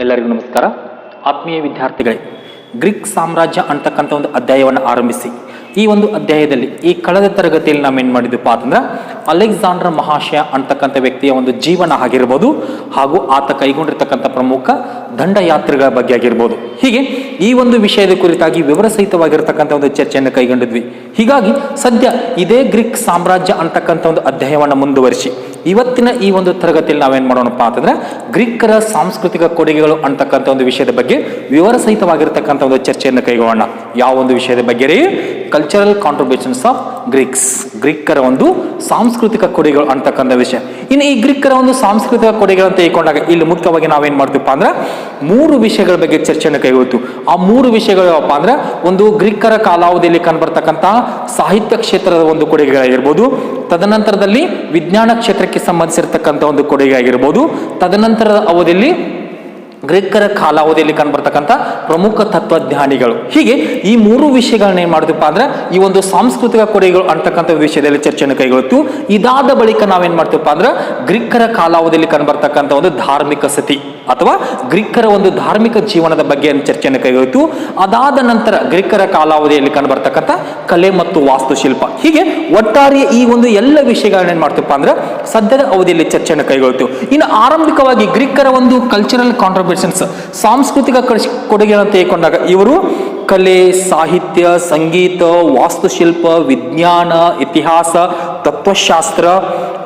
ಎಲ್ಲರಿಗೂ ನಮಸ್ಕಾರ. ಆತ್ಮೀಯ ವಿದ್ಯಾರ್ಥಿಗಳೇ, ಗ್ರೀಕ್ ಸಾಮ್ರಾಜ್ಯ ಅಂತಕ್ಕಂಥ ಒಂದು ಅಧ್ಯಾಯವನ್ನು ಆರಂಭಿಸಿ ಈ ಒಂದು ಅಧ್ಯಾಯದಲ್ಲಿ ಈ ಕಳೆದ ತರಗತಿಯಲ್ಲಿ ನಾವೇನು ಮಾಡಿದ್ವಿ ಅಂತಂದ್ರೆ ಅಲೆಕ್ಸಾಂಡರ್ ಮಹಾಶಯ ಅಂತಕ್ಕಂಥ ವ್ಯಕ್ತಿಯ ಒಂದು ಜೀವನ ಆಗಿರ್ಬೋದು, ಹಾಗೂ ಆತ ಕೈಗೊಂಡಿರ್ತಕ್ಕಂಥ ಪ್ರಮುಖ ದಂಡಯಾತ್ರೆಗಳ ಬಗ್ಗೆ ಆಗಿರ್ಬೋದು. ಹೀಗೆ ಈ ಒಂದು ವಿಷಯದ ಕುರಿತಾಗಿ ವಿವರಸಹಿತವಾಗಿರ್ತಕ್ಕಂಥ ಒಂದು ಚರ್ಚೆಯನ್ನು ಕೈಗೊಂಡಿದ್ವಿ. ಹೀಗಾಗಿ ಸದ್ಯ ಇದೇ ಗ್ರೀಕ್ ಸಾಮ್ರಾಜ್ಯ ಅಂತಕ್ಕಂಥ ಒಂದು ಅಧ್ಯಾಯವನ್ನು ಮುಂದುವರಿಸಿ ಇವತ್ತಿನ ಈ ಒಂದು ತರಗತಿಯಲ್ಲಿ ನಾವೇನ್ ಮಾಡೋಣಪ್ಪ ಅಂತಂದ್ರೆ ಗ್ರೀಕರ ಸಾಂಸ್ಕೃತಿಕ ಕೊಡುಗೆಗಳು ಅಂತಕ್ಕಂಥ ಒಂದು ವಿಷಯದ ಬಗ್ಗೆ ವಿವರಸಹಿತವಾಗಿರ್ತಕ್ಕಂಥ ಒಂದು ಚರ್ಚೆಯನ್ನು ಕೈಗೊಳ್ಳೋಣ. ಯಾವ ಒಂದು ವಿಷಯದ ಬಗ್ಗೆ ರೀ? ಕಲ್ಚರಲ್ ಕಾಂಟ್ರಿಬ್ಯೂಷನ್ಸ್ ಆಫ್ ಗ್ರೀಕರ ಒಂದು ಸಾಂಸ್ಕೃತಿಕ ಕೊಡುಗೆಗಳು ಅಂತಕ್ಕಂಥ ವಿಷಯ. ಇನ್ನು ಈ ಗ್ರೀಕರ ಒಂದು ಸಾಂಸ್ಕೃತಿಕ ಕೊಡುಗೆಗಳು ಅಂತ ಹೇಳ್ಕೊಂಡಾಗ ಇಲ್ಲಿ ಮುಖ್ಯವಾಗಿ ನಾವೇನ್ ಮಾಡ್ತೀವಪ್ಪ ಅಂದ್ರೆ 3 ವಿಷಯಗಳ ಬಗ್ಗೆ ಚರ್ಚೆಯನ್ನು ಕೈಗೊಳ್ತೀವಿ. ಆ 3 ವಿಷಯಗಳು ಯಾವಪ್ಪ ಅಂದ್ರೆ ಒಂದು ಗ್ರೀಕರ ಕಾಲಾವಧಿಯಲ್ಲಿ ಕಂಡುಬರ್ತಕ್ಕಂಥ ಸಾಹಿತ್ಯ ಕ್ಷೇತ್ರದ ಒಂದು ಕೊಡುಗೆಗಳಾಗಿರ್ಬೋದು, ತದನಂತರದಲ್ಲಿ ವಿಜ್ಞಾನ ಕ್ಷೇತ್ರಕ್ಕೆ ಸಂಬಂಧಿಸಿರ್ತಕ್ಕಂಥ ಒಂದು ಕೊಡುಗೆ ಆಗಿರ್ಬೋದು, ತದನಂತರದ ಅವಧಿಯಲ್ಲಿ ಗ್ರೀಕರ ಕಾಲಾವಧಿಯಲ್ಲಿ ಕಂಡುಬರ್ತಕ್ಕಂಥ ಪ್ರಮುಖ ತತ್ವಜ್ಞಾನಿಗಳು. ಹೀಗೆ ಈ 3 ವಿಷಯಗಳನ್ನ ಏನ್ ಮಾಡ್ತೀವಪ್ಪ ಅಂದ್ರೆ ಈ ಒಂದು ಸಾಂಸ್ಕೃತಿಕ ಕೊಡುಗೆಗಳು ಅಂತಕ್ಕಂಥ ವಿಷಯದಲ್ಲಿ ಚರ್ಚೆಯನ್ನು ಕೈಗೊಳ್ತೀವಿ. ಇದಾದ ಬಳಿಕ ನಾವೇನ್ ಮಾಡ್ತೀವಪ್ಪ ಅಂದ್ರೆ ಗ್ರೀಕರ ಕಾಲಾವಧಿಯಲ್ಲಿ ಕಂಡುಬರ್ತಕ್ಕಂಥ ಒಂದು ಧಾರ್ಮಿಕ ಸ್ಥಿತಿ ಅಥವಾ ಗ್ರೀಕರ ಒಂದು ಧಾರ್ಮಿಕ ಜೀವನದ ಬಗ್ಗೆ ಚರ್ಚೆಯನ್ನು ಕೈಗೊಳ್ತೀವಿ. ಅದಾದ ನಂತರ ಗ್ರೀಕರ ಕಾಲಾವಧಿಯಲ್ಲಿ ಕಂಡುಬರ್ತಕ್ಕಂಥ ಕಲೆ ಮತ್ತು ವಾಸ್ತುಶಿಲ್ಪ. ಹೀಗೆ ಒಟ್ಟಾರೆ ಈ ಒಂದು ಎಲ್ಲ ವಿಷಯಗಳನ್ನ ಏನ್ ಮಾಡ್ತೀವಪ್ಪ ಅಂದ್ರೆ ಸದ್ಯದ ಅವಧಿಯಲ್ಲಿ ಚರ್ಚೆಯನ್ನು ಕೈಗೊಳ್ತೀವಿ. ಇನ್ನು ಆರಂಭಿಕವಾಗಿ ಗ್ರೀಕರ ಒಂದು ಕಲ್ಚರಲ್ ಕಾಂಟ್ರಿಬ್ಯೂಷನ್ಸ್ ಸಾಂಸ್ಕೃತಿಕ ಕೊಡುಗೆಗಳನ್ನು ತೆಗೆದುಕೊಂಡಾಗ ಇವರು ಕಲೆ, ಸಾಹಿತ್ಯ, ಸಂಗೀತ, ವಾಸ್ತುಶಿಲ್ಪ, ವಿಜ್ಞಾನ, ಇತಿಹಾಸ, ತತ್ವಶಾಸ್ತ್ರ,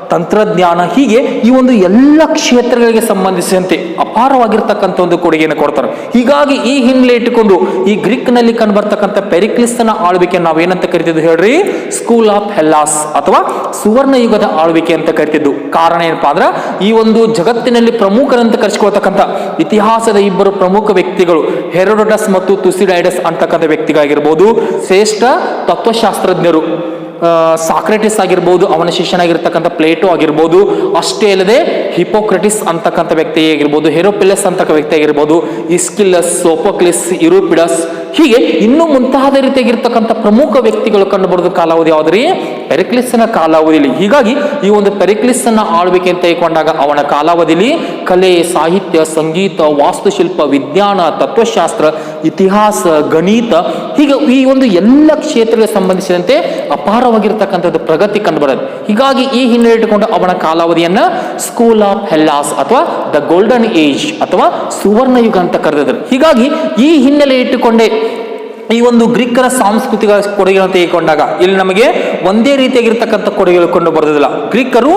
ತಂತ್ರಜ್ಞಾನ, ಹೀಗೆ ಈ ಒಂದು ಎಲ್ಲ ಕ್ಷೇತ್ರಗಳಿಗೆ ಸಂಬಂಧಿಸಿದಂತೆ ಅಪಾರವಾಗಿರ್ತಕ್ಕಂಥ ಒಂದು ಕೊಡುಗೆಯನ್ನು ಕೊಡ್ತಾರೆ. ಹೀಗಾಗಿ ಈ ಹಿನ್ನೆಲೆ ಇಟ್ಟುಕೊಂಡು ಈ ಗ್ರೀಕ್ ನಲ್ಲಿ ಕಂಡುಬರ್ತಕ್ಕಂಥ ಪೆರಿಕ್ಲಿಸ್ನ ಆಳ್ವಿಕೆ ನಾವೇನಂತ ಕರಿತಿದ್ದು ಹೇಳ್ರಿ? ಸ್ಕೂಲ್ ಆಫ್ ಹೆಲ್ಲಾಸ್ ಅಥವಾ ಸುವರ್ಣ ಯುಗದ ಆಳ್ವಿಕೆ ಅಂತ ಕರಿತಿದ್ದು. ಕಾರಣ ಏನಪ್ಪಾ ಅಂದ್ರೆ ಈ ಒಂದು ಜಗತ್ತಿನಲ್ಲಿ ಪ್ರಮುಖರಂತ ಕರೆಸಿಕೊಳ್ತಕ್ಕಂಥ ಇತಿಹಾಸದ 2 ಪ್ರಮುಖ ವ್ಯಕ್ತಿಗಳು ಹೆರೋಡೋಟಸ್ ಮತ್ತು ತುಸಿಡೈಡಸ್ ಅಂತಕ್ಕಂಥ ವ್ಯಕ್ತಿಗಳಾಗಿರ್ಬೋದು, ಶ್ರೇಷ್ಠ ತತ್ವಶಾಸ್ತ್ರಜ್ಞರು ಸಾಕ್ರೆಟಿಸ್ ಆಗಿರ್ಬೋದು, ಅವನ ಶಿಷ್ಯನಾಗಿರ್ತಕ್ಕಂಥ ಪ್ಲೇಟೋ ಆಗಿರ್ಬೋದು, ಅಷ್ಟೇ ಅಲ್ಲದೆ ಹಿಪೋಕ್ರಟಿಸ್ ಅಂತಕ್ಕಂಥ ವ್ಯಕ್ತಿ ಆಗಿರ್ಬೋದು, ಹೆರೋಪಿಲಸ್ ಅಂತಕ್ಕ ವ್ಯಕ್ತಿ ಆಗಿರ್ಬೋದು, ಇಸ್ಕಿಲಸ್, ಸೋಫೋಕ್ಲಿಸ್, ಯುರೋಪಿಡಸ್, ಹೀಗೆ ಇನ್ನೂ ಮುಂತಾದ ರೀತಿಯಾಗಿರ್ತಕ್ಕಂಥ ಪ್ರಮುಖ ವ್ಯಕ್ತಿಗಳು ಕಂಡು ಬರೋದು ಕಾಲಾವಧಿ ಯಾವ್ದ್ರಿ? ಪೆರಿಕ್ಲಿಸ್ನ ಕಾಲಾವಧಿಯಲ್ಲಿ. ಹೀಗಾಗಿ ಈ ಒಂದು ಪೆರಿಕ್ಲಿಸ್ನ ಆಳ್ವಿಕೆ ಅಂತ ತೆಗೆದುಕೊಂಡಾಗ ಅವನ ಕಾಲಾವಧಿಯಲ್ಲಿ ಕಲೆ, ಸಾಹಿತ್ಯ, ಸಂಗೀತ, ವಾಸ್ತುಶಿಲ್ಪ, ವಿಜ್ಞಾನ, ತತ್ವಶಾಸ್ತ್ರ, ಇತಿಹಾಸ, ಗಣಿತ, ಹೀಗೆ ಈ ಒಂದು ಎಲ್ಲ ಕ್ಷೇತ್ರಗಳಿಗೆ ಸಂಬಂಧಿಸಿದಂತೆ ಅಪಾರವಾಗಿರ್ತಕ್ಕಂಥದ್ದು ಪ್ರಗತಿ ಕಂಡು ಬರೋದು. ಹೀಗಾಗಿ ಈ ಹಿನ್ನೆಲೆ ಇಟ್ಟುಕೊಂಡು ಅವನ ಕಾಲಾವಧಿಯನ್ನ ಸ್ಕೂಲ್ ಆಫ್ ಹೆಲ್ಲಾಸ್ ಅಥವಾ ದ ಗೋಲ್ಡನ್ ಏಜ್ ಅಥವಾ ಸುವರ್ಣ ಯುಗ ಅಂತ ಕರೆದಿದ್ರು. ಹೀಗಾಗಿ ಈ ಹಿನ್ನೆಲೆ ಇಟ್ಟುಕೊಂಡೇ ಈ ಒಂದು ಗ್ರೀಕರ ಸಾಂಸ್ಕೃತಿಕ ಕೊಡುಗೆಗಳನ್ನು ತೆಗೆದುಕೊಂಡಾಗ ಇಲ್ಲಿ ನಮಗೆ ಒಂದೇ ರೀತಿಯಾಗಿರ್ತಕ್ಕಂಥ ಕೊಡುಗೆಗಳು ಕಂಡು ಬರೋದಿಲ್ಲ. ಗ್ರೀಕರು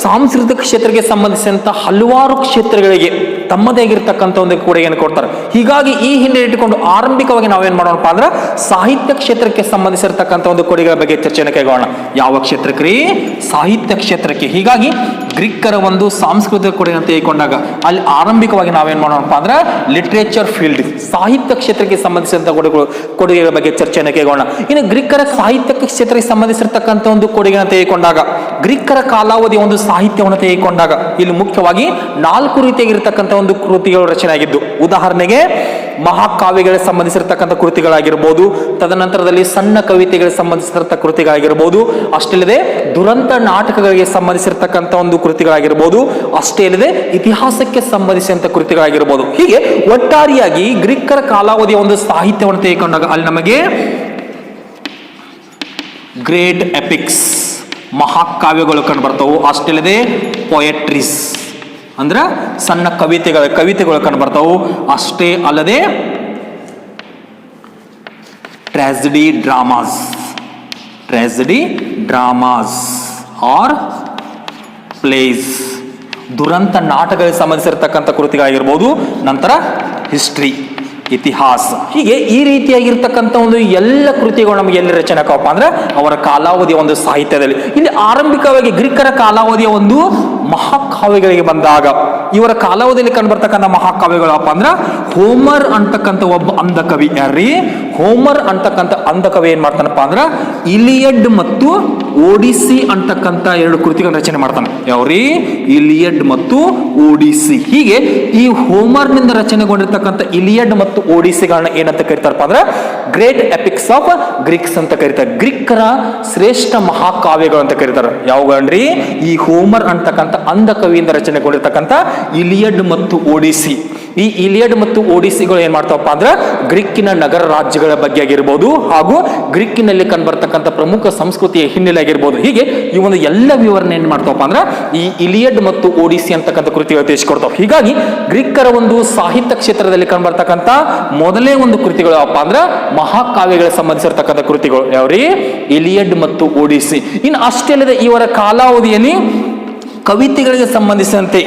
ಸಾಂಸ್ಕೃತಿಕ ಕ್ಷೇತ್ರಕ್ಕೆ ಸಂಬಂಧಿಸಿದಂತ ಹಲವಾರು ಕ್ಷೇತ್ರಗಳಿಗೆ ತಮ್ಮದೇ ಆಗಿರ್ತಕ್ಕಂಥ ಒಂದು ಕೊಡುಗೆಯನ್ನು ಕೊಡ್ತಾರೆ. ಹೀಗಾಗಿ ಈ ಹಿನ್ನೆಲೆ ಇಟ್ಟುಕೊಂಡು ಆರಂಭಿಕವಾಗಿ ನಾವೇನ್ ಮಾಡೋಣಪ್ಪ ಅಂದ್ರೆ ಸಾಹಿತ್ಯ ಕ್ಷೇತ್ರಕ್ಕೆ ಸಂಬಂಧಿಸಿರ್ತಕ್ಕಂಥ ಒಂದು ಕೊಡುಗೆಗಳ ಬಗ್ಗೆ ಚರ್ಚೆಯನ್ನು ಕೈಗೊಳ್ಳೋಣ. ಯಾವ ಕ್ಷೇತ್ರಕ್ಕೆ ರೀ? ಸಾಹಿತ್ಯ ಕ್ಷೇತ್ರಕ್ಕೆ. ಹೀಗಾಗಿ ಗ್ರೀಕರ ಒಂದು ಸಾಂಸ್ಕೃತಿಕ ಕೊಡುಗೆಯನ್ನು ತೆಗೆದುಕೊಂಡಾಗ ಅಲ್ಲಿ ಆರಂಭಿಕವಾಗಿ ನಾವೇನ್ ಮಾಡೋಣಪ್ಪ ಅಂದ್ರೆ ಲಿಟರೇಚರ್ ಫೀಲ್ಡ್, ಸಾಹಿತ್ಯ ಕ್ಷೇತ್ರಕ್ಕೆ ಸಂಬಂಧಿಸಿದಂತ ಕೊಡುಗೆಗಳ ಬಗ್ಗೆ ಚರ್ಚೆಯನ್ನು ಕೈಗೊಳ್ಳೋಣ. ಇನ್ನು ಗ್ರೀಕರ ಸಾಹಿತ್ಯ ಕ್ಷೇತ್ರಕ್ಕೆ ಸಂಬಂಧಿಸಿರ್ತಕ್ಕಂಥ ಒಂದು ಕೊಡುಗೆಯನ್ನು ತೆಗೆದುಕೊಂಡಾಗ ಗ್ರೀಕರ ಕಾಲಾವಧಿ ಒಂದು ಸಾಹಿತ್ಯವನ್ನು ತೆಗೆದುಕೊಂಡಾಗ ಇಲ್ಲಿ ಮುಖ್ಯವಾಗಿ 4 ರೀತಿಯಾಗಿರ್ತಕ್ಕಂಥ ಒಂದು ಕೃತಿಗಳು ರಚನೆ ಆಗಿದ್ದು. ಉದಾಹರಣೆಗೆ ಮಹಾಕಾವ್ಯಗಳಿಗೆ ಸಂಬಂಧಿಸಿರ್ತಕ್ಕಂಥ ಕೃತಿಗಳಾಗಿರ್ಬೋದು, ತದನಂತರದಲ್ಲಿ ಸಣ್ಣ ಕವಿತೆಗಳಿಗೆ ಸಂಬಂಧಿಸಿರ್ತಕ್ಕ ಕೃತಿಗಳಾಗಿರ್ಬೋದು, ಅಷ್ಟೇ ಅಲ್ಲದೆ ದುರಂತ ನಾಟಕಗಳಿಗೆ ಸಂಬಂಧಿಸಿರ್ತಕ್ಕಂಥ ಒಂದು ಕೃತಿಗಳಾಗಿರ್ಬೋದು, ಅಷ್ಟೇ ಅಲ್ಲದೆ ಇತಿಹಾಸಕ್ಕೆ ಸಂಬಂಧಿಸಿದಂತ ಕೃತಿಗಳಾಗಿರ್ಬೋದು. ಹೀಗೆ ಒಟ್ಟಾರೆಯಾಗಿ ಗ್ರೀಕರ ಕಾಲಾವಧಿಯ ಒಂದು ಸಾಹಿತ್ಯವನ್ನು ತೆಗೆದುಕೊಂಡಾಗ ಅಲ್ಲಿ ನಮಗೆ ಗ್ರೇಟ್ ಎಪಿಕ್ಸ್ ಮಹಾಕಾವ್ಯಗಳು ಕಂಡು ಬರ್ತವು, ಅಷ್ಟೇ ಅಲ್ಲದೆ ಪೊಯೆಟ್ರೀಸ್ ಅಂದ್ರೆ ಸಣ್ಣ ಕವಿತೆಗಳು ಕಂಡು ಬರ್ತಾವು, ಅಷ್ಟೇ ಅಲ್ಲದೆ ಟ್ರಾಜಿಡಿ ಡ್ರಾಮಾಸ್ ಆರ್ ಪ್ಲೇಸ್, ದುರಂತ ನಾಟಕಗಳಿಗೆ ಸಂಬಂಧಿಸಿರ್ತಕ್ಕಂಥ ಕೃತಿಗಳಾಗಿರ್ಬೋದು, ನಂತರ ಹಿಸ್ಟ್ರಿ, ಇತಿಹಾಸ, ಹೀಗೆ ಈ ರೀತಿಯಾಗಿರ್ತಕ್ಕಂಥ ಒಂದು ಎಲ್ಲ ಕೃತಿಗಳು ನಮಗೆ ಎಲ್ಲಿ ರಚನೆ ಆಗಪ್ಪ ಅಂದ್ರೆ ಅವರ ಕಾಲಾವಧಿಯ ಒಂದು ಸಾಹಿತ್ಯದಲ್ಲಿ. ಇಲ್ಲಿ ಆರಂಭಿಕವಾಗಿ ಗ್ರೀಕರ ಕಾಲಾವಧಿಯ ಒಂದು ಮಹಾಕಾವ್ಯಗಳಿಗೆ ಬಂದಾಗ ಇವರ ಕಾಲಾವಧಿಯಲ್ಲಿ ಕಂಡುಬರ್ತಕ್ಕಂಥ ಮಹಾಕಾವ್ಯಗಳಪ್ಪ ಅಂದ್ರೆ ಹೋಮರ್ ಅಂತಕ್ಕಂಥ ಒಬ್ಬ ಅಂಧಕವಿ. ಯಾರ್ರೀ? ಹೋಮರ್ ಅಂತಕ್ಕಂಥ ಅಂಧಕವಿ ಏನ್ ಮಾಡ್ತಾನಪ್ಪ ಅಂದ್ರೆ ಇಲಿಯಡ್ ಮತ್ತು ಓಡಿಸಿ ಅಂತಕ್ಕಂಥ 2 ಕೃತಿಗಳನ್ನು ರಚನೆ ಮಾಡ್ತಾನೆ. ಯಾವ್ರಿ? ಇಲಿಯಡ್ ಮತ್ತು ಓಡಿಸಿ. ಹೀಗೆ ಈ ಹೋಮರ್ ನಿಂದ ರಚನೆಗೊಂಡಿರ್ತಕ್ಕಂಥ ಇಲಿಯಡ್ ಮತ್ತು ಓಡಿಸಿಗಳನ್ನ ಏನಂತ ಕರೀತಾರಪ್ಪ ಅಂದ್ರೆ ಗ್ರೇಟ್ ಎಪಿಕ್ಸ್ ಆಫ್ ಗ್ರೀಕ್ಸ್ ಅಂತ ಕರೀತಾರೆ. ಗ್ರೀಕರ ಶ್ರೇಷ್ಠ ಮಹಾಕಾವ್ಯಗಳು ಅಂತ ಕರೀತಾರೆ. ಯಾವುಗಳ್ರಿ? ಈ ಹೋಮರ್ ಅಂತಕ್ಕಂಥ ಅಂಧ ಕವಿಯಿಂದ ರಚನೆಗೊಂಡಿರ್ತಕ್ಕಂಥ ಇಲಿಯಡ್ ಮತ್ತು ಓಡಿಸಿ. ಈ ಇಲಿಯಡ್ ಮತ್ತು ಓಡಿಸಿಗಳು ಏನ್ ಮಾಡ್ತಾವಪ್ಪ ಅಂದ್ರೆ ಗ್ರೀಕಿನ ನಗರ ರಾಜ್ಯಗಳ ಬಗ್ಗೆ ಆಗಿರ್ಬೋದು ಹಾಗೂ ಗ್ರೀಕಿನಲ್ಲಿ ಕಂಡುಬರ್ತಕ್ಕಂಥ ಪ್ರಮುಖ ಸಂಸ್ಕೃತಿಯ ಹಿನ್ನೆಲೆ ಆಗಿರ್ಬೋದು. ಹೀಗೆ ಈ ಒಂದು ಎಲ್ಲ ವಿವರಣೆ ಏನ್ ಮಾಡ್ತಾವಪ್ಪ ಅಂದ್ರೆ ಈ ಇಲಿಯಡ್ ಮತ್ತು ಓಡಿಸಿ ಅಂತಕ್ಕಂಥ ಕೃತಿಗಳು ತಿಳಿಸಿಕೊಡ್ತಾವ. ಹೀಗಾಗಿ ಗ್ರೀಕರ ಒಂದು ಸಾಹಿತ್ಯ ಕ್ಷೇತ್ರದಲ್ಲಿ ಕಂಡುಬರ್ತಕ್ಕಂಥ ಮೊದಲೇ ಒಂದು ಕೃತಿಗಳು ಯಾವಪ್ಪ ಅಂದ್ರೆ ಮಹಾಕಾವ್ಯಗಳಿಗೆ ಸಂಬಂಧಿಸಿರ್ತಕ್ಕಂಥ ಕೃತಿಗಳು ಯಾವ್ರಿ ಇಲಿಯಡ್ ಮತ್ತು ಓಡಿಸಿ. ಇನ್ನು ಅಷ್ಟೇ ಅಲ್ಲದೆ ಇವರ ಕಾಲಾವಧಿಯಲ್ಲಿ ಕವಿತೆಗಳಿಗೆ ಸಂಬಂಧಿಸಿದಂತೆ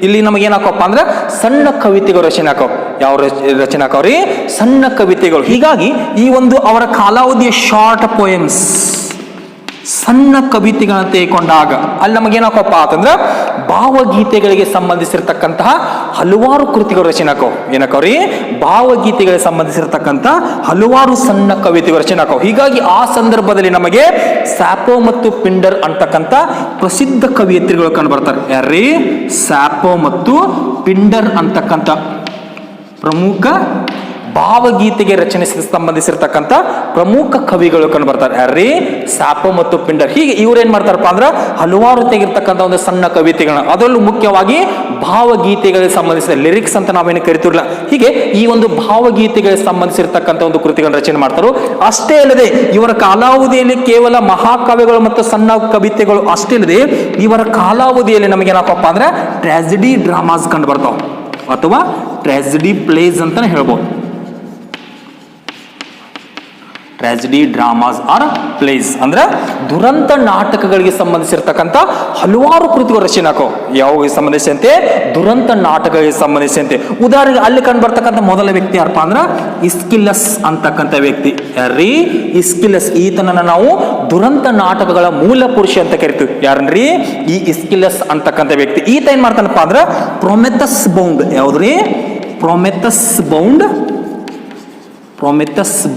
ಇಲ್ಲಿ ನಮಗೆ ಏನಾಕಪ್ಪ ಅಂದ್ರೆ ಸಣ್ಣ ಕವಿತೆಗಳು ರಚನೆ ಹಾಕವ್. ಯಾವ ರಚನೆ ಹಾಕವ್ರಿ ಸಣ್ಣ ಕವಿತೆಗಳು. ಹೀಗಾಗಿ ಈ ಒಂದು ಅವರ ಕಾಲಾವಧಿಯ ಶಾರ್ಟ್ ಪೋಯಮ್ಸ್ ಸಣ್ಣ ಕವಿತೆಗಳನ್ನ ತೆಗೆದುಕೊಂಡಾಗ ಅಲ್ಲಿ ನಮಗೇನಾಕಪ್ಪ ಅಂತಂದ್ರೆ ಭಾವಗೀತೆಗಳಿಗೆ ಸಂಬಂಧಿಸಿರ್ತಕ್ಕಂತಹ ಹಲವಾರು ಕೃತಿಗಳು ರಚನೆ ಹಾಕವ್. ಏನಕ್ಕವ್ರಿ ಭಾವಗೀತೆಗಳಿಗೆ ಸಂಬಂಧಿಸಿರ್ತಕ್ಕಂಥ ಹಲವಾರು ಸಣ್ಣ ಕವಿತೆಗಳು ರಚನೆ ಹಾಕವ್. ಹೀಗಾಗಿ ಆ ಸಂದರ್ಭದಲ್ಲಿ ನಮಗೆ ಸ್ಯಾಪೋ ಮತ್ತು ಪಿಂಡರ್ ಅಂತಕ್ಕಂಥ ಪ್ರಸಿದ್ಧ ಕವಿಯತ್ರಿಗಳು ಕಂಡು ಬರ್ತಾರೆ. ಯಾರ್ರೀ ಸ್ಯಾಪೋ ಮತ್ತು ಪಿಂಡರ್ ಅಂತಕ್ಕಂಥ ಪ್ರಮುಖ ಭಾವಗೀತೆಗೆ ರಚನೆ ಸಂಬಂಧಿಸಿರ್ತಕ್ಕಂಥ ಪ್ರಮುಖ ಕವಿಗಳು ಕಂಡು ಬರ್ತಾರೆ. ಯಾರ್ರೀ ಸ್ಯಾಪೋ ಮತ್ತು ಪಿಂಡರ್. ಹೀಗೆ ಇವ್ರು ಏನ್ ಮಾಡ್ತಾರಪ್ಪ ಅಂದ್ರೆ ಹಲವಾರು ತೆಗಿರ್ತಕ್ಕಂಥ ಒಂದು ಸಣ್ಣ ಕವಿತೆಗಳನ್ನ, ಅದರಲ್ಲೂ ಮುಖ್ಯವಾಗಿ ಭಾವಗೀತೆಗಳಿಗೆ ಸಂಬಂಧಿಸಿದ ಲಿರಿಕ್ಸ್ ಅಂತ ನಾವೇನು ಕರಿತಿರಲಿಲ್ಲ. ಹೀಗೆ ಈ ಒಂದು ಭಾವಗೀತೆಗಳಿಗೆ ಸಂಬಂಧಿಸಿರ್ತಕ್ಕಂಥ ಒಂದು ಕೃತಿಗಳನ್ನ ರಚನೆ ಮಾಡ್ತಾರೋ. ಅಷ್ಟೇ ಅಲ್ಲದೆ ಇವರ ಕಾಲಾವಧಿಯಲ್ಲಿ ಕೇವಲ ಮಹಾಕಾವ್ಯಗಳು ಮತ್ತು ಸಣ್ಣ ಕವಿತೆಗಳು ಅಷ್ಟೇ ಅಲ್ಲದೆ ಇವರ ಕಾಲಾವಧಿಯಲ್ಲಿ ನಮಗೇನಪ್ಪ ಅಂದ್ರೆ ಟ್ರಾಜಿಡಿ ಡ್ರಾಮಾಸ್ ಕಂಡು ಬರ್ತಾವ ಅಥವಾ ಟ್ರಾಜಿಡಿ ಪ್ಲೇಸ್ ಅಂತಾನೆ ಹೇಳ್ಬೋದು. ಟ್ರಾಜಿಡಿ ಡ್ರಾಮಾಸ್ ಆರ್ ಪ್ಲೇಸ್ ಅಂದ್ರೆ ದುರಂತ ನಾಟಕಗಳಿಗೆ ಸಂಬಂಧಿಸಿರ್ತಕ್ಕಂಥ ಹಲವಾರು ಕೃತಿಗಳು ರಚನೆ ಹಾಕೋ. ಯಾವ ಸಂಬಂಧಿಸಿದಂತೆ ದುರಂತ ನಾಟಕಗಳಿಗೆ ಸಂಬಂಧಿಸಿದಂತೆ. ಉದಾಹರಣೆಗೆ ಅಲ್ಲಿ ಕಂಡು ಬರ್ತಕ್ಕಂಥ ಮೊದಲ ವ್ಯಕ್ತಿ ಯಾರಪ್ಪ ಅಂದ್ರೆ ಇಸ್ಕಿಲಸ್ ಅಂತಕ್ಕಂಥ ವ್ಯಕ್ತಿ. ಯಾರ್ರೀ ಇಸ್ಕಿಲಸ್. ಈತನನ್ನ ನಾವು ದುರಂತ ನಾಟಕಗಳ ಮೂಲ ಪುರುಷ ಅಂತ ಕರಿತೀವಿ. ಯಾರನ್ರಿ ಈ ಇಸ್ಕಿಲಸ್ ಅಂತಕ್ಕಂಥ ವ್ಯಕ್ತಿ. ಈತ ಏನ್ ಮಾಡ್ತಾನಪ್ಪ ಅಂದ್ರೆ ಪ್ರೊಮೆಥಸ್ ಬೌಂಡ್. ಯಾವ್ದ್ರಿ ಪ್ರೊಮೆಥಸ್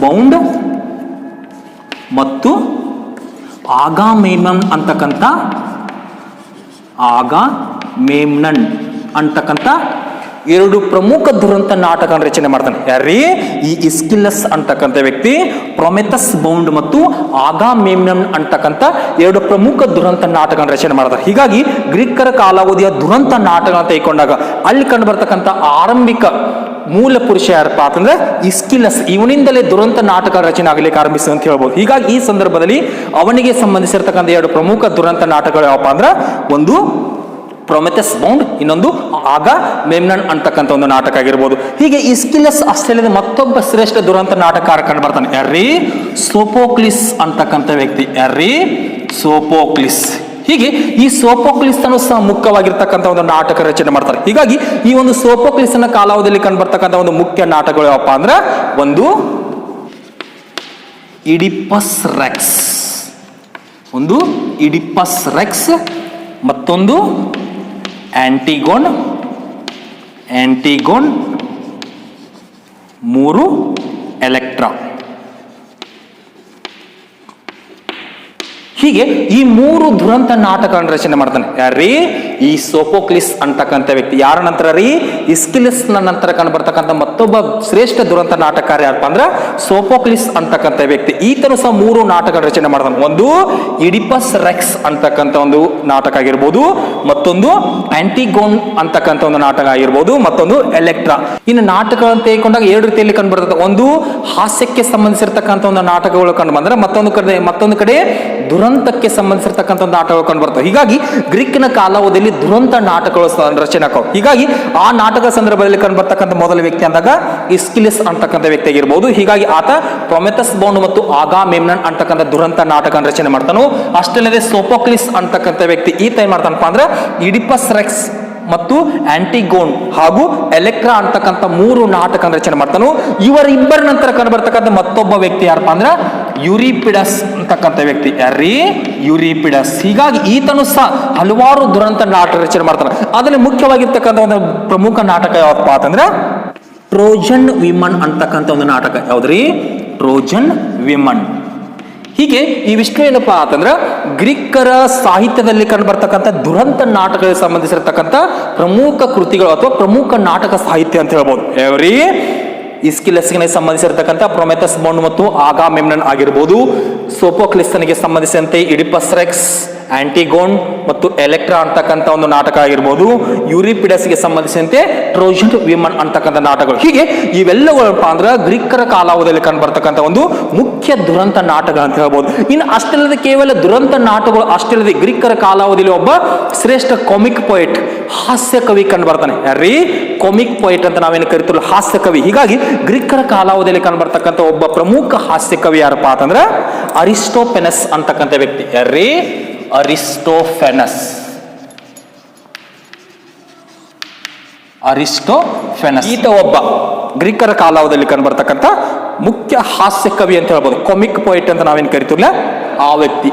ಬೌಂಡ್ ಮತ್ತು ಆಗಾಮೆಮ್ನನ್ ಅಂತಕ್ಕಂಥ ಎರಡು ಪ್ರಮುಖ ದುರಂತ ನಾಟಕ ರಚನೆ ಮಾಡ್ತಾನೆ. ಯಾರ್ರೀ ಈ ಇಸ್ಕಿಲಸ್ ಅಂತಕ್ಕಂಥ ವ್ಯಕ್ತಿ ಪ್ರೊಮೆಥಸ್ ಬೌಂಡ್ ಮತ್ತು ಆಗಾಮೆಮ್ನನ್ ಅಂತಕ್ಕಂಥ ಎರಡು ಪ್ರಮುಖ ದುರಂತ ನಾಟಕ ರಚನೆ ಮಾಡ್ತಾರೆ. ಹೀಗಾಗಿ ಗ್ರೀಕರ ಕಾಲಾವಧಿಯ ದುರಂತ ನಾಟಕ ಅಂತ ತೆಗೆದುಕೊಂಡಾಗ ಅಲ್ಲಿ ಕಂಡು ಬರ್ತಕ್ಕಂಥ ಆರಂಭಿಕ ಮೂಲ ಪುರುಷ ಯಾರಪ್ಪ ಅಂತಂದ್ರೆ ಇಸ್ಕಿಲಸ್. ಇವನಿಂದಲೇ ದುರಂತ ನಾಟಕ ರಚನೆ ಆಗಲಿಕ್ಕೆ ಆರಂಭಿಸಿದೆ ಅಂತ ಹೇಳ್ಬೋದು. ಹೀಗಾಗಿ ಈ ಸಂದರ್ಭದಲ್ಲಿ ಅವನಿಗೆ ಸಂಬಂಧಿಸಿರ್ತಕ್ಕಂಥ ಎರಡು ಪ್ರಮುಖ ದುರಂತ ನಾಟಕಗಳು ಯಾವಪ್ಪ ಅಂದ್ರೆ ಒಂದು ಪ್ರೊಮೆಥಸ್ ಬೌಂಡ್, ಇನ್ನೊಂದು ಆಗಾಮೆಮ್ನನ್ ಅಂತಕ್ಕಂಥ ಒಂದು ನಾಟಕ ಆಗಿರ್ಬೋದು. ಹೀಗೆ ಇಸ್ಕಿಲಸ್ ಅಷ್ಟೇ ಅಲ್ಲದೆ ಮತ್ತೊಬ್ಬ ಶ್ರೇಷ್ಠ ದುರಂತ ನಾಟಕಕಾರ ಕಂಡು ಬರ್ತಾನೆ. ಯಾರ್ರೀ ಸೋಫೋಕ್ಲಿಸ್ ಅಂತಕ್ಕಂಥ ವ್ಯಕ್ತಿ. ಯಾರ್ರೀ ಸೋಫೋಕ್ಲಿಸ್. ಹೀಗೆ ಈ ಸೋಫೋಕ್ಲಿಸ್ ಅನ್ನು ಸಹ ಮುಖ್ಯವಾಗಿರ್ತಕ್ಕಂಥ ಒಂದು ನಾಟಕ ರಚನೆ ಮಾಡ್ತಾರೆ. ಹೀಗಾಗಿ ಈ ಒಂದು ಸೋಫೋಕ್ಲಿಸ್ ನ ಕಾಲಾವಧಿಯಲ್ಲಿ ಕಂಡು ಬರ್ತಕ್ಕಂಥ ಒಂದು ಮುಖ್ಯ ನಾಟಕಗಳು ಯಾವಪ್ಪ ಅಂದ್ರೆ ಒಂದು ಇಡಿಪಸ್ ರೆಕ್ಸ್, ಮತ್ತೊಂದು ಆಂಟಿಗೋನ್, 3 ಎಲೆಕ್ಟ್ರಾ. ಹೀಗೆ ಈ 3 ದುರಂತ ನಾಟಕಗಳನ್ನು ರಚನೆ ಮಾಡ್ತಾನೆ. ಯಾರ್ರೀ ಈ ಸೋಫೋಕ್ಲಿಸ್ ಅಂತಕ್ಕಂಥ ವ್ಯಕ್ತಿ. ಯಾರ ನಂತರ ರೀ ಇಸ್ಕಿಲಸ್ ನಂತರ ಕಂಡು ಬರ್ತಕ್ಕಂಥ ಮತ್ತೊಬ್ಬ ಶ್ರೇಷ್ಠ ದುರಂತ ನಾಟಕಕಾರ ಯಾರಪ್ಪ ಅಂದ್ರೆ ಸೋಫೋಕ್ಲಿಸ್ ಅಂತಕ್ಕಂಥ ವ್ಯಕ್ತಿ. ಈತನು ಸಹ 3 ನಾಟಕ ರಚನೆ ಮಾಡ್ತಾನೆ. ಒಂದು ಇಡಿಪಸ್ ರೆಕ್ಸ್ ಅಂತಕ್ಕಂಥ ಒಂದು ನಾಟಕ ಆಗಿರ್ಬೋದು, ಮತ್ತೊಂದು ಆಂಟಿಗೋನ್ ಅಂತಕ್ಕಂಥ ಒಂದು ನಾಟಕ ಆಗಿರ್ಬೋದು, ಮತ್ತೊಂದು ಎಲೆಕ್ಟ್ರಾ. ಇನ್ನು ನಾಟಕಗಳನ್ನು ತೆಗೆದುಕೊಂಡಾಗ 2 ರೀತಿಯಲ್ಲಿ ಕಂಡು ಬರ್ತದೆ. ಒಂದು ಹಾಸ್ಯಕ್ಕೆ ಸಂಬಂಧಿಸಿರ್ತಕ್ಕಂಥ ಒಂದು ನಾಟಕಗಳು ಕಂಡು ಬಂದ್ರೆ, ಮತ್ತೊಂದು ಕಡೆ ದುರಂತಕ್ಕೆ ಸಂಬಂಧಿಸಿರ್ತಕ್ಕಂಥ ಒಂದು ನಾಟಕಗಳು ಕಂಡು ಬರ್ತವೆ. ಹೀಗಾಗಿ ಗ್ರೀಕ್ನ ಕಾಲಾವಧಿಯಲ್ಲಿ ದುರಂತ ನಾಟಕಗಳು ರಚನೆ ಹಾಕವು. ಹೀಗಾಗಿ ಆ ನಾಟಕ ಸಂದರ್ಭದಲ್ಲಿ ಕಂಡು ಬರ್ತಕ್ಕಂಥ ಮೊದಲ ವ್ಯಕ್ತಿ ಅಂದಾಗ ಇಸ್ಕಿಲಿಸ್ ಅಂತಕ್ಕಂಥ ವ್ಯಕ್ತಿ ಆಗಿರ್ಬೋದು. ಹೀಗಾಗಿ ಆತ ಪ್ರೊಮೆಥಸ್ ಬೌಂಡ್ ಮತ್ತು ಆಗಾಮೆಮ್ನನ್ ಅಂತಕ್ಕಂಥ ದುರಂತ ನಾಟಕ ರಚನೆ ಮಾಡ್ತಾನು. ಅಷ್ಟಲ್ಲದೆ ಸೋಫೋಕ್ಲಿಸ್ ಅಂತಕ್ಕಂಥ ವ್ಯಕ್ತಿ ಈತ ಏನ್ ಮಾಡ್ತಾನಪ್ಪ ಅಂದ್ರೆ ಇಡಿಪಸ್ ರೆಕ್ಸ್ ಮತ್ತು ಆಂಟಿಗೋನ್ ಹಾಗೂ ಎಲೆಕ್ಟ್ರಾ ಅಂತಕ್ಕಂಥ 3 ನಾಟಕ ರಚನೆ ಮಾಡ್ತಾನು. ಇವರಿಬ್ಬರ ನಂತರ ಕಂಡು ಬರ್ತಕ್ಕಂಥ ಮತ್ತೊಬ್ಬ ವ್ಯಕ್ತಿ ಯಾರಪ್ಪ ಅಂದ್ರೆ ಯೂರಿಪಿಡಸ್ ಅಂತಕ್ಕಂಥ ವ್ಯಕ್ತಿ. ಯಾರ್ರೀ ಯೂರಿಪಿಡಸ್. ಹೀಗಾಗಿ ಈತನು ಸಹ ಹಲವಾರು ದುರಂತ ನಾಟಕ ರಚನೆ ಮಾಡ್ತಾನೆ. ಅದರಲ್ಲಿ ಮುಖ್ಯವಾಗಿರ್ತಕ್ಕಂಥ ಒಂದು ಪ್ರಮುಖ ನಾಟಕ ಯಾವಪ್ಪ ಅಂತಂದ್ರೆ ಟ್ರೋಜನ್ ವಿಮನ್ ಅಂತಕ್ಕಂಥ ಒಂದು ನಾಟಕ. ಯಾವ್ದ್ರಿ ಟ್ರೋಜನ್ ವಿಮನ್. ಹೀಗೆ ಇವಿಷ್ಟು ಏನಪ್ಪಾ ಅಂತಂದ್ರೆ ಗ್ರೀಕರ ಸಾಹಿತ್ಯದಲ್ಲಿ ಕಂಡು ಬರ್ತಕ್ಕಂಥ ದುರಂತ ನಾಟಕಗಳಿಗೆ ಸಂಬಂಧಿಸಿರತಕ್ಕಂಥ ಪ್ರಮುಖ ಕೃತಿಗಳು ಅಥವಾ ಪ್ರಮುಖ ನಾಟಕ ಸಾಹಿತ್ಯ ಅಂತ ಹೇಳ್ಬೋದು. ಯಾವ್ರಿ ಇಸ್ಕಿಲಸ್ಗೆ ಸಂಬಂಧಿಸಿರ್ತಕ್ಕಂಥ ಪ್ರೊಮೆಥಸ್ ಬೌಂಡ್ ಮತ್ತು ಆಗಾಮೆಮ್ನನ್ ಆಗಿರ್ಬೋದು. ಸೋಫೋಕ್ಲಿಸ್ಗೆ ಸಂಬಂಧಿಸಿದಂತೆ ಇಡಿಪಸ್ ರೆಕ್ಸ್, ಆಂಟಿಗೋನ್ ಮತ್ತು ಎಲೆಕ್ಟ್ರಾ ಅಂತಕ್ಕಂಥ ಒಂದು ನಾಟಕ ಆಗಿರ್ಬೋದು. ಯೂರಿಪಿಡಸ್ಗೆ ಸಂಬಂಧಿಸಿದಂತೆ ಟ್ರೋಜನ್ ವಿಮನ್ ಅಂತಕ್ಕಂಥ ನಾಟಕಗಳು. ಹೀಗೆ ಇವೆಲ್ಲಗಳಪ್ಪ ಅಂದ್ರೆ ಗ್ರೀಕರ ಕಾಲಾವಧಿಯಲ್ಲಿ ಕಂಡು ಬರ್ತಕ್ಕಂಥ ಒಂದು ಮುಖ್ಯ ದುರಂತ ನಾಟಕ ಅಂತ ಹೇಳ್ಬೋದು. ಇನ್ನು ಅಷ್ಟಲ್ಲದೆ ಕೇವಲ ದುರಂತ ನಾಟಕಗಳು ಅಷ್ಟಲ್ಲದೆ ಗ್ರೀಕರ ಕಾಲಾವಧಿಯಲ್ಲಿ ಒಬ್ಬ ಶ್ರೇಷ್ಠ ಕಾಮಿಕ್ ಪೊಯಿಟ್, ಹಾಸ್ಯ ಕವಿ ಕಂಡು ಬರ್ತಾನೆ. ಯಾರೀ ಕಾಮಿಕ್ ಪೊಯಿಟ್ ಅಂತ ನಾವೇನು ಕರಿತೀವಲ್ಲ, ಹಾಸ್ಯ ಕವಿ. ಹೀಗಾಗಿ ಗ್ರೀಕರ ಕಾಲಾವಧಿಯಲ್ಲಿ ಕಂಡು ಬರ್ತಕ್ಕಂಥ ಒಬ್ಬ ಪ್ರಮುಖ ಹಾಸ್ಯ ಕವಿ ಯಾರಪ್ಪ ಅಂತಂದ್ರೆ ಅರಿಸ್ಟೋಫೆನಸ್ ಅಂತಕ್ಕಂಥ ವ್ಯಕ್ತಿ. ಯಾರೀ ಅರಿಸ್ಟೋಫೆನಸ್. ಈತ ಒಬ್ಬ ಗ್ರೀಕರ ಕಾಲಾವಧಿಯಲ್ಲಿ ಕಂಡು ಬರ್ತಕ್ಕಂಥ ಮುಖ್ಯ ಹಾಸ್ಯ ಕವಿ ಅಂತ ಹೇಳ್ಬೋದು. ಕಾಮಿಕ್ ಪೊಯಿಟ್ ಅಂತ ನಾವೇನು ಕರಿತೀವಲ್ಲ ಆ ವ್ಯಕ್ತಿ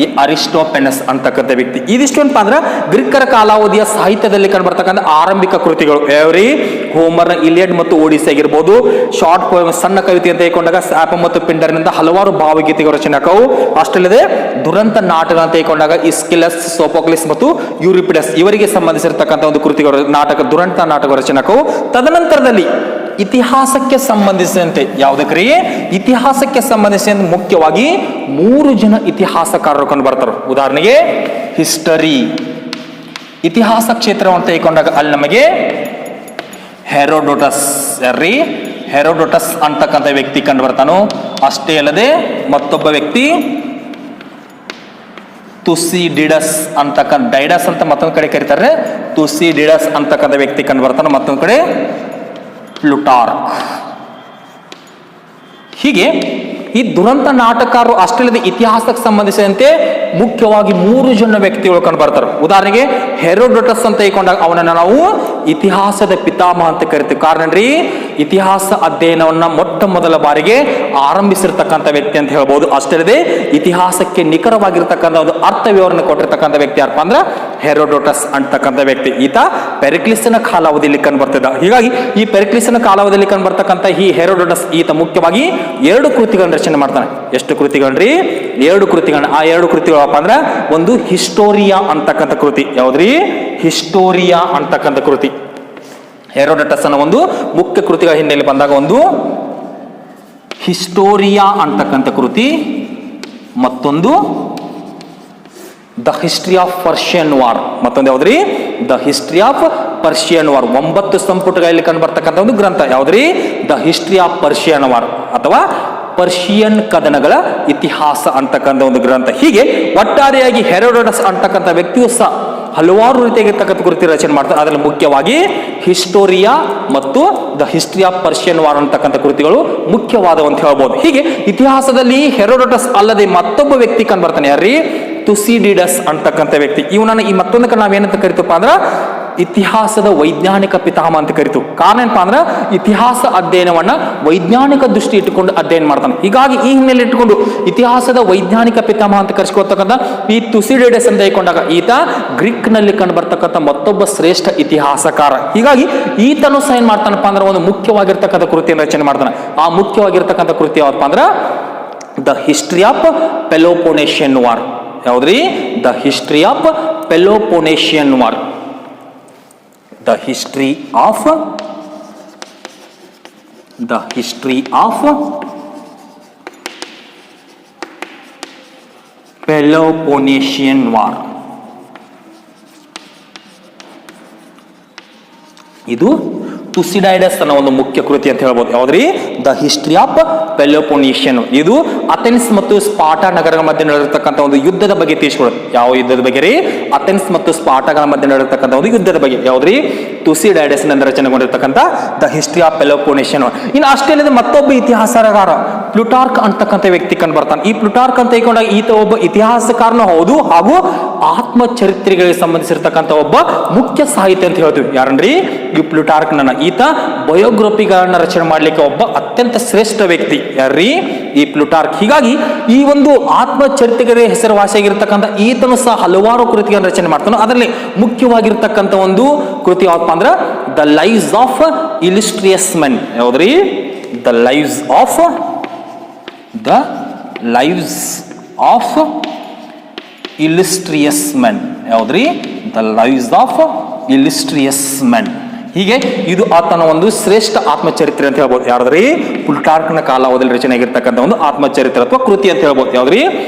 ಈ ಅರಿಸ್ಟೋಫೆನಸ್ ಅಂತಕ್ಕಂಥ ವ್ಯಕ್ತಿ. ಇದಿಷ್ಟು ಏನಪ್ಪ ಅಂದ್ರೆ ಗ್ರೀಕರ ಕಾಲಾವಧಿಯ ಸಾಹಿತ್ಯದಲ್ಲಿ ಕಂಡು ಬರ್ತಕ್ಕಂಥ ಆರಂಭಿಕ ಕೃತಿಗಳು. ಯಾವ್ರಿ ಹೋಮರ್ನ ಇಲಿಯಡ್ ಮತ್ತು ಓಡಿಸಿ ಆಗಿರ್ಬೋದು. ಶಾರ್ಟ್ ಪೋಯಮ್, ಸಣ್ಣ ಕವಿತೆ ಅಂತ ಹೇಳ್ಕೊಂಡಾಗ ಸ್ಯಾಪ ಮತ್ತು ಪಿಂಡರ್ನಿಂದ ಹಲವಾರು ಭಾವಗೀತೆಗಳ ರಚನಕವು. ಅಷ್ಟಲ್ಲದೆ ದುರಂತ ನಾಟಕ ಅಂತ ಹೇಳ್ಕೊಂಡಾಗ ಇಸ್ಕಿಲಸ್, ಸೋಫೋಕ್ಲಿಸ್ ಮತ್ತು ಯೂರಿಪಿಡಸ್ ಇವರಿಗೆ ಸಂಬಂಧಿಸಿರ್ತಕ್ಕಂಥ ಒಂದು ಕೃತಿಗಳು ನಾಟಕ, ದುರಂತ ನಾಟಕ ರಚನಕವು. ತದನಂತರದಲ್ಲಿ ಇತಿಹಾಸಕ್ಕೆ ಸಂಬಂಧಿಸಿದಂತೆ ಯಾವುದಕ್ರಿ ಇತಿಹಾಸಕ್ಕೆ ಸಂಬಂಧಿಸಿದಂತೆ ಮುಖ್ಯವಾಗಿ 3 ಜನ ಇತಿಹಾಸಕಾರರು ಕಂಡು ಬರ್ತಾರೆ. ಉದಾಹರಣೆಗೆ ಹಿಸ್ಟರಿ, ಇತಿಹಾಸ ಕ್ಷೇತ್ರ ಅಂತ ಹೇಳ್ಕೊಂಡಾಗ ಅಲ್ಲಿ ನಮಗೆ ಹೆರೋಡೋಟಸ್, ಹೆರೋಡೋಟಸ್ ಅಂತಕ್ಕಂಥ ವ್ಯಕ್ತಿ ಕಂಡು ಬರ್ತಾನು. ಅಷ್ಟೇ ಅಲ್ಲದೆ ಮತ್ತೊಬ್ಬ ವ್ಯಕ್ತಿ ತುಸಿಡಿಡಸ್ ಅಂತಕ್ಕಂಥ, ಡೈಡಸ್ ಅಂತ ಮತ್ತೊಂದು ಕಡೆ ಕರೀತಾರೆ, ತುಸಿಡಿಡಸ್ ಅಂತಕ್ಕಂಥ ವ್ಯಕ್ತಿ ಕಂಡು ಬರ್ತಾನೆ. ಮತ್ತೊಂದು ಕಡೆ ಪ್ಲುಟಾರ್ಕ್. ಹೀಗೆ ಈ ದುರಂತ ನಾಟಕರು ಅಷ್ಟಲ್ಲದೆ ಇತಿಹಾಸಕ್ಕೆ ಸಂಬಂಧಿಸಿದಂತೆ ಮುಖ್ಯವಾಗಿ 3 ಜನ ವ್ಯಕ್ತಿಗಳು ಕಂಡು ಬರ್ತಾರೆ. ಉದಾಹರಣೆಗೆ ಹೆರೋಡೋಟಸ್ ಅಂತ ಹೇಳ್ಕೊಂಡಾಗ ಅವನನ್ನು ನಾವು ಇತಿಹಾಸದ ಪಿತಾಮಹ ಅಂತ ಕರಿತೀವಿ. ಕಾರಣ ಇತಿಹಾಸ ಅಧ್ಯಯನವನ್ನ ಮೊಟ್ಟ ಮೊದಲ ಬಾರಿಗೆ ಆರಂಭಿಸಿರ್ತಕ್ಕಂಥ ವ್ಯಕ್ತಿ ಅಂತ ಹೇಳ್ಬೋದು. ಅಷ್ಟಲ್ಲದೆ ಇತಿಹಾಸಕ್ಕೆ ನಿಖರವಾಗಿರ್ತಕ್ಕಂಥ ಒಂದು ಅರ್ಥ ವಿವರಣೆ ಕೊಟ್ಟಿರ್ತಕ್ಕಂಥ ವ್ಯಕ್ತಿ ಯಾರಪ್ಪ ಅಂದ್ರೆ ಹೆರೋಡೋಟಸ್ ಅಂತಕ್ಕಂಥ ವ್ಯಕ್ತಿ. ಈತ ಪೆರಿಕ್ಲಿಸ್ನ ಕಾಲಾವಧಿಯಲ್ಲಿ ಕಂಡು ಬರ್ತಿದ್ದ. ಹೀಗಾಗಿ ಈ ಪೆರಿಕ್ಲಿಸ್ನ ಕಾಲಾವಧಿಯಲ್ಲಿ ಕಂಡು ಬರ್ತಕ್ಕಂಥ ಈ ಹೆರೋಡೋಟಸ್ ಈತ ಮುಖ್ಯವಾಗಿ 2 ಕೃತಿಗಳನ್ನು ರಚನೆ ಮಾಡ್ತಾನೆ. ಎಷ್ಟು ಕೃತಿಗಳ್ರಿ? 2 ಕೃತಿಗಳನ್ನ. ಆ 2 ಕೃತಿಗಳಪ್ಪ ಅಂದ್ರೆ ಒಂದು ಹಿಸ್ಟೋರಿಯಾ ಅಂತಕ್ಕಂಥ ಕೃತಿ. ಯಾವ್ದ್ರಿ? ಹಿಸ್ಟೋರಿಯಾ ಅಂತಕ್ಕಂಥ ಕೃತಿ. ಹೆರೋಡೋಟಸ್ ಅನ್ನ ಒಂದು ಮುಖ್ಯ ಕೃತಿಗಳ ಹಿನ್ನೆಲೆ ಬಂದಾಗ ಒಂದು ಹಿಸ್ಟೋರಿಯಾ ಅಂತಕ್ಕಂಥ ಕೃತಿ, ಮತ್ತೊಂದು the history of Persian war. ಮತ್ತೊಂದು ಯಾವ್ದ್ರಿ? The history of Persian war. 9 ಸಂಪುಟಗಳಲ್ಲಿ ಕಂಡು ಬರ್ತಕ್ಕಂಥ ಒಂದು ಗ್ರಂಥ. ಯಾವ್ದ್ರಿ? The history of Persian war ಅಥವಾ ಪರ್ಷಿಯನ್ ಕದನಗಳ ಇತಿಹಾಸ ಅಂತಕ್ಕಂಥ ಒಂದು ಗ್ರಂಥ. ಹೀಗೆ ಒಟ್ಟಾರೆಯಾಗಿ ಹೆರೋಡೋಟಸ್ ಅಂತಕ್ಕಂಥ ವ್ಯಕ್ತಿಯು ಸಹ ಹಲವಾರು ರೀತಿಯಾಗಿರ್ತಕ್ಕಂಥ ಕೃತಿ ರಚನೆ ಮಾಡ್ತಾರೆ. ಅದರಲ್ಲಿ ಮುಖ್ಯವಾಗಿ ಹಿಸ್ಟೋರಿಯಾ ಮತ್ತು the history of Persian war ಅಂತಕ್ಕಂಥ ಕೃತಿಗಳು ಮುಖ್ಯವಾದವು ಅಂತ ಹೇಳ್ಬೋದು. ಹೀಗೆ ಇತಿಹಾಸದಲ್ಲಿ ಹೆರೋಡೋಟಸ್ ಅಲ್ಲದೆ ಮತ್ತೊಬ್ಬ ವ್ಯಕ್ತಿ ಕಂಡು ಬರ್ತಾನೆ. ಯಾರೀ? ತುಸಿಡಿಡಸ್ ಅಂತಕ್ಕಂಥ ವ್ಯಕ್ತಿ. ಇವನನ್ನ ಈ ಮತ್ತೊಂದಕ್ಕೆ ನಾವೇನಂತ ಕರಿತೀವಪ್ಪ ಅಂದ್ರೆ ಇತಿಹಾಸದ ವೈಜ್ಞಾನಿಕ ಪಿತಾಮಹ ಅಂತ ಕರಿತೀವಿ. ಕಾರಣ ಏನಪ್ಪ ಅಂದ್ರೆ ಇತಿಹಾಸ ಅಧ್ಯಯನವನ್ನ ವೈಜ್ಞಾನಿಕ ದೃಷ್ಟಿ ಇಟ್ಟುಕೊಂಡು ಅಧ್ಯಯನ ಮಾಡ್ತಾನೆ. ಹೀಗಾಗಿ ಈ ಹಿನ್ನೆಲೆ ಇಟ್ಟುಕೊಂಡು ಇತಿಹಾಸದ ವೈಜ್ಞಾನಿಕ ಪಿತಾಮಹ ಅಂತ ಕರೆಸಿಕೊಳ್ತಕ್ಕಂಥ ಈ ತುಸಿಡಿಡಸ್ ಅಂತ ಹೇಳ್ಕೊಂಡಾಗ ಈತ ಗ್ರೀಕ್ ನಲ್ಲಿ ಕಂಡು ಬರ್ತಕ್ಕಂಥ ಮತ್ತೊಬ್ಬ ಶ್ರೇಷ್ಠ ಇತಿಹಾಸಕಾರ. ಹೀಗಾಗಿ ಈತನು ಸಹ ಏನ್ ಮಾಡ್ತಾನಪ್ಪ ಅಂದ್ರೆ ಒಂದು ಮುಖ್ಯವಾಗಿರ್ತಕ್ಕಂಥ ಕೃತಿಯನ್ನು ರಚನೆ ಮಾಡ್ತಾನೆ. ಆ ಮುಖ್ಯವಾಗಿರ್ತಕ್ಕಂಥ ಕೃತಿ ಯಾವಪ್ಪ ಅಂದ್ರೆ the history of Peloponnesian war. ಯಾವ್ದ್ರಿ? The history of Peloponnesian war. The history of Peloponnesian War. ಇದು ತುಸಿಡೈಡಸ್ ಅನ್ನೋ ಒಂದು ಮುಖ್ಯ ಕೃತಿ ಅಂತ ಹೇಳ್ಬೋದು. ಯಾವ್ದ್ರಿ? The history of Peloponnesian. ಇದು ಅಥೆನ್ಸ್ ಮತ್ತು ಸ್ಪಾಟಾ ನಗರಗಳ ಮಧ್ಯೆ ನಡೆದಿರ್ತಕ್ಕಂಥ ಒಂದು ಯುದ್ಧದ ಬಗ್ಗೆ ತಿಳಿಸ್ಕೊಡುತ್ತೆ. ಯಾವ ಯುದ್ಧದ ಬಗ್ಗೆ ರೀ? ಅಥೆನ್ಸ್ ಮತ್ತು ಸ್ಪಾಟಾಗಳ ಮಧ್ಯೆ ನಡೆದಿರ್ತಕ್ಕಂಥ ಒಂದು ಯುದ್ಧದ ಬಗ್ಗೆ. ಯಾವ್ದ್ರಿ? ತುಸಿಡೈಡಸ್ ನಿಂದ ರಚನೆಗೊಂಡಿರ್ತಕ್ಕಂಥ ದ ಹಿಸ್ಟ್ರಿ ಆಫ್ ಪೆಲೋಪೊನೇಷಿಯನ್. ಇನ್ನು ಅಷ್ಟೇ ಅಲ್ಲದೆ ಮತ್ತೊಬ್ಬ ಇತಿಹಾಸಗಾರ ಪ್ಲುಟಾರ್ಕ್ ಅಂತಕ್ಕಂಥ ವ್ಯಕ್ತಿ ಕಂಡು ಬರ್ತಾನೆ. ಈ ಪ್ಲುಟಾರ್ಕ್ ಅಂತ ಹೇಳ್ಕೊಂಡಾಗ ಈತ ಒಬ್ಬ ಇತಿಹಾಸಕಾರನೂ ಹೌದು, ಹಾಗೂ ಆತ್ಮಚರಿತ್ರೆಗಳಿಗೆ ಸಂಬಂಧಿಸಿರ್ತಕ್ಕಂಥ ಒಬ್ಬ ಮುಖ್ಯ ಸಾಹಿತ್ಯ ಅಂತ ಹೇಳ್ತೀವಿ. ಯಾರನ್ರಿ? ಈ ಪ್ಲುಟಾರ್ಕ್ ನನ್ನ. ಈತ ಬಯೋಗ್ರಫಿಗಳನ್ನ ರಚನೆ ಮಾಡ್ಲಿಕ್ಕೆ ಒಬ್ಬ ಅತ್ಯಂತ ಶ್ರೇಷ್ಠ ವ್ಯಕ್ತಿ. ಯಾರ್ರೀ? ಈ ಪ್ಲುಟಾರ್ಕ್. ಹೀಗಾಗಿ ಈ ಒಂದು ಆತ್ಮಚರಿತ್ರೆಗೆ ಹೆಸರುವಾಸಿಯಾಗಿರ್ತಕ್ಕಂಥ ಈತನು ಸಹ ಹಲವಾರು ಕೃತಿಗಳನ್ನು ರಚನೆ ಮಾಡ್ತಾನೆ. ಅದರಲ್ಲಿ ಮುಖ್ಯವಾಗಿರ್ತಕ್ಕಂಥ ಒಂದು ಕೃತಿ ಯಾವಪ್ಪ ಅಂದ್ರೆ the lives of illustrious men. ಯಾವ್ದ್ರಿ? The lives of illustrious men. ಯಾವ್ದ್ರಿ? The lives of illustrious men. ಹೀಗೆ ಇದು ಆತನ ಒಂದು ಶ್ರೇಷ್ಠ ಆತ್ಮಚರಿತ್ರೆ ಅಂತ ಹೇಳ್ಬೋದು. ಯಾವ್ದ್ರಿ? ಪ್ಲೂಟಾರ್ಕ್ನ ಕಾಲಾವಧಿಯಲ್ಲಿ ರಚನೆ ಆಗಿರ್ತಕ್ಕಂಥ ಒಂದು ಆತ್ಮಚರಿತ್ರೆ ಅಥವಾ ಕೃತಿ ಅಂತ ಹೇಳ್ಬೋದು. ಯಾವ್ದ್ರಿ?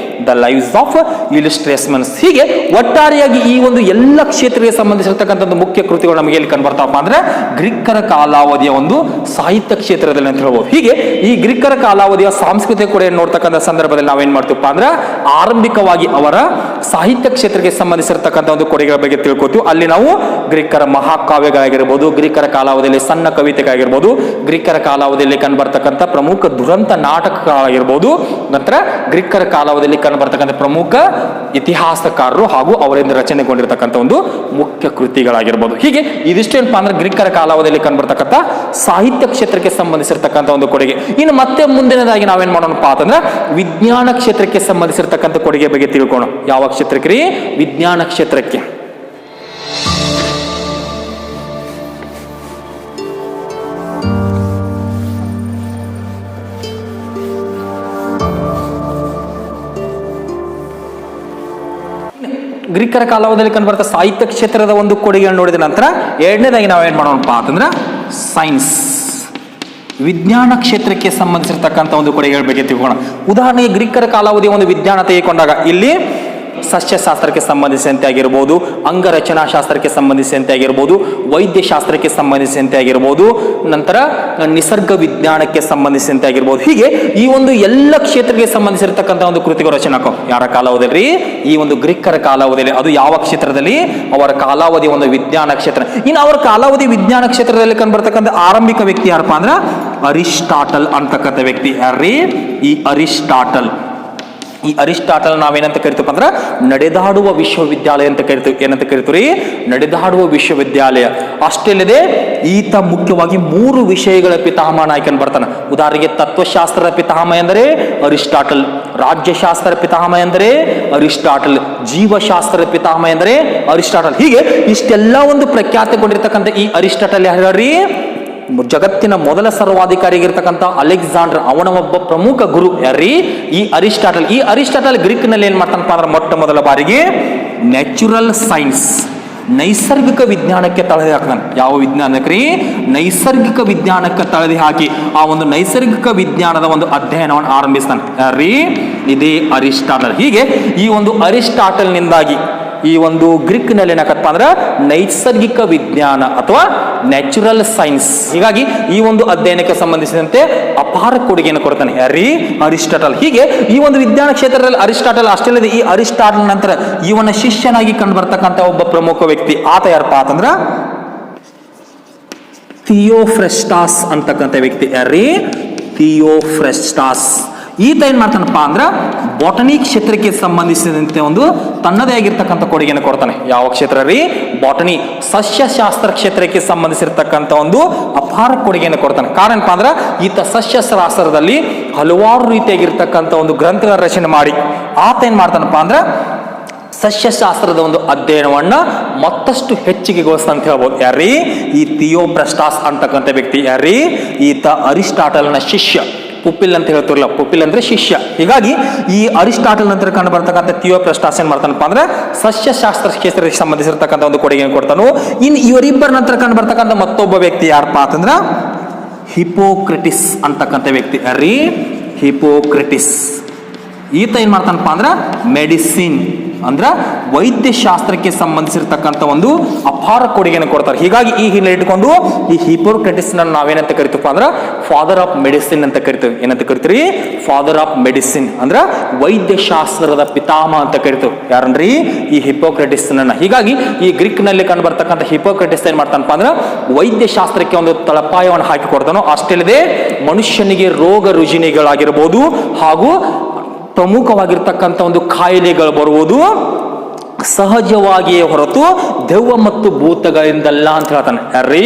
The lives of illustrations. ಹೀಗೆ ಒಟ್ಟಾರೆಯಾಗಿ ಈ ಒಂದು ಎಲ್ಲ ಕ್ಷೇತ್ರಕ್ಕೆ ಸಂಬಂಧಿಸಿರ್ತಕ್ಕಂಥ ಒಂದು ಮುಖ್ಯ ಕೃತಿಗಳು ನಮಗೆ ಎಲ್ಲಿ ಕಂಡುಬರ್ತಾವಪ್ಪ ಅಂದ್ರೆ ಗ್ರೀಕರ ಕಾಲಾವಧಿಯ ಒಂದು ಸಾಹಿತ್ಯ ಕ್ಷೇತ್ರದಲ್ಲಿ ಅಂತ ಹೇಳ್ಬೋದು. ಹೀಗೆ ಈ ಗ್ರೀಕರ ಕಾಲಾವಧಿಯ ಸಾಂಸ್ಕೃತಿಕ ಕೊಡುಗೆ ನೋಡ್ತಕ್ಕಂಥ ಸಂದರ್ಭದಲ್ಲಿ ನಾವೇನ್ ಮಾಡ್ತೀವಪ್ಪ ಅಂದ್ರೆ ಆರಂಭಿಕವಾಗಿ ಅವರ ಸಾಹಿತ್ಯ ಕ್ಷೇತ್ರಕ್ಕೆ ಸಂಬಂಧಿಸಿರ್ತಕ್ಕಂಥ ಒಂದು ಕೊಡುಗೆಗಳ ಬಗ್ಗೆ ತಿಳ್ಕೊತೀವಿ. ಅಲ್ಲಿ ನಾವು ಗ್ರೀಕರ ಮಹಾಕಾವ್ಯಗಳಾಗಿರ್ಬೋದು, ಗ್ರೀಕರ ಕಾಲಾವಧಿಯಲ್ಲಿ ಸಣ್ಣ ಕವಿತೆಗಳಾಗಿರ್ಬೋದು, ಗ್ರೀಕರ ಕಾಲಾವಧಿಯಲ್ಲಿ ಕಂಡುಬರ್ತಕ್ಕಂಥ ಪ್ರಮುಖ ದುರಂತ ನಾಟಕಗಳಾಗಿರ್ಬೋದು, ನಂತರ ಗ್ರೀಕರ ಕಾಲಾವಧಿಯಲ್ಲಿ ಕಂಡುಬರ್ತಕ್ಕಂಥ ಪ್ರಮುಖ ಇತಿಹಾಸಕಾರರು ಹಾಗೂ ಅವರಿಂದ ರಚನೆಗೊಂಡಿರ್ತಕ್ಕಂಥ ಒಂದು ಮುಖ್ಯ ಕೃತಿಗಳಾಗಿರ್ಬೋದು. ಹೀಗೆ ಇದಿಷ್ಟೇನಪ್ಪ ಅಂದ್ರೆ ಗ್ರೀಕರ ಕಾಲಾವಧಿಯಲ್ಲಿ ಕಂಡುಬರ್ತಕ್ಕಂಥ ಸಾಹಿತ್ಯ ಕ್ಷೇತ್ರಕ್ಕೆ ಸಂಬಂಧಿಸಿರ್ತಕ್ಕಂಥ ಒಂದು ಕೊಡುಗೆ. ಇನ್ನು ಮತ್ತೆ ಮುಂದಿನದಾಗಿ ನಾವೇನ್ ಮಾಡೋಣಪ್ಪ ಅಂತಂದ್ರೆ ವಿಜ್ಞಾನ ಕ್ಷೇತ್ರಕ್ಕೆ ಸಂಬಂಧಿಸಿರ್ತಕ್ಕಂಥ ಕೊಡುಗೆ ಬಗ್ಗೆ ತಿಳ್ಕೋಣ. ಯಾವ ಕ್ಷೇತ್ರಕ್ಕೆ ರೀ? ವಿಜ್ಞಾನ ಕ್ಷೇತ್ರಕ್ಕೆ. ಗ್ರೀಕರ ಕಾಲಾವಧಿಯಲ್ಲಿ ಕಂಡುಬರ್ತಾ ಸಾಹಿತ್ಯ ಕ್ಷೇತ್ರದ ಒಂದು ಕೊಡುಗೆಯನ್ನು ನೋಡಿದ ನಂತರ ಎರಡನೇದಾಗಿ ನಾವೇನ್ ಮಾಡೋಣಪ್ಪ ಅಂತಂದ್ರೆ ಸೈನ್ಸ್, ವಿಜ್ಞಾನ ಕ್ಷೇತ್ರಕ್ಕೆ ಸಂಬಂಧಿಸಿರ್ತಕ್ಕಂಥ ಒಂದು ಕೊಡುಗೆಗಳ ಬಗ್ಗೆ ತಿಳ್ಕೊಳ್ಳೋಣ. ಉದಾಹರಣೆಗೆ ಗ್ರೀಕರ ಕಾಲಾವಧಿಯ ಒಂದು ವಿಜ್ಞಾನ ತೆಗೆದುಕೊಂಡಾಗ ಇಲ್ಲಿ ಸಸ್ಯಶಾಸ್ತ್ರಕ್ಕೆ ಸಂಬಂಧಿಸಿದಂತೆ ಆಗಿರ್ಬೋದು, ಅಂಗರಚನಾಶಾಸ್ತ್ರಕ್ಕೆ ಸಂಬಂಧಿಸಿದಂತೆ ಆಗಿರ್ಬೋದು, ವೈದ್ಯಶಾಸ್ತ್ರಕ್ಕೆ ಸಂಬಂಧಿಸಿದಂತೆ ಆಗಿರ್ಬೋದು, ನಂತರ ನಿಸರ್ಗ ವಿಜ್ಞಾನಕ್ಕೆ ಸಂಬಂಧಿಸಿದಂತೆ ಆಗಿರ್ಬೋದು. ಹೀಗೆ ಈ ಒಂದು ಎಲ್ಲ ಕ್ಷೇತ್ರಕ್ಕೆ ಸಂಬಂಧಿಸಿರ್ತಕ್ಕಂಥ ಒಂದು ಕೃತಿಗಳು ರಚನೆ ಹಾಕೋ. ಯಾರ ಕಾಲಾವಧಿಯಲ್ಲಿ? ಈ ಒಂದು ಗ್ರೀಕರ ಕಾಲಾವಧಿಯಲ್ಲಿ. ಅದು ಯಾವ ಕ್ಷೇತ್ರದಲ್ಲಿ? ಅವರ ಕಾಲಾವಧಿ ಒಂದು ವಿಜ್ಞಾನ ಕ್ಷೇತ್ರ. ಇನ್ನು ಅವರ ಕಾಲಾವಧಿ ವಿಜ್ಞಾನ ಕ್ಷೇತ್ರದಲ್ಲಿ ಕಂಡುಬರ್ತಕ್ಕಂಥ ಆರಂಭಿಕ ವ್ಯಕ್ತಿ ಯಾರಪ್ಪ ಅಂದ್ರೆ ಅರಿಸ್ಟಾಟಲ್ ಅಂತಕ್ಕಂಥ ವ್ಯಕ್ತಿ. ಯಾರ್ರೀ? ಈ ಅರಿಸ್ಟಾಟಲ್. ಈ ಅರಿಸ್ಟಾಟಲ್ ನಾವೇನಂತ ಕರಿತೀವಿ ಅಂದ್ರೆ ನಡೆದಾಡುವ ವಿಶ್ವವಿದ್ಯಾಲಯ ಅಂತ ಕರಿತೀವಿ. ಏನಂತ ಕರಿತೀವಿ? ನಡೆದಾಡುವ ವಿಶ್ವವಿದ್ಯಾಲಯ. ಅಷ್ಟೇ ಅಲ್ಲದೆ ಈತ ಮುಖ್ಯವಾಗಿ 3 ವಿಷಯಗಳ ಪಿತಾಮಹನ ಆಯ್ಕೊಂಡು ಬರ್ತಾನೆ. ಉದಾಹರಣೆಗೆ ತತ್ವಶಾಸ್ತ್ರದ ಪಿತಾಮಹ ಎಂದರೆ ಅರಿಸ್ಟಾಟಲ್, ರಾಜ್ಯಶಾಸ್ತ್ರದ ಪಿತಾಮಹ ಎಂದರೆ ಅರಿಸ್ಟಾಟಲ್, ಜೀವಶಾಸ್ತ್ರದ ಪಿತಾಮಹ ಎಂದರೆ ಅರಿಸ್ಟಾಟಲ್. ಹೀಗೆ ಇಷ್ಟೆಲ್ಲ ಒಂದು ಪ್ರಖ್ಯಾತಿಗೊಂಡಿರ್ತಕ್ಕಂಥ ಈ ಅರಿಸ್ಟಾಟಲ್ ಯಾರ್ಯಾರೀ? ಜಗತ್ತಿನ ಮೊದಲ ಸರ್ವಾಧಿಕಾರಿಯಾಗಿರ್ತಕ್ಕಂಥ ಅಲೆಕ್ಸಾಂಡರ್, ಅವನ ಒಬ್ಬ ಪ್ರಮುಖ ಗುರು ಯಾರೀ? ಈ ಅರಿಸ್ಟಾಟಲ್. ಈ ಅರಿಸ್ಟಾಟಲ್ ಗ್ರೀಕ್ ನಲ್ಲಿ ಏನ್ ಮಾಡ್ತಾನಪ್ಪ ಅಂದ್ರೆ ಮೊಟ್ಟ ಮೊದಲ ಬಾರಿಗೆ ನ್ಯಾಚುರಲ್ ಸೈನ್ಸ್, ನೈಸರ್ಗಿಕ ವಿಜ್ಞಾನಕ್ಕೆ ತಳದಿ ಹಾಕ್ತಾನೆ. ಯಾವ ವಿಜ್ಞಾನಕ್ಕೆ? ನೈಸರ್ಗಿಕ ವಿಜ್ಞಾನಕ್ಕೆ ತಳದಿ ಹಾಕಿ ಆ ಒಂದು ನೈಸರ್ಗಿಕ ವಿಜ್ಞಾನದ ಒಂದು ಅಧ್ಯಯನವನ್ನು ಆರಂಭಿಸ್ತಾನೆ. ಯಾರೀ? ಇದೇ ಅರಿಸ್ಟಾಟಲ್. ಹೀಗೆ ಈ ಒಂದು ಅರಿಸ್ಟಾಟಲ್ ನಿಂದಾಗಿ ಈ ಒಂದು ಗ್ರೀಕ್ ನಲ್ಲಿ ಏನಕ್ಕಪ್ಪ ಅಂದ್ರೆ ನೈಸರ್ಗಿಕ ವಿಜ್ಞಾನ ಅಥವಾ ನ್ಯಾಚುರಲ್ ಸೈನ್ಸ್. ಹೀಗಾಗಿ ಈ ಒಂದು ಅಧ್ಯಯನಕ್ಕೆ ಸಂಬಂಧಿಸಿದಂತೆ ಅಪಾರ ಕೊಡುಗೆಯನ್ನು ಕೊಡ್ತಾನೆ. ಯಾರೀ? ಅರಿಸ್ಟಾಟಲ್. ಹೀಗೆ ಈ ಒಂದು ವಿಜ್ಞಾನ ಕ್ಷೇತ್ರದಲ್ಲಿ ಅರಿಸ್ಟಾಟಲ್ ಅಷ್ಟೇ ಅಲ್ಲದೆ ಈ ಅರಿಸ್ಟಾಟಲ್ ನಂತರ ಇವನ ಶಿಷ್ಯನಾಗಿ ಕಂಡು ಬರ್ತಕ್ಕಂಥ ಒಬ್ಬ ಪ್ರಮುಖ ವ್ಯಕ್ತಿ ಆತ ಯಾರಪ್ಪ ಅಂತಂದ್ರ ಥಿಯೋಫ್ರೆಸ್ಟಾಸ್ ಅಂತಕ್ಕಂಥ ವ್ಯಕ್ತಿ. ಯಾರೀ? ಥಿಯೋಫ್ರೆಸ್ಟಾಸ್. ಈತ ಏನ್ ಮಾಡ್ತಾನಪ್ಪ ಅಂದ್ರ ಬಾಟನಿ ಕ್ಷೇತ್ರಕ್ಕೆ ಸಂಬಂಧಿಸಿದಂತೆ ಒಂದು ತನ್ನದೇ ಆಗಿರ್ತಕ್ಕಂಥ ಕೊಡುಗೆಯನ್ನು ಕೊಡ್ತಾನೆ. ಯಾವ ಕ್ಷೇತ್ರ ರೀ? ಬಾಟನಿ, ಸಸ್ಯಶಾಸ್ತ್ರ ಕ್ಷೇತ್ರಕ್ಕೆ ಸಂಬಂಧಿಸಿರ್ತಕ್ಕಂಥ ಒಂದು ಅಪಾರ ಕೊಡುಗೆಯನ್ನು ಕೊಡ್ತಾನೆ. ಕಾರಣ ಏನಪ್ಪಾ ಅಂದ್ರ ಈತ ಸಸ್ಯಶಾಸ್ತ್ರದಲ್ಲಿ ಹಲವಾರು ರೀತಿಯಾಗಿರ್ತಕ್ಕಂಥ ಒಂದು ಗ್ರಂಥಗಳ ರಚನೆ ಮಾಡಿ ಆತ ಏನ್ ಮಾಡ್ತಾನಪ್ಪ ಅಂದ್ರ ಸಸ್ಯಶಾಸ್ತ್ರದ ಒಂದು ಅಧ್ಯಯನವನ್ನ ಮತ್ತಷ್ಟು ಹೆಚ್ಚಿಗೆಗೊಳಿಸ್ತಾ ಅಂತ ಹೇಳ್ಬೋದು. ಯಾರೀ? ಈ ಥಿಯೋಫ್ರೆಸ್ಟಾಸ್ ಅಂತಕ್ಕಂಥ ವ್ಯಕ್ತಿ. ಯಾರೀ? ಈತ ಅರಿಸ್ಟಾಟಲ್ನ ಶಿಷ್ಯ. ಪುಪಿಲ್ ಅಂತ ಹೇಳ್ತಿರಲ್ಲ, ಪುಪಿಲ್ ಅಂದ್ರೆ ಶಿಷ್ಯ. ಹೀಗಾಗಿ ಈ ಅರಿಸ್ಟಾಟಲ್ ನಂತರ ಕಂಡು ಬರ್ತಕ್ಕಂಥ ಥಿಯೋಫ್ರೆಸ್ಟಾಸ್ ಏನ್ ಮಾಡ್ತಾನಪ್ಪ ಅಂದ್ರೆ ಸಸ್ಯಶಾಸ್ತ್ರ ಕ್ಷೇತ್ರಕ್ಕೆ ಸಂಬಂಧಿಸಿರ್ತಕ್ಕಂಥ ಒಂದು ಕೊಡುಗೆಯನ್ನು ಕೊಡ್ತಾನು. ಇನ್ನು ಇವರಿಬ್ಬರ ನಂತರ ಕಂಡು ಬರ್ತಕ್ಕಂಥ ಮತ್ತೊಬ್ಬ ವ್ಯಕ್ತಿ ಯಾರಪ್ಪ ಅಂತಂದ್ರ ಹಿಪೋಕ್ರಟಿಸ್ ಅಂತಕ್ಕಂಥ ವ್ಯಕ್ತಿ. ಯಾರೀ? ಹಿಪೋಕ್ರಟಿಸ್. ಈತ ಏನ್ ಮಾಡ್ತಾನಪ್ಪ ಅಂದ್ರ ಮೆಡಿಸಿನ್ ಅಂದ್ರ ವೈದ್ಯಶಾಸ್ತ್ರಕ್ಕೆ ಸಂಬಂಧಿಸಿರ್ತಕ್ಕಂಥ ಒಂದು ಅಪಾರ ಕೊಡುಗೆಯನ್ನು ಕೊಡ್ತಾರೆ. ಹೀಗಾಗಿ ಈ ಹಿನ್ನೆಲೆ ಇಟ್ಕೊಂಡು ಈ ಹಿಪೋಕ್ರಟಿಸ್ ನಾವೇನಂತ ಕರಿತೀವಪ್ಪ ಅಂದ್ರ ಫಾದರ್ ಆಫ್ ಮೆಡಿಸಿನ್ ಅಂತ ಕರಿತೀವಿ. ಏನಂತ ಕರಿತೀವಿ? ಫಾದರ್ ಆಫ್ ಮೆಡಿಸಿನ್ ಅಂದ್ರ ವೈದ್ಯಶಾಸ್ತ್ರದ ಪಿತಾಮಹ ಅಂತ ಕರಿತೀವಿ. ಯಾರನ್ರಿ? ಈ ಹಿಪೋಕ್ರಟಿಸ್ ನನ್ನ. ಹೀಗಾಗಿ ಈ ಗ್ರೀಕ್ ನಲ್ಲಿ ಕಂಡು ಬರ್ತಕ್ಕಂಥ ಹಿಪೋಕ್ರಟಿಸ್ ಏನ್ ಮಾಡ್ತಾನಪ್ಪ ಅಂದ್ರ ವೈದ್ಯಶಾಸ್ತ್ರಕ್ಕೆ ಒಂದು ತಳಪಾಯವನ್ನು ಹಾಕಿ ಕೊಡ್ತಾನೋ. ಅಷ್ಟೇ ಅಲ್ಲದೆ ಮನುಷ್ಯನಿಗೆ ರೋಗ ರುಜಿನಗಳಾಗಿರ್ಬೋದು ಹಾಗೂ ಪ್ರಮುಖವಾಗಿರ್ತಕ್ಕಂಥ ಒಂದು ಕಾಯಿಲೆಗಳು ಬರುವುದು ಸಹಜವಾಗಿಯೇ ಹೊರತು ದೆವ್ವ ಮತ್ತು ಭೂತಗಳಿಂದಲ್ಲ ಅಂತ ಹೇಳ್ತಾನೆ. ಯಾರೀ?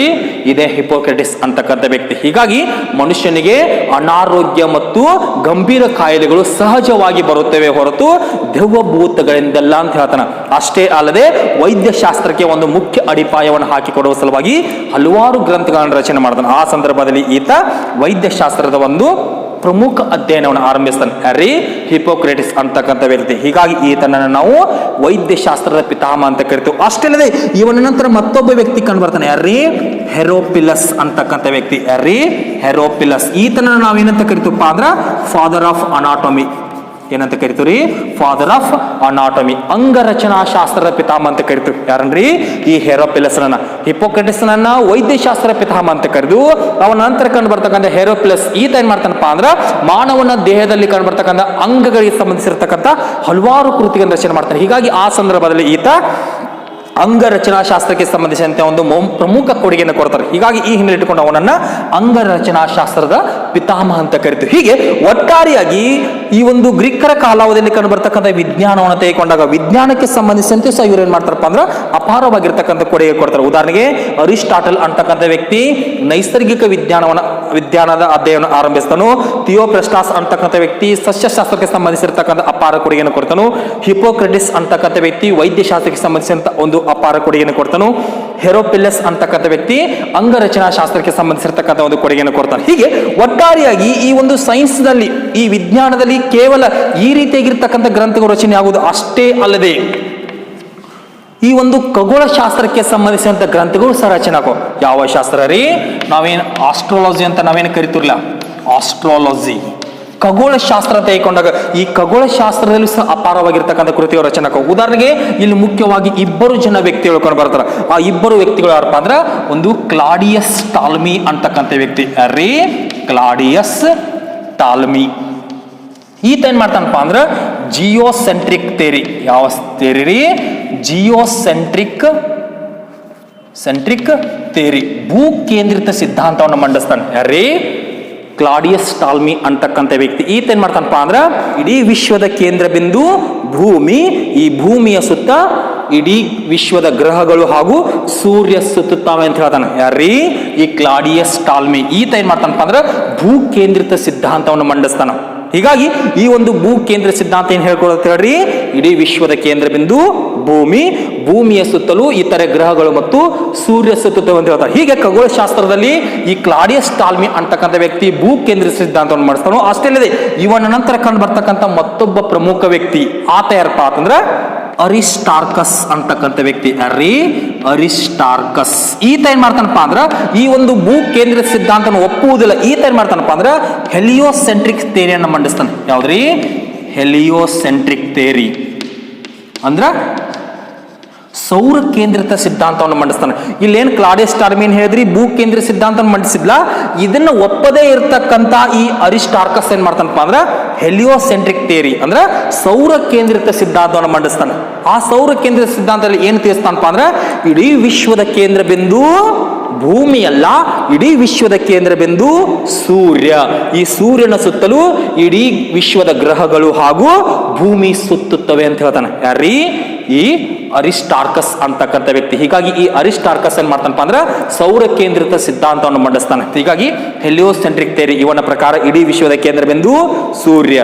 ಇದೇ ಹಿಪೋಕ್ರಟಿಸ್ ಅಂತಕ್ಕಂಥ ವ್ಯಕ್ತಿ. ಹೀಗಾಗಿ ಮನುಷ್ಯನಿಗೆ ಅನಾರೋಗ್ಯ ಮತ್ತು ಗಂಭೀರ ಕಾಯಿಲೆಗಳು ಸಹಜವಾಗಿ ಬರುತ್ತವೆ ಹೊರತು ದೆವ್ವ ಭೂತಗಳಿಂದಲ್ಲ ಅಂತ ಹೇಳ್ತಾನೆ. ಅಷ್ಟೇ ಅಲ್ಲದೆ ವೈದ್ಯಶಾಸ್ತ್ರಕ್ಕೆ ಒಂದು ಮುಖ್ಯ ಅಡಿಪಾಯವನ್ನು ಹಾಕಿಕೊಡುವ ಸಲುವಾಗಿ ಹಲವಾರು ಗ್ರಂಥಗಳನ್ನು ರಚನೆ ಮಾಡ್ತಾನೆ. ಆ ಸಂದರ್ಭದಲ್ಲಿ ಈತ ವೈದ್ಯಶಾಸ್ತ್ರದ ಒಂದು ಪ್ರಮುಖ ಅಧ್ಯಯನವನ್ನು ಆರಂಭಿಸ್ತಾನೆ. ಯಾರೀ? ಹಿಪೋಕ್ರೇಟಿಸ್ ಅಂತಕ್ಕಂಥ ವ್ಯಕ್ತಿ. ಹೀಗಾಗಿ ಈತನನ್ನು ನಾವು ವೈದ್ಯಶಾಸ್ತ್ರದ ಪಿತಾಮಹ ಅಂತ ಕರಿತೀವಿ. ಅಷ್ಟೇ ಅಲ್ಲದೆ ಇವನ ನಂತರ ಮತ್ತೊಬ್ಬ ವ್ಯಕ್ತಿ ಕಂಡು ಬರ್ತಾನೆ. ಯಾರೀ? ಹೆರೋಪಿಲಸ್ ಅಂತಕ್ಕಂಥ ವ್ಯಕ್ತಿ. ಯಾರೀ? ಹೆರೋಪಿಲಸ್. ಈತನನ್ನು ನಾವೇನಂತ ಕರಿತೀವಪ್ಪ ಅಂದ್ರೆ ಫಾದರ್ ಆಫ್ ಅನಾಟಮಿ. ಏನಂತ ಕರಿತೀವಿ? ಫಾದರ್ ಆಫ್ ಅನಾಟಮಿ, ಅಂಗರಚನಾ ಶಾಸ್ತ್ರದ ಪಿತಾಮಹ ಅಂತ ಕರಿತೀವಿ. ಯಾರನ್ರಿ? ಈ ಹೆರೋಪಿಲಸ್ನ. ಹಿಪೋಕ್ರೇಟಿಸ್ನನ್ನ ವೈದ್ಯಶಾಸ್ತ್ರ ಪಿತಾಮಹ ಅಂತ ಕರೆದು ಅವನ ನಂತರ ಕಂಡು ಬರ್ತಕ್ಕಂಥ ಹೆರೋಪಿಲಸ್ ಈತ ಏನ್ ಮಾಡ್ತಾನಪ್ಪ ಅಂದ್ರೆ ಮಾನವನ ದೇಹದಲ್ಲಿ ಕಂಡು ಬರ್ತಕ್ಕಂಥ ಅಂಗಗಳಿಗೆ ಸಂಬಂಧಿಸಿರ್ತಕ್ಕಂಥ ಹಲವಾರು ಕೃತಿಗಳನ್ನು ರಚನೆ ಮಾಡ್ತಾನೆ. ಹೀಗಾಗಿ ಆ ಸಂದರ್ಭದಲ್ಲಿ ಈತ ಅಂಗರಚನಾ ಶಾಸ್ತ್ರಕ್ಕೆ ಸಂಬಂಧಿಸಿದಂತೆ ಒಂದು ಪ್ರಮುಖ ಕೊಡುಗೆಯನ್ನು ಕೊಡ್ತಾರೆ. ಹೀಗಾಗಿ ಈ ಹಿನ್ನೆಲೆ ಇಟ್ಟುಕೊಂಡು ಅವನನ್ನ ಅಂಗರಚನಾ ಶಾಸ್ತ್ರದ ಪಿತಾಮಹ ಅಂತ ಕರಿತೀವಿ. ಹೀಗೆ ಒಟ್ಟಾರೆಯಾಗಿ ಈ ಒಂದು ಗ್ರೀಕರ ಕಾಲಾವಧಿಯಲ್ಲಿ ಕಂಡು ಬರ್ತಕ್ಕಂಥ ವಿಜ್ಞಾನವನ್ನು ತೆಗೆದುಕೊಂಡಾಗ ವಿಜ್ಞಾನಕ್ಕೆ ಸಂಬಂಧಿಸಿದಂತೆ ಸಹ ಇವ್ರು ಏನ್ ಮಾಡ್ತಾರಪ್ಪ ಅಂದ್ರೆ ಅಪಾರವಾಗಿರ್ತಕ್ಕಂಥ ಕೊಡುಗೆ ಕೊಡ್ತಾರೆ. ಉದಾಹರಣೆಗೆ ಅರಿಸ್ಟಾಟಲ್ ಅಂತಕ್ಕಂಥ ವ್ಯಕ್ತಿ ನೈಸರ್ಗಿಕ ವಿಜ್ಞಾನದ ಅಧ್ಯಯನ ಆರಂಭಿಸ್ತಾನು. ಥಿಯೋಫ್ರಸ್ಟಸ್ ಅಂತಕ್ಕಂಥ ವ್ಯಕ್ತಿ ಸಸ್ಯಶಾಸ್ತ್ರಕ್ಕೆ ಸಂಬಂಧಿಸಿರ್ತಕ್ಕಂಥ ಅಪಾರ ಕೊಡುಗೆಯನ್ನು ಕೊಡ್ತಾನು. ಹಿಪೋಕ್ರೇಟಿಸ್ ಅಂತಕ್ಕಂಥ ವ್ಯಕ್ತಿ ವೈದ್ಯಶಾಸ್ತ್ರಕ್ಕೆ ಸಂಬಂಧಿಸಿದಂತ ಒಂದು ಅಪಾರ ಕೊಡುಗೆಯನ್ನು ಕೊಡ್ತಾನು. ಹೆರೋಪಿಲಸ್ ಅಂತಕ್ಕಂಥ ವ್ಯಕ್ತಿ ಅಂಗರಚನಾ ಶಾಸ್ತ್ರಕ್ಕೆ ಸಂಬಂಧಿಸಿರ್ತಕ್ಕಂಥ ಒಂದು ಕೊಡುಗೆಯನ್ನು ಕೊಡ್ತಾನೆ. ಹೀಗೆ ಒಟ್ಟಾರೆಯಾಗಿ ಈ ಒಂದು ಸೈನ್ಸ್ ನಲ್ಲಿ, ಈ ವಿಜ್ಞಾನದಲ್ಲಿ ಕೇವಲ ಈ ರೀತಿಯಾಗಿರ್ತಕ್ಕಂಥ ಗ್ರಂಥಗಳು ರಚನೆ ಆಗುವುದು ಅಷ್ಟೇ ಅಲ್ಲದೆ ಈ ಒಂದು ಖಗೋಳ ಶಾಸ್ತ್ರಕ್ಕೆ ಸಂಬಂಧಿಸಿದಂತ ಗ್ರಂಥಗಳು ಸಹ ರಚನೆ ಆಗೋ. ಯಾವ ಶಾಸ್ತ್ರ ರೀ? ನಾವೇನು ಆಸ್ಟ್ರಾಲಜಿ ಅಂತ ನಾವೇನು ಕರಿತಿರ್ಲಿಲ್ಲ, ಆಸ್ಟ್ರಾಲಜಿ ಖಗೋಳ ಶಾಸ್ತ್ರ ತೆಗೆದುಕೊಂಡಾಗ ಈ ಖಗೋಳ ಶಾಸ್ತ್ರದಲ್ಲಿ ಸಹ ಅಪಾರವಾಗಿರ್ತಕ್ಕಂಥ ಕೃತಿಗಳ ರಚನೆ ಆಗೋ. ಉದಾಹರಣೆಗೆ ಇಲ್ಲಿ ಮುಖ್ಯವಾಗಿ ಇಬ್ಬರು ಜನ ವ್ಯಕ್ತಿಗಳು ಕೊಂಡು ಬರ್ತಾರೆ. ಆ ಇಬ್ಬರು ವ್ಯಕ್ತಿಗಳು ಯಾರಪ್ಪ ಅಂದ್ರೆ ಒಂದು ಕ್ಲಾಡಿಯಸ್ ಟಾಲ್ಮಿ ಅಂತಕ್ಕಂಥ ವ್ಯಕ್ತಿ. ರೀ ಕ್ಲಾಡಿಯಸ್ ಟಾಲ್ಮಿ. ಈತ ಏನ್ ಮಾಡ್ತಾನಪ್ಪ ಅಂದ್ರೆ ಜಿಯೋಸೆಂಟ್ರಿಕ್ ಥಿಯರಿ. ಯಾವ ಥಿಯರಿ ರೀ? ಜಿಯೋಸೆಂಟ್ರಿಕ್ ಥಿಯರಿ, ಭೂ ಕೇಂದ್ರಿತ ಸಿದ್ಧಾಂತವನ್ನು ಮಂಡಿಸ್ತಾನೆ. ಯಾರೀ? ಕ್ಲಾಡಿಯಸ್ ಟಾಲ್ಮಿ ಅಂತಕ್ಕಂಥ ವ್ಯಕ್ತಿ. ಈತ ಏನ್ ಮಾಡ್ತಾನಪ್ಪ ಅಂದ್ರೆ ಇಡೀ ವಿಶ್ವದ ಕೇಂದ್ರ ಬಿಂದು ಭೂಮಿ, ಈ ಭೂಮಿಯ ಸುತ್ತ ಇಡೀ ವಿಶ್ವದ ಗ್ರಹಗಳು ಹಾಗೂ ಸೂರ್ಯ ಸುತ್ತುತ್ತಾವೆ ಅಂತ ಹೇಳ್ತಾನೆ. ಯಾರೀ? ಈ ಕ್ಲಾಡಿಯಸ್ ಟಾಲ್ಮಿ. ಈತ ಏನ್ ಮಾಡ್ತಾನಪ್ಪ ಅಂದ್ರೆ ಭೂ ಕೇಂದ್ರಿತ ಸಿದ್ಧಾಂತವನ್ನು ಮಂಡಿಸ್ತಾನ. ಹೀಗಾಗಿ ಈ ಒಂದು ಭೂ ಕೇಂದ್ರ ಸಿದ್ಧಾಂತ ಏನ್ ಹೇಳ್ಕೊಳುತ್ತೆ ಹೇಳ್ರಿ? ಇಡೀ ವಿಶ್ವದ ಕೇಂದ್ರ ಬಿಂದು ಭೂಮಿ, ಭೂಮಿಯ ಸುತ್ತಲೂ ಇತರೆ ಗ್ರಹಗಳು ಮತ್ತು ಸೂರ್ಯ ಸುತ್ತುತ್ತವೆ ಅಂತ ಹೇಳ್ತಾರೆ. ಹೀಗೆ ಖಗೋಳ ಶಾಸ್ತ್ರದಲ್ಲಿ ಈ ಕ್ಲಾಡಿಯಸ್ ಟಾಲ್ಮಿ ಅಂತಕ್ಕಂಥ ವ್ಯಕ್ತಿ ಭೂ ಕೇಂದ್ರ ಸಿದ್ಧಾಂತವನ್ನು ಮಾಡಿಸ್ತಾನೋ. ಅಷ್ಟೇ ಅಲ್ಲದೆ ಇವನ ನಂತರ ಕಂಡು ಬರ್ತಕ್ಕಂಥ ಮತ್ತೊಬ್ಬ ಪ್ರಮುಖ ವ್ಯಕ್ತಿ ಆತ ಯಾರಪ್ಪ ಅಂತಂದ್ರೆ ಅರಿಸ್ಟಾರ್ಕಸ್ ಅಂತಕ್ಕಂಥ ವ್ಯಕ್ತಿ. ಯಾರೀ? ಅರಿಸ್ಟಾರ್ಕಸ್. ಈತ ಏನ್ ಮಾಡ್ತಾನಪ್ಪ ಅಂದ್ರ ಈ ಒಂದು ಭೂ ಕೇಂದ್ರ ಸಿದ್ಧಾಂತವನ್ನು ಒಪ್ಪುವುದಿಲ್ಲ. ಈತ ಏನ್ ಮಾಡ್ತಾನಪ್ಪ ಅಂದ್ರ ಹೆಲಿಯೋಸೆಂಟ್ರಿಕ್ ಥಿಯರಿಯನ್ನು ಮಂಡಿಸ್ತಾನೆ. ಯಾವ್ದ್ರಿ? ಹೆಲಿಯೋಸೆಂಟ್ರಿಕ್ ಥಿಯರಿ ಅಂದ್ರ ಸೌರ ಕೇಂದ್ರಿತ ಸಿದ್ಧಾಂತವನ್ನು ಮಂಡಿಸ್ತಾನೆ. ಇಲ್ಲೇನು ಕ್ಲಾಡಿಯಸ್ ಟಾಲ್ಮಿ ಹೇಳಿದ್ರಿ ಭೂ ಕೇಂದ್ರ ಸಿದ್ಧಾಂತವನ್ನು ಮಂಡಿಸಿದ್ಲ, ಇದನ್ನ ಒಪ್ಪದೇ ಇರತಕ್ಕಂತ ಈ ಅರಿಸ್ಟಾರ್ಕಸ್ ಏನ್ ಮಾಡ್ತಾನಪ್ಪ ಅಂದ್ರೆ ಹೆಲಿಯೋಸೆಂಟ್ರಿಕ್ ಥಿಯರಿ ಅಂದ್ರೆ ಸೌರ ಕೇಂದ್ರಿತ ಸಿದ್ಧಾಂತವನ್ನು ಮಂಡಿಸ್ತಾನೆ. ಆ ಸೌರ ಕೇಂದ್ರಿತ ಸಿದ್ಧಾಂತದಲ್ಲಿ ಏನು ತಿಳಿಸ್ತಾನಪ್ಪ ಅಂದ್ರೆ ಇಡೀ ವಿಶ್ವದ ಕೇಂದ್ರ ಬಿಂದು ಭೂಮಿಯಲ್ಲ, ಇಡೀ ವಿಶ್ವದ ಕೇಂದ್ರ ಬಿಂದು ಸೂರ್ಯ. ಈ ಸೂರ್ಯನ ಸುತ್ತಲೂ ಇಡೀ ವಿಶ್ವದ ಗ್ರಹಗಳು ಹಾಗೂ ಭೂಮಿ ಸುತ್ತುತ್ತವೆ ಅಂತ ಹೇಳ್ತಾನೆ. ಯಾರೀ? ಈ ಅರಿಸ್ಟಾರ್ಕಸ್ ಅಂತಕ್ಕಂಥ ವ್ಯಕ್ತಿ. ಹೀಗಾಗಿ ಈ ಅರಿಸ್ಟಾರ್ಕಸ್ ಏನ್ ಮಾಡ್ತಾನಪ್ಪ ಅಂದ್ರೆ ಸೌರ ಕೇಂದ್ರಿತ ಸಿದ್ಧಾಂತವನ್ನು ಮಂಡಿಸ್ತಾನೆ. ಹೀಗಾಗಿ ಹೆಲಿಯೋಸೆಂಟ್ರಿಕ್ ಥಿಯರಿ ಇವನ ಪ್ರಕಾರ ಇಡೀ ವಿಶ್ವದ ಕೇಂದ್ರ ಬಿಂದು ಸೂರ್ಯ.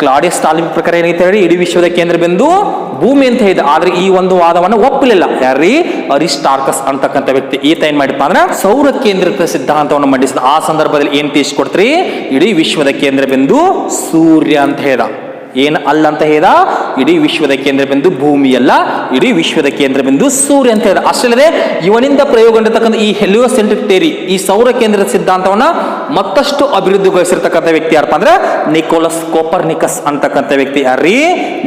ಕ್ಲಾಡಿಯಸ್ ಟಾಲ್ಮಿ ಪ್ರಕಾರ ಏನೈತೆ ಹೇಳಿ ಇಡೀ ವಿಶ್ವದ ಕೇಂದ್ರ ಬಿಂದು ಭೂಮಿ ಅಂತ ಹೇಳಿದ. ಆದ್ರೆ ಈ ಒಂದು ವಾದವನ್ನು ಒಪ್ಪಲಿಲ್ಲ ಯಾರೀ? ಅರಿಸ್ಟಾರ್ಕಸ್ ಅಂತಕ್ಕಂಥ ವ್ಯಕ್ತಿ. ಈತ ಏನ್ ಮಾಡಿಪ್ಪ ಅಂದ್ರೆ ಸೌರ ಕೇಂದ್ರಿತ ಸಿದ್ಧಾಂತವನ್ನು ಮಂಡಿಸಿದ. ಆ ಸಂದರ್ಭದಲ್ಲಿ ಏನ್ ತಿಳಿಸ್ಕೊಡ್ತ್ರಿ? ಇಡೀ ವಿಶ್ವದ ಕೇಂದ್ರ ಬಿಂದು ಸೂರ್ಯ ಅಂತ ಹೇಳ್ದ. ಏನ್ ಅಲ್ಲ ಅಂತ ಹೇಳ್ದ? ಇಡೀ ವಿಶ್ವದ ಕೇಂದ್ರ ಬಿಂದು ಭೂಮಿ ಅಲ್ಲ, ಇಡೀ ವಿಶ್ವದ ಕೇಂದ್ರ ಬಿಂದು ಸೂರ್ಯ ಅಂತ ಹೇಳ್ದ. ಅಷ್ಟಲ್ಲದೆ ಇವನಿಂದ ಪ್ರಯೋಗಗೊಂಡಿರ್ತಕ್ಕಂಥ ಈ ಹೆಲಿಯೋಸೆಂಟ್ರಿಕ್ ಥಿಯರಿ, ಈ ಸೌರ ಕೇಂದ್ರದ ಸಿದ್ಧಾಂತವನ್ನ ಮತ್ತಷ್ಟು ಅಭಿವೃದ್ಧಿಗೊಳಿಸಿರ್ತಕ್ಕಂಥ ವ್ಯಕ್ತಿ ಯಾರಪ್ಪ ಅಂದ್ರೆ ನಿಕೋಲಸ್ ಕೋಪರ್ನಿಕಸ್ ಅಂತಕ್ಕಂಥ ವ್ಯಕ್ತಿ. ಯಾರೀ?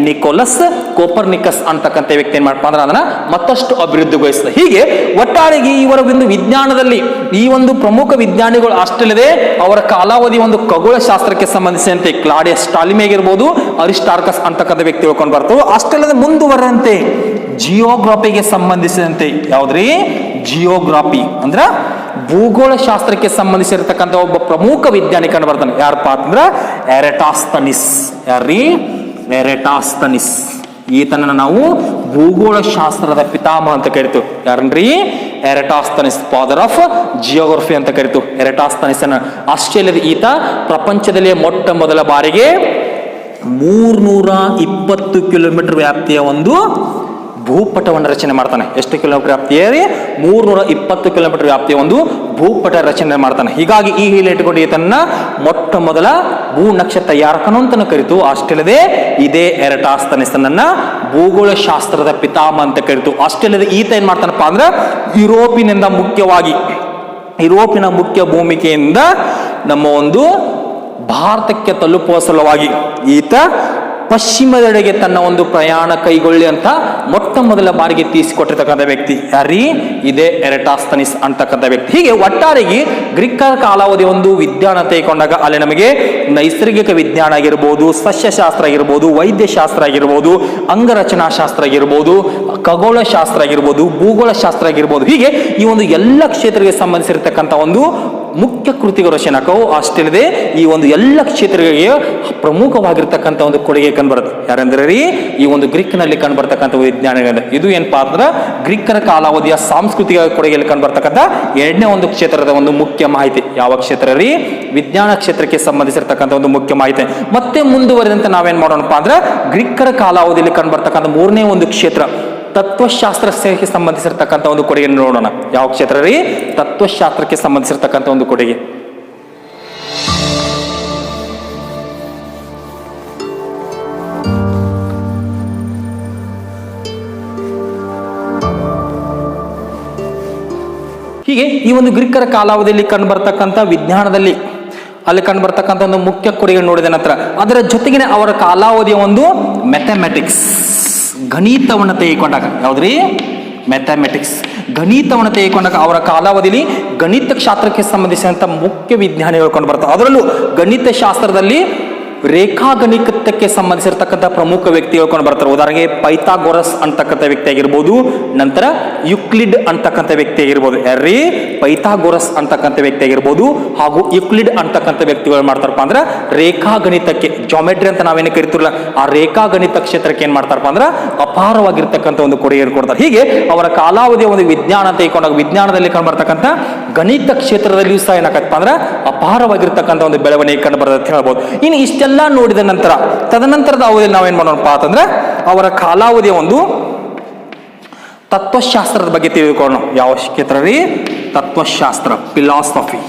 ನಿಕೋಲಸ್ ಕೋಪರ್ನಿಕಸ್ ಅಂತಕ್ಕಂಥ ವ್ಯಕ್ತಿ ಏನ್ ಮಾಡ್ಪ ಅಂದ್ರೆ ಅದನ್ನ ಮತ್ತಷ್ಟು ಅಭಿವೃದ್ಧಿಗೊಳಿಸಿದ. ಹೀಗೆ ಒಟ್ಟಾರೆಗೆ ಇವರ ಒಂದು ವಿಜ್ಞಾನದಲ್ಲಿ ಈ ಒಂದು ಪ್ರಮುಖ ವಿಜ್ಞಾನಿಗಳು ಅಷ್ಟಲ್ಲದೆ ಅವರ ಕಾಲಾವಧಿ ಒಂದು ಖಗೋಳ ಶಾಸ್ತ್ರಕ್ಕೆ ಸಂಬಂಧಿಸಿದಂತೆ ಕ್ಲಾಡಿಯಸ್ ಟಾಲ್ಮಿ ಆಗಿರ್ಬೋದು, ಅರಿಸ್ಟಾರ್ಕಸ್ ಅಂತಕ್ಕಂಥ ವ್ಯಕ್ತಿ ತಿಳ್ಕೊಂಡು ಬರ್ತವೆ. ಅಷ್ಟಲ್ಲದೆ ಮುಂದುವರೆದಂತೆ ಜಿಯೋಗ್ರಫಿಗೆ ಸಂಬಂಧಿಸಿದಂತೆ ಯಾವ್ದ್ರಿ? ಜಿಯೋಗ್ರಫಿ ಅಂದ್ರ ಭೂಗೋಳ ಶಾಸ್ತ್ರಕ್ಕೆ ಸಂಬಂಧಿಸಿರತಕ್ಕಂಥ ಒಬ್ಬ ಪ್ರಮುಖ ವಿಜ್ಞಾನಿ ಕಂಡು ಬರ್ತಾನೆ. ಯಾರಪ್ಪ ಅಂತಂದ್ರ ಎರೆಟಾಸ್ತನಿಸ್. ಯಾರೀ? ಎರೆಟಾಸ್ತನಿಸ್. ಈತನನ್ನ ನಾವು ಭೂಗೋಳ ಶಾಸ್ತ್ರದ ಪಿತಾಮಹ ಅಂತ ಕರಿತೀವಿ. ಯಾರನ್ರಿ? ಎರೆಟಾಸ್ತನಿಸ್, ಫಾದರ್ ಆಫ್ ಜಿಯೋಗ್ರಫಿ ಅಂತ ಕರಿತೀವಿ ಎರೆಟಾಸ್ತನಿಸ್ ಅನ್ನ. ಆಸ್ಟ್ರೇಲಿಯಾದ ಈತ ಪ್ರಪಂಚದಲ್ಲಿ ಮೊಟ್ಟ ಮೊದಲ ಬಾರಿಗೆ 320 ಕಿಲೋಮೀಟರ್ ವ್ಯಾಪ್ತಿಯ ಒಂದು ಭೂಪಟವನ್ನು ರಚನೆ ಮಾಡ್ತಾನೆ. ಎಷ್ಟು ಕಿಲೋಮೀಟರ್ ವ್ಯಾಪ್ತಿಯ? 320 ಕಿಲೋಮೀಟರ್ ವ್ಯಾಪ್ತಿಯ ಒಂದು ಭೂಪಟ ರಚನೆ ಮಾಡ್ತಾನೆ. ಹೀಗಾಗಿ ಈ ಹಿಲ್ ಇಟ್ಕೊಂಡು ಈತನ ಮೊಟ್ಟ ಮೊದಲ ಭೂ ನಕ್ಷತ್ರ ತಯಾರಕನು ಅಂತಾನು ಕರಿತು. ಅಷ್ಟಲ್ಲದೆ ಇದೇ ಎರಟಾಸ್ತನಿಸನನ್ನ ಭೂಗೋಳ ಶಾಸ್ತ್ರದ ಪಿತಾಮಹ ಅಂತ ಕರಿತು. ಅಷ್ಟಲ್ಲದೆ ಈತ ಏನ್ ಮಾಡ್ತಾನಪ್ಪ ಅಂದ್ರೆ ಯುರೋಪಿನಿಂದ ಮುಖ್ಯವಾಗಿ ಯುರೋಪಿನ ಮುಖ್ಯ ಭೂಮಿಕೆಯಿಂದ ನಮ್ಮ ಒಂದು ಭಾರತಕ್ಕೆ ತಲುಪುವ ಸಲುವಾಗಿ ಈತ ಪಶ್ಚಿಮದೆಡೆಗೆ ತನ್ನ ಒಂದು ಪ್ರಯಾಣ ಕೈಗೊಳ್ಳಿ ಅಂತ ಮೊಟ್ಟ ಮೊದಲ ಬಾರಿಗೆ ತೀಸಿಕೊಟ್ಟಿರ್ತಕ್ಕಂಥ ವ್ಯಕ್ತಿ ಯಾರೀ? ಇದೇ ಎರಟಾಸ್ತನಿಸ್ ಅಂತಕ್ಕಂಥ ವ್ಯಕ್ತಿ. ಹೀಗೆ ಒಟ್ಟಾರೆಗೆ ಗ್ರೀಕರ ಕಾಲಾವಧಿ ಒಂದು ವಿಜ್ಞಾನ ತೆಗೆದುಕೊಂಡಾಗ ಅಲ್ಲಿ ನಮಗೆ ನೈಸರ್ಗಿಕ ವಿಜ್ಞಾನ ಆಗಿರ್ಬೋದು, ಸಸ್ಯಶಾಸ್ತ್ರ ಆಗಿರ್ಬೋದು, ವೈದ್ಯಶಾಸ್ತ್ರ ಆಗಿರ್ಬೋದು, ಅಂಗರಚನಾಶಾಸ್ತ್ರ ಆಗಿರ್ಬೋದು, ಖಗೋಳಶಾಸ್ತ್ರ ಆಗಿರ್ಬೋದು, ಭೂಗೋಳಶಾಸ್ತ್ರ ಆಗಿರ್ಬೋದು, ಹೀಗೆ ಈ ಒಂದು ಎಲ್ಲ ಕ್ಷೇತ್ರಕ್ಕೆ ಸಂಬಂಧಿಸಿರ್ತಕ್ಕಂಥ ಒಂದು ಮುಖ್ಯ ಕೃತಿಗಳ ರಚನಕವು ಅಷ್ಟಲ್ಲದೆ ಈ ಒಂದು ಎಲ್ಲ ಕ್ಷೇತ್ರಗಳಿಗೆ ಪ್ರಮುಖವಾಗಿರ್ತಕ್ಕಂಥ ಒಂದು ಕೊಡುಗೆ ಕಂಡುಬರುತ್ತೆ. ಯಾರೆಂದ್ರೆ ರೀ ಈ ಒಂದು ಗ್ರೀಕ್ನಲ್ಲಿ ಕಂಡುಬರ್ತಕ್ಕಂಥ ವಿಜ್ಞಾನಗಳಿಂದ ಇದು ಏನಪ್ಪಾ ಅಂದ್ರೆ ಗ್ರೀಕರ ಕಾಲಾವಧಿಯ ಸಾಂಸ್ಕೃತಿಕ ಕೊಡುಗೆಯಲ್ಲಿ ಕಂಡುಬರ್ತಕ್ಕಂಥ ಎರಡನೇ ಒಂದು ಕ್ಷೇತ್ರದ ಒಂದು ಮುಖ್ಯ ಮಾಹಿತಿ. ಯಾವ ಕ್ಷೇತ್ರ ರೀ? ವಿಜ್ಞಾನ ಕ್ಷೇತ್ರಕ್ಕೆ ಸಂಬಂಧಿಸಿರ್ತಕ್ಕಂಥ ಒಂದು ಮುಖ್ಯ ಮಾಹಿತಿ. ಮತ್ತೆ ಮುಂದುವರೆದಂತೆ ನಾವೇನ್ ಮಾಡೋಣಪ್ಪ ಅಂದ್ರೆ ಗ್ರೀಕರ ಕಾಲಾವಧಿಯಲ್ಲಿ ಕಂಡುಬರ್ತಕ್ಕಂಥ ಮೂರನೇ ಒಂದು ಕ್ಷೇತ್ರ ತತ್ವಶಾಸ್ತ್ರಕ್ಕೆ ಸಂಬಂಧಿಸಿರ್ತಕ್ಕಂಥ ಒಂದು ಕೊಡುಗೆಯನ್ನು ನೋಡೋಣ. ಯಾವ ಕ್ಷೇತ್ರ ರೀ? ತತ್ವಶಾಸ್ತ್ರಕ್ಕೆ ಸಂಬಂಧಿಸಿರ್ತಕ್ಕಂಥ ಒಂದು ಕೊಡುಗೆ. ಹೀಗೆ ಈ ಒಂದು ಗ್ರೀಕರ ಕಾಲಾವಧಿಯಲ್ಲಿ ಕಂಡುಬರ್ತಕ್ಕಂಥ ವಿಜ್ಞಾನದಲ್ಲಿ ಅಲ್ಲಿ ಕಂಡುಬರ್ತಕ್ಕಂಥ ಒಂದು ಮುಖ್ಯ ಕೊಡುಗೆ ನೋಡಿದ ನಂತರ ಅದರ ಜೊತೆಗಿನ ಅವರ ಕಾಲಾವಧಿಯ ಒಂದು ಮ್ಯಾಥಮೆಟಿಕ್ಸ್ ಗಣಿತವನ್ನು ತೆಗೆದುಕೊಂಡಾಗ, ಯಾವ್ದ್ರಿ? ಮ್ಯಾಥಮೆಟಿಕ್ಸ್ ಗಣಿತವನ್ನು ತೆಗೆದುಕೊಂಡಾಗ ಅವರ ಕಾಲಾವಧಿಯಲ್ಲಿ ಗಣಿತ ಶಾಸ್ತ್ರಕ್ಕೆ ಸಂಬಂಧಿಸಿದಂಥ ಮುಖ್ಯ ವಿಜ್ಞಾನಿಗಳು ಕಂಡು ಬರ್ತಾರೆ. ಅದರಲ್ಲೂ ಗಣಿತ ಶಾಸ್ತ್ರದಲ್ಲಿ ರೇಖಾಗಣಿತಕ್ಕೆ ಸಂಬಂಧಿಸಿರ್ತಕ್ಕಂಥ ಪ್ರಮುಖ ವ್ಯಕ್ತಿ ಹೇಳ್ಕೊಂಡು ಬರ್ತಾರೆ. ಉದಾಹರಣೆಗೆ ಪೈಥಾಗೊರಸ್ ಅಂತಕ್ಕಂಥ ವ್ಯಕ್ತಿ ಆಗಿರ್ಬೋದು, ನಂತರ ಯುಕ್ಲಿಡ್ ಅಂತಕ್ಕಂಥ ವ್ಯಕ್ತಿ ಆಗಿರ್ಬೋದು. ಯಾರ್ರೀ? ಪೈಥಾಗೊರಸ್ ಅಂತಕ್ಕಂಥ ವ್ಯಕ್ತಿ ಆಗಿರ್ಬೋದು ಹಾಗೂ ಯುಕ್ಲಿಡ್ ಅಂತಕ್ಕಂಥ ವ್ಯಕ್ತಿಗಳು ಮಾಡ್ತಾರಪ್ಪ ಅಂದ್ರೆ ರೇಖಾಗಣಿತಕ್ಕೆ, ಜಾಮೆಟ್ರಿ ಅಂತ ನಾವೇನು ಕರಿತಿರಲ್ಲ, ಆ ರೇಖಾಗಣಿತ ಕ್ಷೇತ್ರಕ್ಕೆ ಏನ್ ಮಾಡ್ತಾರಪ್ಪ ಅಂದ್ರೆ ಅಪಾರವಾಗಿರ್ತಕ್ಕಂಥ ಒಂದು ಕೊಡುಗೆ ಕೊಡ್ತಾರೆ. ಹೀಗೆ ಅವರ ಕಾಲಾವಧಿಯ ಒಂದು ವಿಜ್ಞಾನ ಅಂತ ಇಕೊಂಡಾಗ ವಿಜ್ಞಾನದಲ್ಲಿ ಕಂಡು ಬರ್ತಕ್ಕಂಥ ಗಣಿತ ಕ್ಷೇತ್ರದಲ್ಲಿಯೂ ಸಹ ಏನಾಗತ್ತಪ್ಪ ಅಂದ್ರೆ ಅಪಾರವಾಗಿರ್ತಕ್ಕಂಥ ಒಂದು ಬೆಳವಣಿಗೆ ಕಂಡು ಬರುತ್ತೆ ಅಂತ ಹೇಳ್ಬೋದು. ಇನ್ನು ಇಷ್ಟೆಲ್ಲ ನೋಡಿದ ನಂತರ ತದನಂತರದ ಅವಧಿಯಲ್ಲಿ ನಾವೇನ್ ಮಾಡೋಣಪ್ಪ ಅಂತಂದ್ರೆ ಅವರ ಕಾಲಾವಧಿಯ ಒಂದು ತತ್ವಶಾಸ್ತ್ರದ ಬಗ್ಗೆ ತಿಳಿದುಕೊಳ್ಳೋಣ. ಯಾವ ಕ್ಷೇತ್ರ ರೀ? ತತ್ವಶಾಸ್ತ್ರ, ಫಿಲಾಸಫಿ.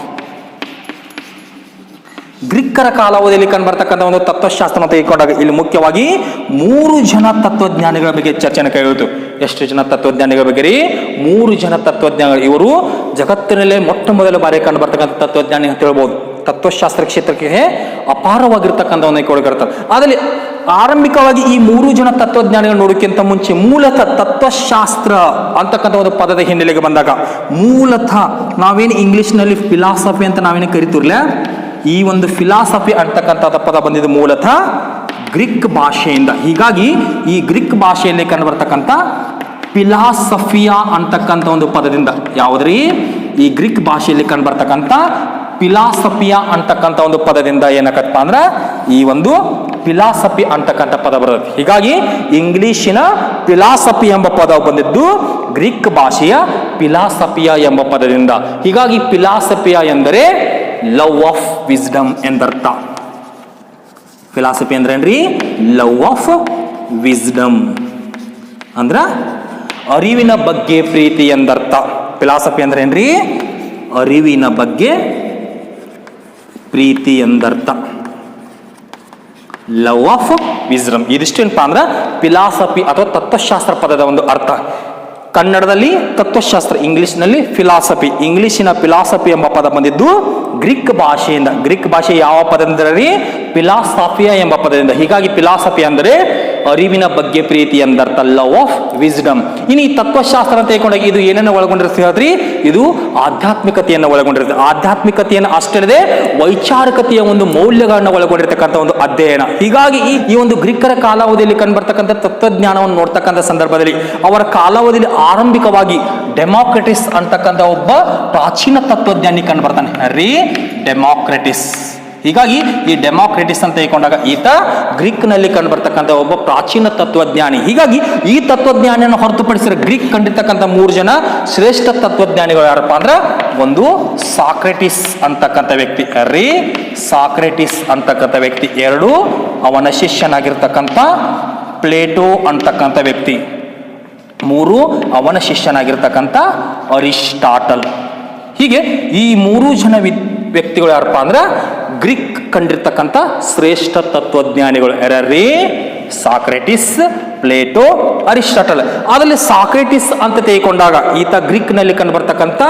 ಗ್ರೀಕರ ಕಾಲಾವಧಿಯಲ್ಲಿ ಕಂಡುಬರ್ತಕ್ಕಂಥ ಒಂದು ತತ್ವಶಾಸ್ತ್ರ ತೆಗೆದುಕೊಂಡಾಗ ಇಲ್ಲಿ ಮುಖ್ಯವಾಗಿ 3 ಜನ ತತ್ವಜ್ಞಾನಿಗಳ ಬಗ್ಗೆ ಚರ್ಚೆನ ಕೈಗೊಳ್ತು. ಎಷ್ಟು ಜನ ತತ್ವಜ್ಞಾನಿಗಳ ಬಗ್ಗೆ ರೀ? 3 ಜನ ತತ್ವಜ್ಞಾನಿಗಳು. ಇವರು ಜಗತ್ತಿನಲ್ಲೇ ಮೊಟ್ಟ ಮೊದಲ ಬಾರಿ ಕಂಡುಬರ್ತಕ್ಕಂಥ ತತ್ವಜ್ಞಾನಿ ಅಂತ ಹೇಳ್ಬೋದು. ತತ್ವಶಾಸ್ತ್ರ ಕ್ಷೇತ್ರಕ್ಕೆ ಅಪಾರವಾಗಿರ್ತಕ್ಕಂಥ ಒಂದು ಕೊಡುಗೆ. ಅದರಲ್ಲಿ ಆರಂಭಿಕವಾಗಿ ಈ 3 ಜನ ತತ್ವಜ್ಞಾನಿಗಳು ನೋಡೋಕ್ಕಿಂತ ಮುಂಚೆ ಮೂಲತಃ ತತ್ವಶಾಸ್ತ್ರ ಅಂತಕ್ಕಂಥ ಒಂದು ಪದದ ಹಿನ್ನೆಲೆಗೆ ಬಂದಾಗ ಮೂಲತಃ ನಾವೇನು ಇಂಗ್ಲಿಷ್ನಲ್ಲಿ ಫಿಲಾಸಫಿ ಅಂತ ನಾವೇನು ಕರಿತಿರ್ಲ, ಈ ಒಂದು ಫಿಲಾಸಫಿ ಅಂತಕ್ಕಂಥ ಪದ ಬಂದಿದ್ದು ಮೂಲತಃ ಗ್ರೀಕ್ ಭಾಷೆಯಿಂದ. ಹೀಗಾಗಿ ಈ ಗ್ರೀಕ್ ಭಾಷೆಯಲ್ಲಿ ಕಂಡು ಬರ್ತಕ್ಕಂಥ ಫಿಲಾಸಫಿಯಾ ಅಂತಕ್ಕಂಥ ಒಂದು ಪದದಿಂದ, ಯಾವುದ್ರಿ? ಈ ಗ್ರೀಕ್ ಭಾಷೆಯಲ್ಲಿ ಕಂಡು ಬರ್ತಕ್ಕಂಥ ಫಿಲಾಸಫಿಯಾ ಅಂತಕ್ಕಂಥ ಒಂದು ಪದದಿಂದ ಏನಕ್ಕಪ್ಪ ಅಂದ್ರೆ ಈ ಒಂದು ಫಿಲಾಸಫಿ ಅಂತಕ್ಕಂಥ ಪದ ಬರುತ್ತೆ. ಹೀಗಾಗಿ ಇಂಗ್ಲಿಶಿನ ಫಿಲಾಸಫಿ ಎಂಬ ಪದ ಬಂದಿದ್ದು ಗ್ರೀಕ್ ಭಾಷೆಯ ಫಿಲಾಸಫಿಯಾ ಎಂಬ ಪದದಿಂದ. ಹೀಗಾಗಿ ಫಿಲಾಸಫಿಯಾ ಎಂದರೆ ಲವ್ ಆಫ್ ವಿಸ್ಡಮ್ ಎಂದರ್ಥ. ಫಿಲಾಸಫಿ ಅಂದ್ರೆ ಏನ್ರಿ? ಲವ್ ಆಫ್ ವಿಸ್ಡಮ್ ಅಂದ್ರ ಅರಿವಿನ ಬಗ್ಗೆ ಪ್ರೀತಿ ಎಂದರ್ಥ. ಫಿಲಾಸಫಿ ಅಂದ್ರೆ ಏನ್ರಿ? ಅರಿವಿನ ಬಗ್ಗೆ ಪ್ರೀತಿ ಎಂದರ್ಥ. ಲವ್ ಆಫ್ ವಿಸ್ಡಮ್ ಇದಿಷ್ಟೇನಪ್ಪ ಅಂದ್ರೆ ಫಿಲಾಸಫಿ ಅಥವಾ ತತ್ವಶಾಸ್ತ್ರ ಪದದ ಒಂದು ಅರ್ಥ. ಕನ್ನಡದಲ್ಲಿ ತತ್ವಶಾಸ್ತ್ರ, ಇಂಗ್ಲಿಷ್ನಲ್ಲಿ ಫಿಲಾಸಫಿ. ಇಂಗ್ಲಿಶಿನ ಫಿಲಾಸಫಿ ಎಂಬ ಪದ ಬಂದಿದ್ದು ಗ್ರೀಕ್ ಭಾಷೆಯಿಂದ. ಗ್ರೀಕ್ ಭಾಷೆ ಯಾವ ಪದದಿಂದ ರೀ? ಫಿಲಾಸಫಿಯಾ ಎಂಬ ಪದದಿಂದ. ಹೀಗಾಗಿ ಫಿಲಾಸಫಿ ಅಂದರೆ ಅರಿವಿನ ಬಗ್ಗೆ ಪ್ರೀತಿ ಎಂದರ್ಥ, ಲವ್ ಆಫ್ ವಿಸ್ಡಮ್. ಇನ್ನು ಈ ತತ್ವಶಾಸ್ತ್ರ ಅಂತ ಹೇಳ್ಕೊಂಡಾಗ ಇದು ಏನನ್ನು ಒಳಗೊಂಡಿರ್ತದೆ ಹೇಳ್ರಿ? ಇದು ಆಧ್ಯಾತ್ಮಿಕತೆಯನ್ನು ಒಳಗೊಂಡಿರ್ತದೆ. ಆಧ್ಯಾತ್ಮಿಕತೆಯನ್ನು ಅಷ್ಟೇ ವೈಚಾರಿಕತೆಯ ಒಂದು ಮೌಲ್ಯಗಳನ್ನು ಒಳಗೊಂಡಿರ್ತಕ್ಕಂಥ ಒಂದು ಅಧ್ಯಯನ. ಹೀಗಾಗಿ ಈ ಒಂದು ಗ್ರೀಕರ ಕಾಲಾವಧಿಯಲ್ಲಿ ಕಂಡುಬರ್ತಕ್ಕಂಥ ತತ್ವಜ್ಞಾನವನ್ನು ನೋಡ್ತಕ್ಕಂಥ ಸಂದರ್ಭದಲ್ಲಿ ಅವರ ಕಾಲಾವಧಿಯಲ್ಲಿ ಆರಂಭಿಕವಾಗಿ ಡೆಮಾಕ್ರಟಿಸ್ ಅಂತಕ್ಕಂಥ ಒಬ್ಬ ಪ್ರಾಚೀನ ತತ್ವಜ್ಞಾನಿ ಕಂಡು ಬರ್ತಾನೆ ರೀ, ಡೆಮಾಕ್ರಟಿಸ್. ಹೀಗಾಗಿ ಈ ಡೆಮಾಕ್ರಟಿಸ್ ಅಂತ ಹೇಳ್ಕೊಂಡಾಗ ಈತ ಗ್ರೀಕ್ ನಲ್ಲಿ ಕಂಡು ಬರ್ತಕ್ಕಂಥ ಒಬ್ಬ ಪ್ರಾಚೀನ ತತ್ವಜ್ಞಾನಿ. ಹೀಗಾಗಿ ಈ ತತ್ವಜ್ಞಾನಿಯನ್ನು ಹೊರತುಪಡಿಸಿದ ಗ್ರೀಕ್ ಕಂಡಿರ್ತಕ್ಕಂಥ 3 ಜನ ಶ್ರೇಷ್ಠ ತತ್ವಜ್ಞಾನಿಗಳು ಯಾರಪ್ಪ ಅಂದ್ರೆ ಒಂದು ಸಾಕ್ರೆಟಿಸ್ ಅಂತಕ್ಕಂಥ ವ್ಯಕ್ತಿ ರೀ, ಸಾಕ್ರೆಟಿಸ್ ಅಂತಕ್ಕಂಥ ವ್ಯಕ್ತಿ. 2 ಅವನ ಶಿಷ್ಯನಾಗಿರ್ತಕ್ಕಂಥ ಪ್ಲೇಟೋ ಅಂತಕ್ಕಂಥ ವ್ಯಕ್ತಿ. 3 ಅವನ ಶಿಷ್ಯನಾಗಿರ್ತಕ್ಕಂಥ ಅರಿಸ್ಟಾಟಲ್. ಹೀಗೆ ಈ ಮೂರು ಜನ ವ್ಯಕ್ತಿಗಳು ಯಾರಪ್ಪ ಅಂದ್ರೆ ಗ್ರೀಕ್ ಕಂಡಿರ್ತಕ್ಕಂಥ ಶ್ರೇಷ್ಠ ತತ್ವಜ್ಞಾನಿಗಳು. ಯಾರ್ಯಾರ್ರಿ? Socrates, Plato, Aristotle. ಅದರಲ್ಲಿ ಸಾಕ್ರೆಟಿಸ್ ಅಂತ ತೆಗೆದುಕೊಂಡಾಗ ಈತ ಗ್ರೀಕ್ ನಲ್ಲಿ ಕಂಡು ಬರ್ತಕ್ಕಂಥ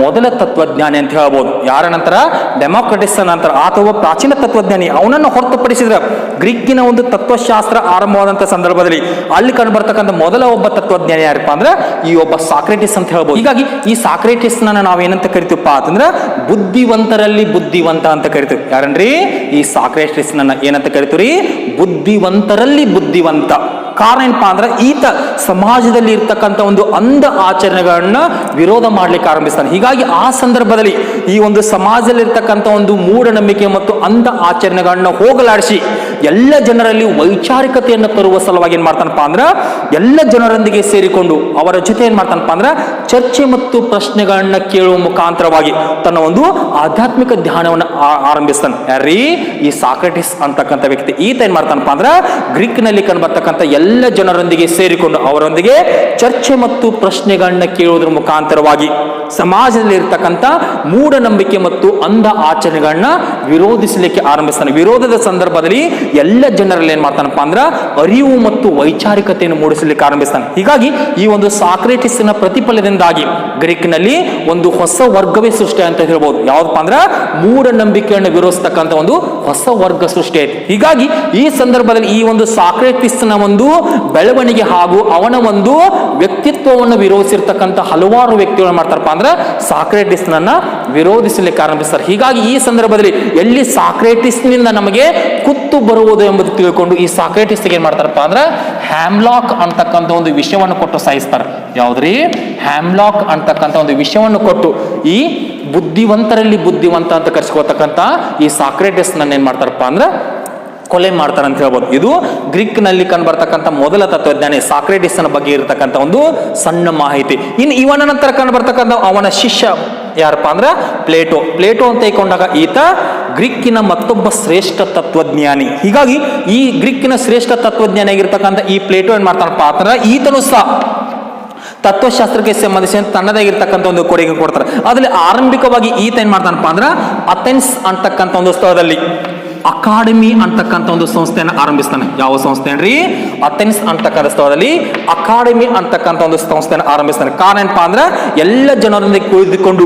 ಮೊದಲ ತತ್ವಜ್ಞಾನಿ ಅಂತ ಹೇಳ್ಬೋದು. ಯಾರ ನಂತರ? ಡೆಮೋಕ್ರಟಿಸ್ ನಂತರ. ಆತ ಒಬ್ಬ ಪ್ರಾಚೀನ ತತ್ವಜ್ಞಾನಿ. ಅವನನ್ನು ಹೊರತುಪಡಿಸಿದ್ರೆ ಗ್ರೀಕಿನ ಒಂದು ತತ್ವಶಾಸ್ತ್ರ ಆರಂಭವಾದಂತಹ ಸಂದರ್ಭದಲ್ಲಿ ಅಲ್ಲಿ ಕಂಡು ಬರ್ತಕ್ಕಂಥ ಮೊದಲ ಒಬ್ಬ ತತ್ವಜ್ಞಾನಿ ಯಾರಪ್ಪ ಅಂದ್ರೆ ಈ ಒಬ್ಬ ಸಾಕ್ರೆಟಿಸ್ ಅಂತ ಹೇಳ್ಬೋದು. ಹೀಗಾಗಿ ಈ ಸಾಕ್ರೆಟಿಸ್ ನಾವೇನಂತ ಕರಿತೀವಪ್ಪ ಅಂತಂದ್ರೆ ಬುದ್ಧಿವಂತರಲ್ಲಿ ಬುದ್ಧಿವಂತ ಅಂತ ಕರಿತೀವಿ. ಯಾರನ್ರಿ? ಈ ಸಾಕ್ರೆಟಿಸ್ ಏನಂತ ಕರಿತೀವಿ? ಬುದ್ಧಿವಂತರಲ್ಲಿ ಬುದ್ಧಿವಂತ. ಕಾರಣ ಏನಪ್ಪಾ ಅಂದ್ರೆ ಈತ ಸಮಾಜದಲ್ಲಿ ಇರ್ತಕ್ಕಂಥ ಒಂದು ಅಂಧ ಆಚರಣೆಗಳನ್ನ ವಿರೋಧ ಮಾಡ್ಲಿಕ್ಕೆ ಆರಂಭಿಸ್ತಾನೆ. ಹೀಗಾಗಿ ಆ ಸಂದರ್ಭದಲ್ಲಿ ಈ ಒಂದು ಸಮಾಜದಲ್ಲಿ ಇರ್ತಕ್ಕಂಥ ಒಂದು ಮೂಢನಂಬಿಕೆ ಮತ್ತು ಅಂಧ ಆಚರಣೆಗಳನ್ನ ಹೋಗಲಾಡಿಸಿ ಎಲ್ಲ ಜನರಲ್ಲಿ ವೈಚಾರಿಕತೆಯನ್ನು ತರುವ ಸಲುವಾಗಿ ಏನ್ ಮಾಡ್ತಾನಪ್ಪ ಅಂದ್ರೆ ಎಲ್ಲ ಜನರೊಂದಿಗೆ ಸೇರಿಕೊಂಡು ಅವರ ಜೊತೆ ಏನ್ ಮಾಡ್ತಾನಪ್ಪ ಅಂದ್ರೆ ಚರ್ಚೆ ಮತ್ತು ಪ್ರಶ್ನೆಗಳನ್ನ ಕೇಳುವ ಮುಖಾಂತರವಾಗಿ ತನ್ನ ಒಂದು ಆಧ್ಯಾತ್ಮಿಕ ಧ್ಯಾನವನ್ನು ಆರಂಭಿಸ್ತಾನೆ. ಯಾರೀ? ಈ ಸಾಕ್ರೆಟಿಸ್ ಅಂತಕ್ಕಂಥ ವ್ಯಕ್ತಿ. ಈತ ಏನ್ ಮಾಡ್ತಾನಪ್ಪ ಅಂದ್ರೆ ಗ್ರೀಕ್ ನಲ್ಲಿ ಕಂಡು ಬರ್ತಕ್ಕಂಥ ಎಲ್ಲ ಜನರೊಂದಿಗೆ ಸೇರಿಕೊಂಡು ಅವರೊಂದಿಗೆ ಚರ್ಚೆ ಮತ್ತು ಪ್ರಶ್ನೆಗಳನ್ನ ಕೇಳುವುದರ ಮುಖಾಂತರವಾಗಿ ಸಮಾಜದಲ್ಲಿ ಇರ್ತಕ್ಕಂಥ ಮೂಢನಂಬಿಕೆ ಮತ್ತು ಅಂಧ ಆಚರಣೆಗಳನ್ನ ವಿರೋಧಿಸಲಿಕ್ಕೆ ಆರಂಭಿಸ್ತಾನೆ. ವಿರೋಧದ ಸಂದರ್ಭದಲ್ಲಿ ಎಲ್ಲ ಜನರಲ್ಲಿ ಏನ್ ಮಾಡ್ತಾನಪ್ಪ ಅಂದ್ರ ಅರಿವು ಮತ್ತು ವೈಚಾರಿಕತೆಯನ್ನು ಮೂಡಿಸಲಿಕ್ಕೆ ಆರಂಭಿಸ್ತಾನೆ. ಹೀಗಾಗಿ ಈ ಒಂದು ಸಾಕ್ರೆಟಿಸ್ನ ಪ್ರತಿಫಲದಿಂದಾಗಿ ಗ್ರೀಕ್ ನಲ್ಲಿ ಒಂದು ಹೊಸ ವರ್ಗವೇ ಸೃಷ್ಟಿ ಅಂತ ಹೇಳ್ಬೋದು. ಯಾವ್ದಪ್ಪ ಅಂದ್ರ ಮೂಢನಂಬಿಕೆಯನ್ನು ವಿರೋಧಿಸ್ತಕ್ಕಂಥ ಒಂದು ಹೊಸ ವರ್ಗ ಸೃಷ್ಟಿ ಆಯ್ತು. ಹೀಗಾಗಿ ಈ ಸಂದರ್ಭದಲ್ಲಿ ಈ ಒಂದು ಸಾಕ್ರೆಟಿಸ್ನ ಒಂದು ಬೆಳವಣಿಗೆ ಹಾಗೂ ಅವನ ಒಂದು ವ್ಯಕ್ತಿತ್ವವನ್ನು ವಿರೋಧಿಸಿರ್ತಕ್ಕಂಥ ಹಲವಾರು ವ್ಯಕ್ತಿಗಳು ಮಾಡ್ತಾರಪ್ಪ ಅಂದ್ರೆ ಸಾಕ್ರೆಟಿಸ್ ವಿರೋಧಿಸಲಿಕ್ಕೆ ಆರಂಭಿಸ್ತಾರೆ. ಹೀಗಾಗಿ ಈ ಸಂದರ್ಭದಲ್ಲಿ ಎಲ್ಲಿ ಸಾಕ್ರೆಟಿಸ್ ನಿಂದ ನಮಗೆ ಕುತ್ತು ಬರುವುದು ಎಂಬುದು ತಿಳ್ಕೊಂಡು ಈ ಸಾಕ್ರೆಟಿಸ್ ಏನ್ ಮಾಡ್ತಾರಪ್ಪ ಅಂದ್ರೆ ಹ್ಯಾಮ್ಲಾಕ್ ಅಂತಕ್ಕಂಥ ಒಂದು ವಿಷಯವನ್ನು ಕೊಟ್ಟು ಸಾಯಿಸ್ತಾರೆ. ಯಾವ್ದ್ರಿ? ಹ್ಯಾಮ್ಲಾಕ್ ಅಂತಕ್ಕಂಥ ಒಂದು ವಿಷಯವನ್ನು ಕೊಟ್ಟು ಈ ಬುದ್ಧಿವಂತರಲ್ಲಿ ಬುದ್ಧಿವಂತ ಅಂತ ಕರೆಸ್ಕೊಳ್ತಕ್ಕಂಥ ಈ ಸಾಕ್ರೆಟಿಸ್ ಏನ್ ಮಾಡ್ತಾರಪ್ಪ ಅಂದ್ರೆ ಕೊಲೆ ಮಾಡ್ತಾರೆ ಅಂತ ಹೇಳ್ಬೋದು. ಇದು ಗ್ರೀಕ್ ನಲ್ಲಿ ಕಂಡು ಬರ್ತಕ್ಕಂಥ ಮೊದಲ ತತ್ವಜ್ಞಾನಿ ಸಾಕ್ರೆಟಿಸ್ ಬಗ್ಗೆ ಇರತಕ್ಕಂಥ ಒಂದು ಸಣ್ಣ ಮಾಹಿತಿ. ಇನ್ನು ಇವನ ನಂತರ ಕಂಡು ಬರ್ತಕ್ಕಂಥ ಅವನ ಶಿಷ್ಯ ಯಾರಪ್ಪ ಅಂದ್ರೆ ಪ್ಲೇಟೋ. ಪ್ಲೇಟೋ ಅಂತ ಇಕೊಂಡಾಗ ಈತ ಗ್ರೀಕಿನ ಮತ್ತೊಬ್ಬ ಶ್ರೇಷ್ಠ ತತ್ವಜ್ಞಾನಿ. ಹೀಗಾಗಿ ಈ ಗ್ರೀಕಿನ ಶ್ರೇಷ್ಠ ತತ್ವಜ್ಞಾನಿ ಆಗಿರ್ತಕ್ಕಂಥ ಈ ಪ್ಲೇಟೋ ಏನ್ ಮಾಡ್ತಾನಪ್ಪ ಅಂದ್ರೆ ಈತನು ಸಹ ತತ್ವಶಾಸ್ತ್ರಕ್ಕೆ ಸಂಬಂಧಿಸಿದ ತನ್ನದಾಗಿರ್ತಕ್ಕಂಥ ಒಂದು ಕೊಡುಗೆ ಕೊಡ್ತಾರೆ. ಅದ್ರಲ್ಲಿ ಆರಂಭಿಕವಾಗಿ ಈತ ಏನ್ ಮಾಡ್ತಾನಪ್ಪ ಅಂದ್ರೆ ಅಥೆನ್ಸ್ ಅಂತಕ್ಕಂಥ ಒಂದು ಸ್ಥಳದಲ್ಲಿ ಅಕಾಡೆಮಿ ಅಂತಕ್ಕಂಥ ಒಂದು ಸಂಸ್ಥೆಯನ್ನು ಆರಂಭಿಸ್ತಾನೆ. ಯಾವ ಸಂಸ್ಥೆ ಅನ್ರಿ? ಅಥೆನ್ಸ್ ಅಂತಕ್ಕಂಥ ಸ್ಥಳದಲ್ಲಿ ಅಕಾಡೆಮಿ ಅಂತಕ್ಕಂಥ ಒಂದು ಸಂಸ್ಥೆಯನ್ನು ಆರಂಭಿಸ್ತಾನೆ. ಕಾರಣ ಏನಪ್ಪಾ ಅಂದ್ರೆ ಎಲ್ಲ ಜನರೊಂದಿಗೆ ಕುಳಿತುಕೊಂಡು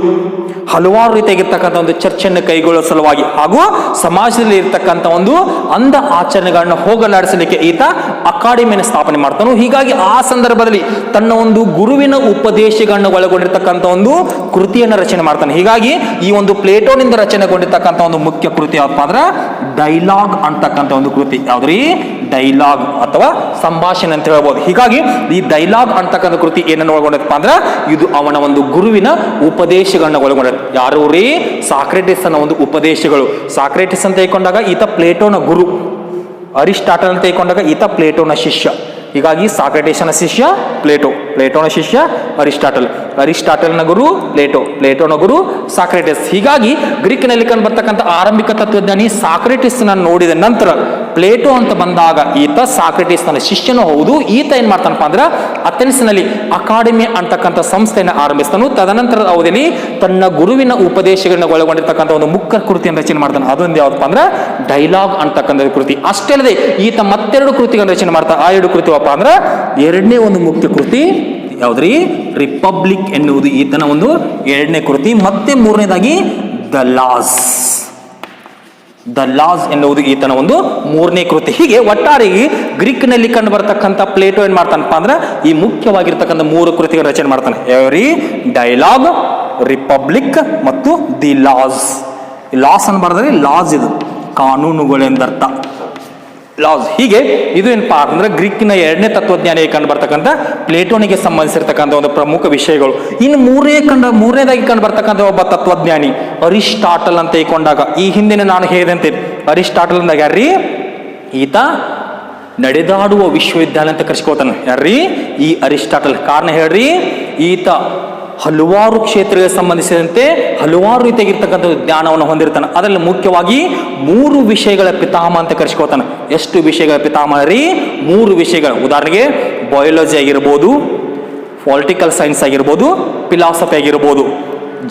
ಹಲವಾರು ರೀತಿಯಾಗಿರ್ತಕ್ಕಂಥ ಒಂದು ಚರ್ಚೆಯನ್ನು ಕೈಗೊಳ್ಳುವ ಸಲುವಾಗಿ ಹಾಗೂ ಸಮಾಜದಲ್ಲಿ ಇರ್ತಕ್ಕಂಥ ಒಂದು ಅಂಧ ಆಚರಣೆಗಳನ್ನ ಹೋಗಲಾಡಿಸಲಿಕ್ಕೆ ಈತ ಅಕಾಡೆಮಿಯನ್ನು ಸ್ಥಾಪನೆ ಮಾಡ್ತಾನೆ. ಹೀಗಾಗಿ ಆ ಸಂದರ್ಭದಲ್ಲಿ ತನ್ನ ಒಂದು ಗುರುವಿನ ಉಪದೇಶಗಳನ್ನು ಒಳಗೊಂಡಿರ್ತಕ್ಕಂಥ ಒಂದು ಕೃತಿಯನ್ನು ರಚನೆ ಮಾಡ್ತಾನೆ. ಹೀಗಾಗಿ ಈ ಒಂದು ಪ್ಲೇಟೋನಿಂದ ರಚನೆಗೊಂಡಿರ್ತಕ್ಕಂಥ ಒಂದು ಮುಖ್ಯ ಕೃತಿ ಯಾವಪ್ಪ ಅಂದ್ರೆ ಡೈಲಾಗ್ ಅಂತಕ್ಕಂಥ ಒಂದು ಕೃತಿ. ಯಾವ್ದ್ರಿ? ಡೈಲಾಗ್ ಅಥವಾ ಸಂಭಾಷಣೆ ಅಂತ ಹೇಳ್ಬೋದು. ಹೀಗಾಗಿ ಈ ಡೈಲಾಗ್ ಅಂತಕ್ಕಂಥ ಕೃತಿ ಏನನ್ನು ಒಳಗೊಂಡಪ್ಪ ಅಂದ್ರೆ ಇದು ಅವನ ಒಂದು ಗುರುವಿನ ಉಪದೇಶಗಳನ್ನ ಒಳಗೊಂಡ. ಯಾರು ರೀ? ಸಾಕ್ರೆಟಿಸ್ ನ ಒಂದು ಉಪದೇಶಗಳು. ಸಾಕ್ರೆಟಿಸ್ ಅಂತ ಹೇಳ್ಕೊಂಡಾಗ ಈತ ಪ್ಲೇಟೋನ ಗುರು, ಅರಿಸ್ಟಾಟಲ್ ಅಂತ ಹೇಳ್ಕೊಂಡಾಗ ಈತ ಪ್ಲೇಟೋನ ಶಿಷ್ಯ. ಹೀಗಾಗಿ ಸಾಕ್ರೆಟಿಸ್ನ ಶಿಷ್ಯ ಪ್ಲೇಟೋ, ಪ್ಲೇಟೋನ ಶಿಷ್ಯ ಅರಿಸ್ಟಾಟಲ್, ಅರಿಸ್ಟಾಟಲ್ನ ಗುರು ಪ್ಲೇಟೋ, ಪ್ಲೇಟೋನ ಗುರು ಸಾಕ್ರೆಟಿಸ್. ಹೀಗಾಗಿ ಗ್ರೀಕ್ನಲ್ಲಿ ಕಂಡು ಬರ್ತಕ್ಕಂಥ ಆರಂಭಿಕ ತತ್ವಜ್ಞಾನಿ ಸಾಕ್ರೆಟಿಸ್ ನೋಡಿದ ನಂತರ ಪ್ಲೇಟೋ ಅಂತ ಬಂದಾಗ ಈತ ಸಾಕ್ರೆಟಿಸ್ನ ಶಿಷ್ಯನೂ ಹೌದು. ಈತ ಏನ್ ಮಾಡ್ತಾನಪ್ಪ ಅಂದ್ರೆ ಅಥೆನ್ಸ್ ನಲ್ಲಿ ಅಕಾಡೆಮಿ ಅಂತಕ್ಕಂಥ ಸಂಸ್ಥೆಯನ್ನು ಆರಂಭಿಸ್ತಾನು. ತದನಂತರದ ಅವಧಿಯಲ್ಲಿ ತನ್ನ ಗುರುವಿನ ಉಪದೇಶಗಳನ್ನ ಒಳಗೊಂಡಿರ್ತಕ್ಕಂಥ ಒಂದು ಮುಖ್ಯ ಕೃತಿಯನ್ನು ರಚನೆ ಮಾಡ್ತಾನೆ. ಅದೊಂದು ಯಾವ್ದಪ್ಪ ಅಂದ್ರೆ ಡೈಲಾಗ್ ಅಂತಕ್ಕಂಥ ಕೃತಿ. ಅಷ್ಟೇ ಅಲ್ಲದೆ ಈತ ಮತ್ತೆರಡು ಕೃತಿಗಳನ್ನು ರಚನೆ ಮಾಡ್ತಾನೆ. ಆ ಎರಡು ಕೃತಿ ಅಂದ್ರೆ ಎರಡನೇ ಒಂದು ಮುಖ್ಯ ಕೃತಿ ಯಾವ್ದ್ರಿ? ರಿಪಬ್ಲಿಕ್ ಎನ್ನುವುದು ಈತನ ಒಂದು ಎರಡನೇ ಕೃತಿ. ಮತ್ತೆ ಮೂರನೇದಾಗಿ ದ ಲಾಸ್ ಎನ್ನುವುದು ಈತನ ಒಂದು ಮೂರನೇ ಕೃತಿ. ಹೀಗೆ ಒಟ್ಟಾರೆಯಾಗಿ ಗ್ರೀಕ್ ನಲ್ಲಿ ಕಂಡು ಬರ್ತಕ್ಕಂಥ ಪ್ಲೇಟೋ ಏನ್ ಮಾಡ್ತಾನಪ್ಪ ಅಂದ್ರೆ ಈ ಮುಖ್ಯವಾಗಿರ್ತಕ್ಕಂಥ ಮೂರು ಕೃತಿಗಳ ರಚನೆ ಮಾಡ್ತಾನೆ. ಯಾವ್ರಿ? ಡೈಲಾಗ್, ರಿಪಬ್ಲಿಕ್ ಮತ್ತು ದಿ ಲಾಸ್. ಲಾಸ್ ಅನ್ನು ಬರೆದ್ರೆ ಲಾಸ್ ಇದು ಕಾನೂನುಗಳೆಂದರ್ಥ. ಲಾಸ್. ಹೀಗೆ ಇದು ಏನಪ್ಪಾ ಅಂದ್ರೆ ಗ್ರೀಕಿನ ಎರಡನೇ ತತ್ವಜ್ಞಾನಿಗೆ ಕಂಡು ಬರ್ತಕ್ಕಂಥ ಪ್ಲೇಟೋನಿಗೆ ಸಂಬಂಧಿಸಿರ್ತಕ್ಕಂಥ ಒಂದು ಪ್ರಮುಖ ವಿಷಯಗಳು. ಇನ್ನು ಮೂರನೇದಾಗಿ ಕಂಡು ಬರ್ತಕ್ಕಂಥ ಒಬ್ಬ ತತ್ವಜ್ಞಾನಿ ಅರಿಸ್ಟಾಟಲ್ ಅಂತ ಇಕೊಂಡಾಗ ಈ ಹಿಂದಿನ ನಾನು ಹೇಳಿದಂತೆ ಅರಿಸ್ಟಾಟಲ್ ಅಂದಾಗ ಯಾರ್ರಿ? ಈತ ನಡೆದಾಡುವ ವಿಶ್ವವಿದ್ಯಾಲಯ ಅಂತ ಕರೆಸ್ಕೊಳ್ತಾನೆ. ಯಾರ್ರಿ? ಈ ಅರಿಸ್ಟಾಟಲ್. ಕಾರಣ ಹೇಳ್ರಿ, ಈತ ಹಲವಾರು ಕ್ಷೇತ್ರಗಳಿಗೆ ಸಂಬಂಧಿಸಿದಂತೆ ಹಲವಾರು ರೀತಿಯಾಗಿರ್ತಕ್ಕಂಥ ಜ್ಞಾನವನ್ನು ಹೊಂದಿರ್ತಾನೆ. ಅದರಲ್ಲಿ ಮುಖ್ಯವಾಗಿ 3 ವಿಷಯಗಳ ಪಿತಾಮಹ ಅಂತ ಕರೆಸ್ಕೊಳ್ತಾನೆ. ಎಷ್ಟು ವಿಷಯಗಳ ಪಿತಾಮಹ ರೀ? 3 ವಿಷಯಗಳು. ಉದಾಹರಣೆಗೆ ಬಯಾಲಜಿ ಆಗಿರ್ಬೋದು, ಪೊಲಿಟಿಕಲ್ ಸೈನ್ಸ್ ಆಗಿರ್ಬೋದು, ಫಿಲಾಸಫಿ ಆಗಿರ್ಬೋದು.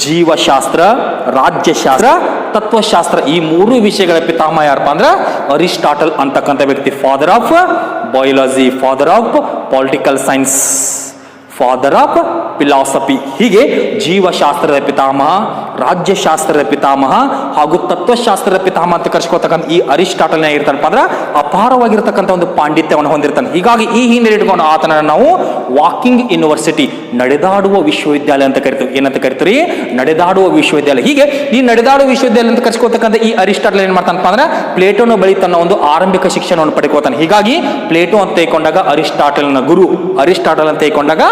ಜೀವಶಾಸ್ತ್ರ, ರಾಜ್ಯಶಾಸ್ತ್ರ, ತತ್ವಶಾಸ್ತ್ರ ಈ ಮೂರು ವಿಷಯಗಳ ಪಿತಾಮಹ ಯಾರಪ್ಪ ಅಂದ್ರೆ ಅರಿಸ್ಟಾಟಲ್ ಅಂತಕ್ಕಂಥ ವ್ಯಕ್ತಿ. Father of biology, father of political science, father of philosophy. ಹೀಗೆ ಜೀವಶಾಸ್ತ್ರದ ಪಿತಾಮಹ, ರಾಜ್ಯಶಾಸ್ತ್ರದ ಪಿತಾಮಹ ಹಾಗೂ ತತ್ವಶಾಸ್ತ್ರದ ಪಿತಾಮಹ ಅಂತ ಕರ್ಸ್ಕೊಳ್ತಕ್ಕಂಥ ಈ ಅರಿಸ್ಟಾಟಲ್ ಏನಿರ್ತಾನಪ್ಪ ಅಂದ್ರೆ ಅಪಾರವಾಗಿರ್ತಕ್ಕಂಥ ಒಂದು ಪಾಂಡಿತ್ಯವನ್ನು ಹೊಂದಿರ್ತಾನೆ. ಹೀಗಾಗಿ ಈ ಹಿಂದೆ ಇಟ್ಕೊಂಡು ಆತನ ನಾವು ವಾಕಿಂಗ್ ಯೂನಿವರ್ಸಿಟಿ, ನಡೆದಾಡುವ ವಿಶ್ವವಿದ್ಯಾಲಯ ಅಂತ ಕರಿತೀವಿ. ಏನಂತ ಕರಿತೀವಿ? ನಡೆದಾಡುವ ವಿಶ್ವವಿದ್ಯಾಲಯ. ಹೀಗೆ ಈ ನಡೆದಾಡುವ ವಿಶ್ವವಿದ್ಯಾಲಯ ಅಂತ ಕರ್ಸ್ಕೊಳ್ತಕ್ಕಂಥ ಈ ಅರಿಸ್ಟಾಟಲ್ ಏನ್ ಮಾಡ್ತಾನಪ್ಪ ಅಂದ್ರೆ ಪ್ಲೇಟೋನ ಬಳಿ ತನ್ನ ಒಂದು ಆರಂಭಿಕ ಶಿಕ್ಷಣವನ್ನು ಪಡ್ಕೋತಾನೆ. ಹೀಗಾಗಿ ಪ್ಲೇಟೋ ಅಂತ ತೆಗೆದುಕೊಂಡಾಗ ಅರಿಸ್ಟಾಟಲ್ನ ಗುರು, ಅರಿಸ್ಟಾಟಲ್ ಅಂತ ತೆಗೆದುಕೊಂಡಾಗ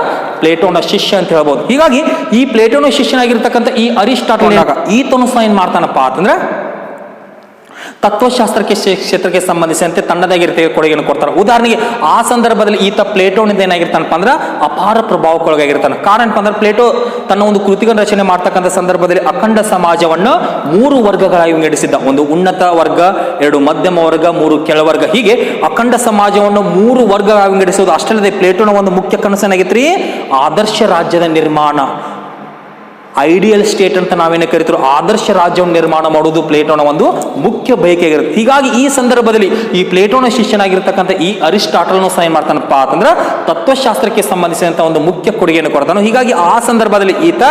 ಪ್ಲೇಟೋನ ಶಿಷ್ಯ ಅಂತ ಹೇಳ್ಬೋದು. ಹೀಗಾಗಿ ಈ ಪ್ಲೇಟೋನ ಶಿಷ್ಯನಾಗಿರ್ತಕ್ಕಂಥ ಈ ಅರಿಸ್ಟಾಟಲ್ ಈತನು ಸಹ ಏನ್ ಮಾಡ್ತಾನಪ್ಪ ಅಂತಂದ್ರೆ ತತ್ವಶಾಸ್ತ್ರಕ್ಕೆ ಕ್ಷೇತ್ರಕ್ಕೆ ಸಂಬಂಧಿಸಿದಂತೆ ತನ್ನದಾಗಿರ್ತ ಕೊಡುಗೆಯನ್ನು ಕೊಡ್ತಾರೆ. ಉದಾಹರಣೆಗೆ ಆ ಸಂದರ್ಭದಲ್ಲಿ ಈತ ಪ್ಲೇಟೋನಿಂದ ಏನಾಗಿರ್ತಾನಪ್ಪ ಅಂದ್ರೆ ಅಪಾರ ಪ್ರಭಾವಕ್ಕೊಳಗಾಗಿರ್ತಾನೆ. ಕಾರಣ ಏನಪ್ಪ ಅಂದ್ರೆ ಪ್ಲೇಟೋ ತನ್ನ ಒಂದು ಕೃತಿಗಳನ್ನು ರಚನೆ ಮಾಡ್ತಕ್ಕಂಥ ಸಂದರ್ಭದಲ್ಲಿ ಅಖಂಡ ಸಮಾಜವನ್ನು 3 ವರ್ಗಗಳಾಗಿ ವಿಂಗಡಿಸಿದ್ದ. ಒಂದು ಉನ್ನತ ವರ್ಗ, 2 ಮಧ್ಯಮ ವರ್ಗ, 3 ಕೆಳವರ್ಗ. ಹೀಗೆ ಅಖಂಡ ಸಮಾಜವನ್ನು 3 ವರ್ಗಗಳಾಗಿ ವಿಂಗಡಿಸುವುದು. ಅಷ್ಟಲ್ಲದೆ ಪ್ಲೇಟೋನ ಒಂದು ಮುಖ್ಯ ಕನಸೇನಾಗಿತ್ರಿ ಆದರ್ಶ ರಾಜ್ಯದ ನಿರ್ಮಾಣ, ಐಡಿಯಲ್ ಸ್ಟೇಟ್ ಅಂತ ನಾವೇನು ಕರಿತೀರೋ ಆದರ್ಶ ರಾಜ್ಯವನ್ನು ನಿರ್ಮಾಣ ಮಾಡುವುದು ಪ್ಲೇಟೋನ ಒಂದು ಮುಖ್ಯ ಬಯಕೆಯಾಗಿರುತ್ತೆ. ಹೀಗಾಗಿ ಈ ಸಂದರ್ಭದಲ್ಲಿ ಈ ಪ್ಲೇಟೋನ ಶಿಷ್ಯನಾಗಿರ್ತಕ್ಕಂಥ ಈ ಅರಿಸ್ಟಾಟಲ್ನು ಸಹ ಏನ್ ಮಾಡ್ತಾನಪ್ಪ ಅಂತಂದ್ರೆ ತತ್ವಶಾಸ್ತ್ರಕ್ಕೆ ಸಂಬಂಧಿಸಿದಂತ ಒಂದು ಮುಖ್ಯ ಕೊಡುಗೆಯನ್ನು ಕೊಡ್ತಾನೆ. ಹೀಗಾಗಿ ಆ ಸಂದರ್ಭದಲ್ಲಿ ಈತ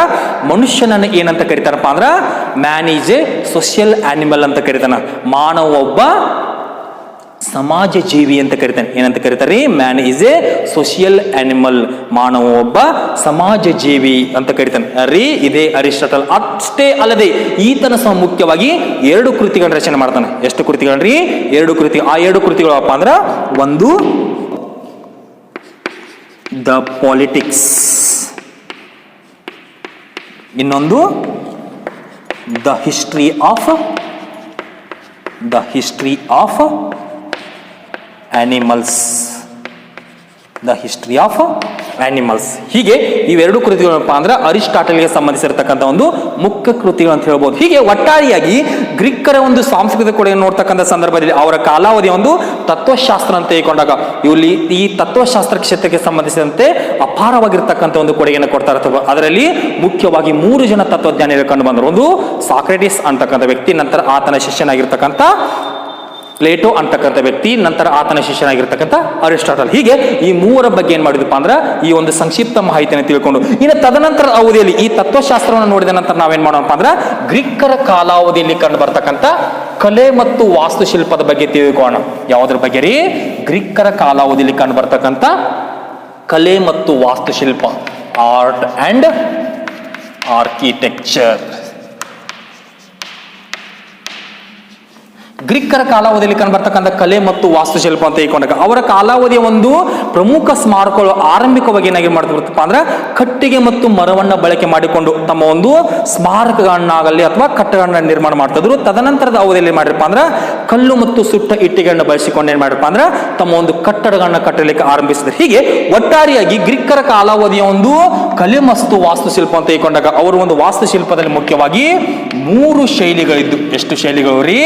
ಮನುಷ್ಯನನ್ನು ಏನಂತ ಕರಿತಾರಪ್ಪ ಅಂದ್ರೆ man is A social animal ಅಂತ ಕರಿತಾನ. ಮಾನವ ಒಬ್ಬ ಸಮಾಜ ಜೀವಿ ಅಂತ ಕರಿತಾನೆ. ಏನಂತ ಕರೀತಾರೆ? Man is A social animal, ಮಾನವ ಒಬ್ಬ ಸಮಾಜ ಜೀವಿ ಅಂತ ಕರಿತಾನೆ ರೀ. ಇದೇ ಅರಿಸ್ಟಾಟಲ್. ಅಷ್ಟೇ ಅಲ್ಲದೆ ಈತನ ಸಹ ಮುಖ್ಯವಾಗಿ 2 ಕೃತಿಗಳನ್ನ ರಚನೆ ಮಾಡ್ತಾನೆ. ಎಷ್ಟು ಕೃತಿಗಳನ್ರಿ? 2 ಕೃತಿ. ಆ 2 ಕೃತಿಗಳಪ್ಪ ಅಂದ್ರೆ ಒಂದು ದ ಪಾಲಿಟಿಕ್ಸ್, ಇನ್ನೊಂದು the history of animals. The history of animals. ಹೀಗೆ ಇವೆರಡು ಕೃತಿಗಳಪ್ಪ ಅಂದ್ರೆ ಅರಿಸ್ಟಾಟಲ್ಗೆ ಸಂಬಂಧಿಸಿರ್ತಕ್ಕಂಥ ಒಂದು ಮುಖ್ಯ ಕೃತಿಗಳು ಅಂತ ಹೇಳ್ಬೋದು. ಹೀಗೆ ಒಟ್ಟಾರೆಯಾಗಿ ಗ್ರೀಕರ ಒಂದು ಸಾಂಸ್ಕೃತಿಕ ಕೊಡುಗೆಯನ್ನು ನೋಡ್ತಕ್ಕಂಥ ಸಂದರ್ಭದಲ್ಲಿ ಅವರ ಕಾಲಾವಧಿಯ ಒಂದು ತತ್ವಶಾಸ್ತ್ರ ಅಂತ ತೆಗೆದುಕೊಂಡಾಗ ಇಲ್ಲಿ ಈ ತತ್ವಶಾಸ್ತ್ರ ಕ್ಷೇತ್ರಕ್ಕೆ ಸಂಬಂಧಿಸಿದಂತೆ ಅಪಾರವಾಗಿರ್ತಕ್ಕಂಥ ಒಂದು ಕೊಡುಗೆಯನ್ನು ಕೊಡ್ತಾ ಇರ್ತವೆ. ಅದರಲ್ಲಿ ಮುಖ್ಯವಾಗಿ 3 ಜನ ತತ್ವಜ್ಞಾನಿಗಳು ಕಂಡು ಬಂದರು. ಒಂದು ಸಾಕ್ರೆಟಿಸ್ ಅಂತಕ್ಕಂಥ ವ್ಯಕ್ತಿ, ನಂತರ ಆತನ ಶಿಷ್ಯನಾಗಿರ್ತಕ್ಕಂಥ ಪ್ಲೇಟೋ ಅಂತಕ್ಕಂಥ ವ್ಯಕ್ತಿ, ನಂತರ ಆತನ ಶಿಷ್ಯನಾಗಿರ್ತಕ್ಕಂಥ ಅರಿಸ್ಟಾಟಲ್. ಹೀಗೆ ಈ 3 ಬಗ್ಗೆ ಏನ್ ಮಾಡಿದಪ್ಪ ಅಂದ್ರೆ ಈ ಒಂದು ಸಂಕ್ಷಿಪ್ತ ಮಾಹಿತಿಯನ್ನು ತಿಳ್ಕೊಂಡು ಇನ್ನು ತದನಂತರ ಅವಧಿಯಲ್ಲಿ ಈ ತತ್ವಶಾಸ್ತ್ರವನ್ನು ನೋಡಿದ ನಂತರ ನಾವೇನ್ ಮಾಡೋಣಪ್ಪ ಅಂದ್ರೆ ಗ್ರೀಕರ ಕಾಲಾವಧಿಯಲ್ಲಿ ಕಂಡು ಬರ್ತಕ್ಕಂಥ ಕಲೆ ಮತ್ತು ವಾಸ್ತುಶಿಲ್ಪದ ಬಗ್ಗೆ ತಿಳ್ಕೊಳ್ಳೋಣ. ಯಾವುದ್ರ ಬಗ್ಗೆ ರೀ? ಗ್ರೀಕರ ಕಾಲಾವಧಿಯಲ್ಲಿ ಕಂಡು ಬರ್ತಕ್ಕಂಥ ಕಲೆ ಮತ್ತು ವಾಸ್ತುಶಿಲ್ಪ, ಆರ್ಟ್ ಅಂಡ್ ಆರ್ಕಿಟೆಕ್ಚರ್. ಗ್ರೀಕರ ಕಾಲಾವಧಿಯಲ್ಲಿ ಕಂಡುಬರ್ತಕ್ಕಂಥ ಕಲೆ ಮತ್ತು ವಾಸ್ತುಶಿಲ್ಪ ಅಂತ ತಿಳ್ಕೊಂಡಾಗ ಅವರ ಕಾಲಾವಧಿಯ ಒಂದು ಪ್ರಮುಖ ಸ್ಮಾರಕಗಳು ಆರಂಭಿಕವಾಗಿ ಏನಾಗಿ ಮಾಡ್ತಿರ್ತಪ್ಪ ಅಂದ್ರೆ ಕಟ್ಟಿಗೆ ಮತ್ತು ಮರವನ್ನ ಬಳಕೆ ಮಾಡಿಕೊಂಡು ತಮ್ಮ ಒಂದು ಸ್ಮಾರಕಗಳನ್ನಾಗಲಿ ಅಥವಾ ಕಟ್ಟಡಗಳನ್ನ ನಿರ್ಮಾಣ ಮಾಡ್ತಿದ್ರು. ತದನಂತರದ ಅವಧಿಯಲ್ಲಿ ಮಾಡಿರಪ್ಪ ಅಂದ್ರೆ ಕಲ್ಲು ಮತ್ತು ಸುಟ್ಟ ಇಟ್ಟಿಗೆಗಳನ್ನ ಬಳಸಿಕೊಂಡು ಏನ್ ಮಾಡಿರಪ್ಪ ಅಂದ್ರೆ ತಮ್ಮ ಒಂದು ಕಟ್ಟಡಗಳನ್ನ ಕಟ್ಟಲಿಕ್ಕೆ ಆರಂಭಿಸಿದ್ರು. ಹೀಗೆ ಒಟ್ಟಾರೆಯಾಗಿ ಗ್ರೀಕರ ಕಾಲಾವಧಿಯ ಒಂದು ಕಲೆ ಮತ್ತು ವಾಸ್ತುಶಿಲ್ಪ ಅಂತ ತಿಳ್ಕೊಂಡಾಗ ಅವರು ಒಂದು ವಾಸ್ತುಶಿಲ್ಪದಲ್ಲಿ ಮುಖ್ಯವಾಗಿ 3 ಶೈಲಿಗಳಿದ್ದು. ಎಷ್ಟು ಶೈಲಿಗಳು ರೀ?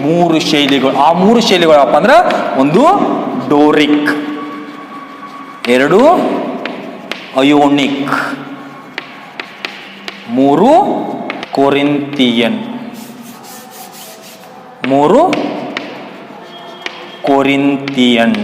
3 ಶೈಲಿಗಳು. ಆ 3 ಶೈಲಿಗಳಪ್ಪ ಅಂದ್ರೆ ಒಂದು ಡೋರಿಕ್, 2 ಅಯೋನಿಕ್, 3 ಕೊರಿಂಥಿಯನ್. 3 ಕೊರಿಂಥಿಯನ್.